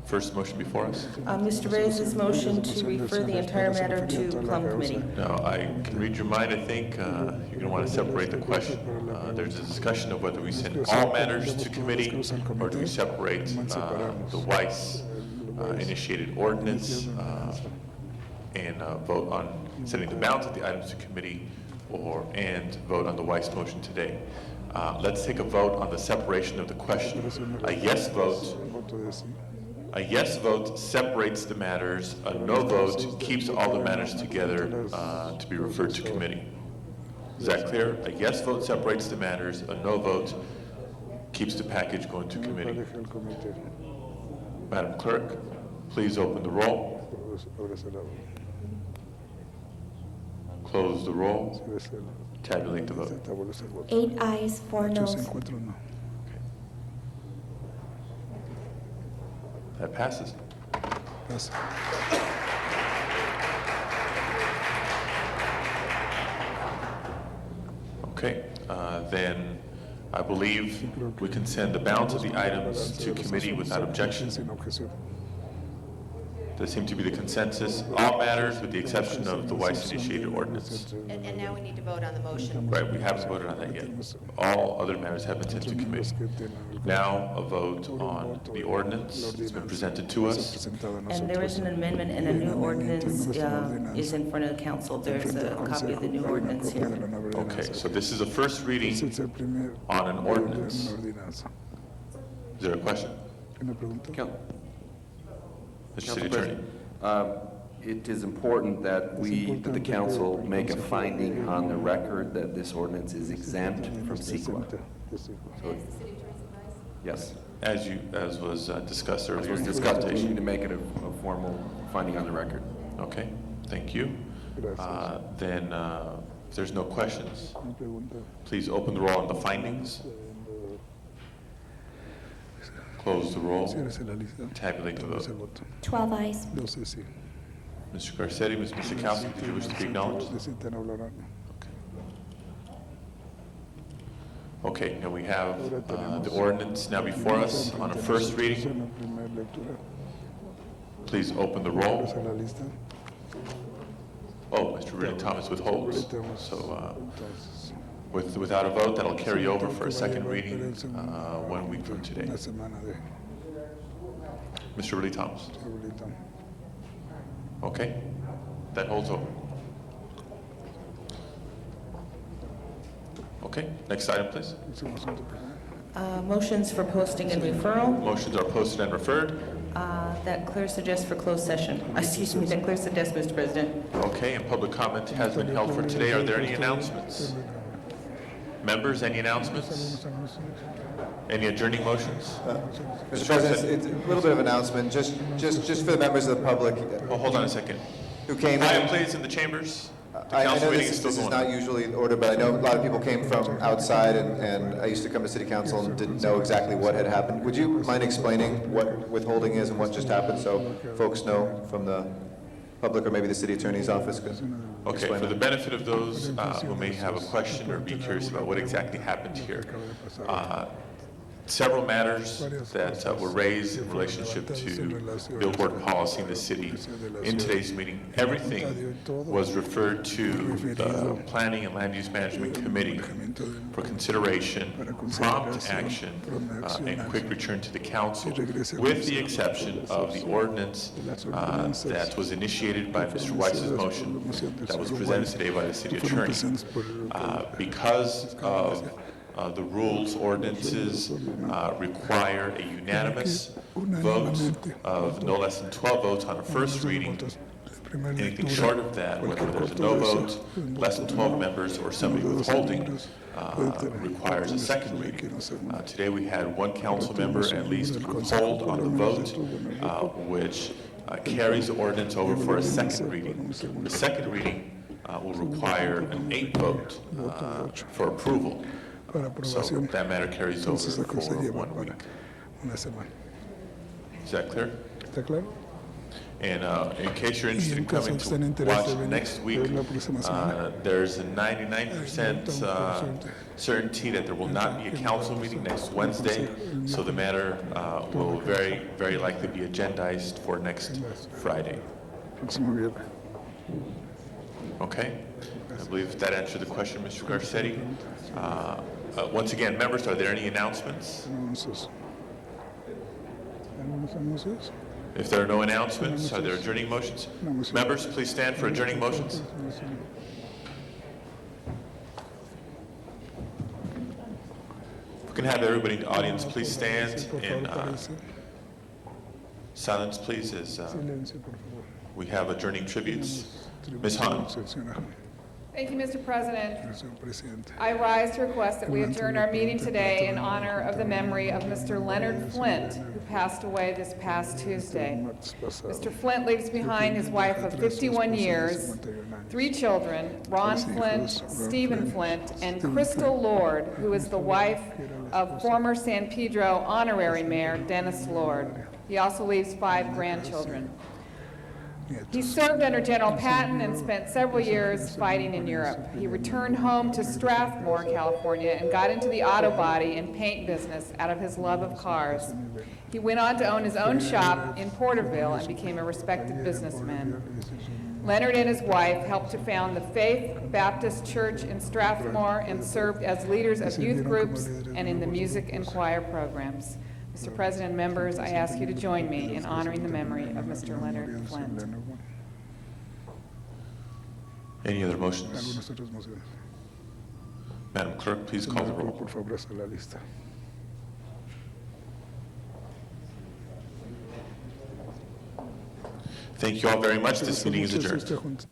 first motion before us. Mr. Reyes' motion to refer the entire matter to Plum Committee. Now, I can read your mind, I think. You're going to want to separate the question. There's a discussion of whether we send all matters to committee or do we separate the Weiss initiated ordinance and vote on sending the balance of the items to committee and vote on the Weiss motion today. Let's take a vote on the separation of the question. A yes vote separates the matters. A no vote keeps all the matters together to be referred to committee. Is that clear? A yes vote separates the matters. A no vote keeps the package going to committee. Madam Clerk, please open the roll. Close the roll. Tabulate the vote. 8 ayes, 4 noes. That passes. Okay, then I believe we can send the balance of the items to committee without objection. There seems to be the consensus. All matters with the exception of the Weiss-initiated ordinance. And now we need to vote on the motion. Right, we haven't voted on that yet. All other matters have been sent to committee. Now, a vote on the ordinance. It's been presented to us. And there is an amendment and a new ordinance is in front of the council. There's a copy of the new ordinance here. Okay, so this is a first reading on an ordinance. Is there a question? Mr. City Attorney. It is important that that the council make a finding on the record that this ordinance is exempt from CEQA. So, yes. As was discussed earlier. As was discussed, we need to make it a formal finding on the record. Okay, thank you. Then, if there's no questions, please open the roll on the findings. Close the roll. Tabulate the vote. 12 ayes. Mr. Garcetti, Ms. Misikowski, did you wish to be acknowledged? Okay, and we have the ordinance now before us on a first reading. Please open the roll. Oh, Mr. Rudy Thomas withholds. So without a vote, that'll carry over for a second reading 1 week from today. Mr. Rudy Thomas. Okay, that holds over. Okay, next item, please. Motions for posting and referral. Motions are posted and referred. That clears the desk for closed session. Excuse me, that clears the desk, Mr. President. Okay, and public comment has been held for today. Are there any announcements? Members, any announcements? Any adjourning motions? Mr. President, it's a little bit of announcement, just for the members of the public. Oh, hold on a second. Who came. Quiet, please, in the chambers. The I council know meeting is this still is going not on. usually in order, but I know a lot of people came from outside, and I used to come to city council and didn't know exactly what had happened. Would you mind explaining what withholding is and what just happened, so folks know from the public, or maybe the city attorney's office could Okay, explain for the that? benefit of those who may have a question or be curious about what exactly happened here, several matters that were raised in relationship to billboard policy in the city in today's meeting. Everything was referred to the Planning and Land Use Management Committee for consideration, prompt action, and quick return to the council, with the exception of the ordinance that was initiated by Mr. Weiss's motion that was presented today by the city attorney. Because of the rules, ordinances require a unanimous vote of no less than 12 votes on a first reading. Anything short of that, whether there's a no vote, less than 12 members, or somebody withholding, requires a second reading. Today we had one council member at least withhold on the vote, which carries the ordinance over for a second reading. The second reading will require an 8 vote for approval. So that matter carries over for 1 week. Is that clear? And in case you're interested in coming to watch next week, there's a 99% certainty that there will not be a council meeting next Wednesday, so the matter will very, very likely be agendized for next Friday. Okay? I believe that answered the question, Mr. Garcetti. Once again, members, are there any announcements? If there are no announcements, are there adjourning motions? Members, please stand for adjourning motions. If we can have everybody in the audience, please stand in silence, please, as we have adjourning tributes. Ms. Hahn. Thank you, Mr. President. I rise to request that we adjourn our meeting today in honor of the memory of Mr. Leonard Flint, who passed away this past Tuesday. Mr. Flint leaves behind his wife of 51 years, 3 children, Ron Flint, Stephen Flint, and Crystal Lord, who is the wife of former San Pedro honorary mayor Dennis Lord. He also leaves 5 grandchildren. He served under General Patton and spent several years fighting in Europe. He returned home to Strathmore, California, and got into the auto body and paint business out of his love of cars. He went on to own his own shop in Porterville and became a respected businessman. Leonard and his wife helped to found the Faith Baptist Church in Strathmore and served as leaders of youth groups and in the music and choir programs. Mr. President and members, I ask you to join me in honoring the memory of Mr. Leonard Flint. Any other motions? Madam Clerk, please call the roll. Thank you all very much. This meeting is adjourned.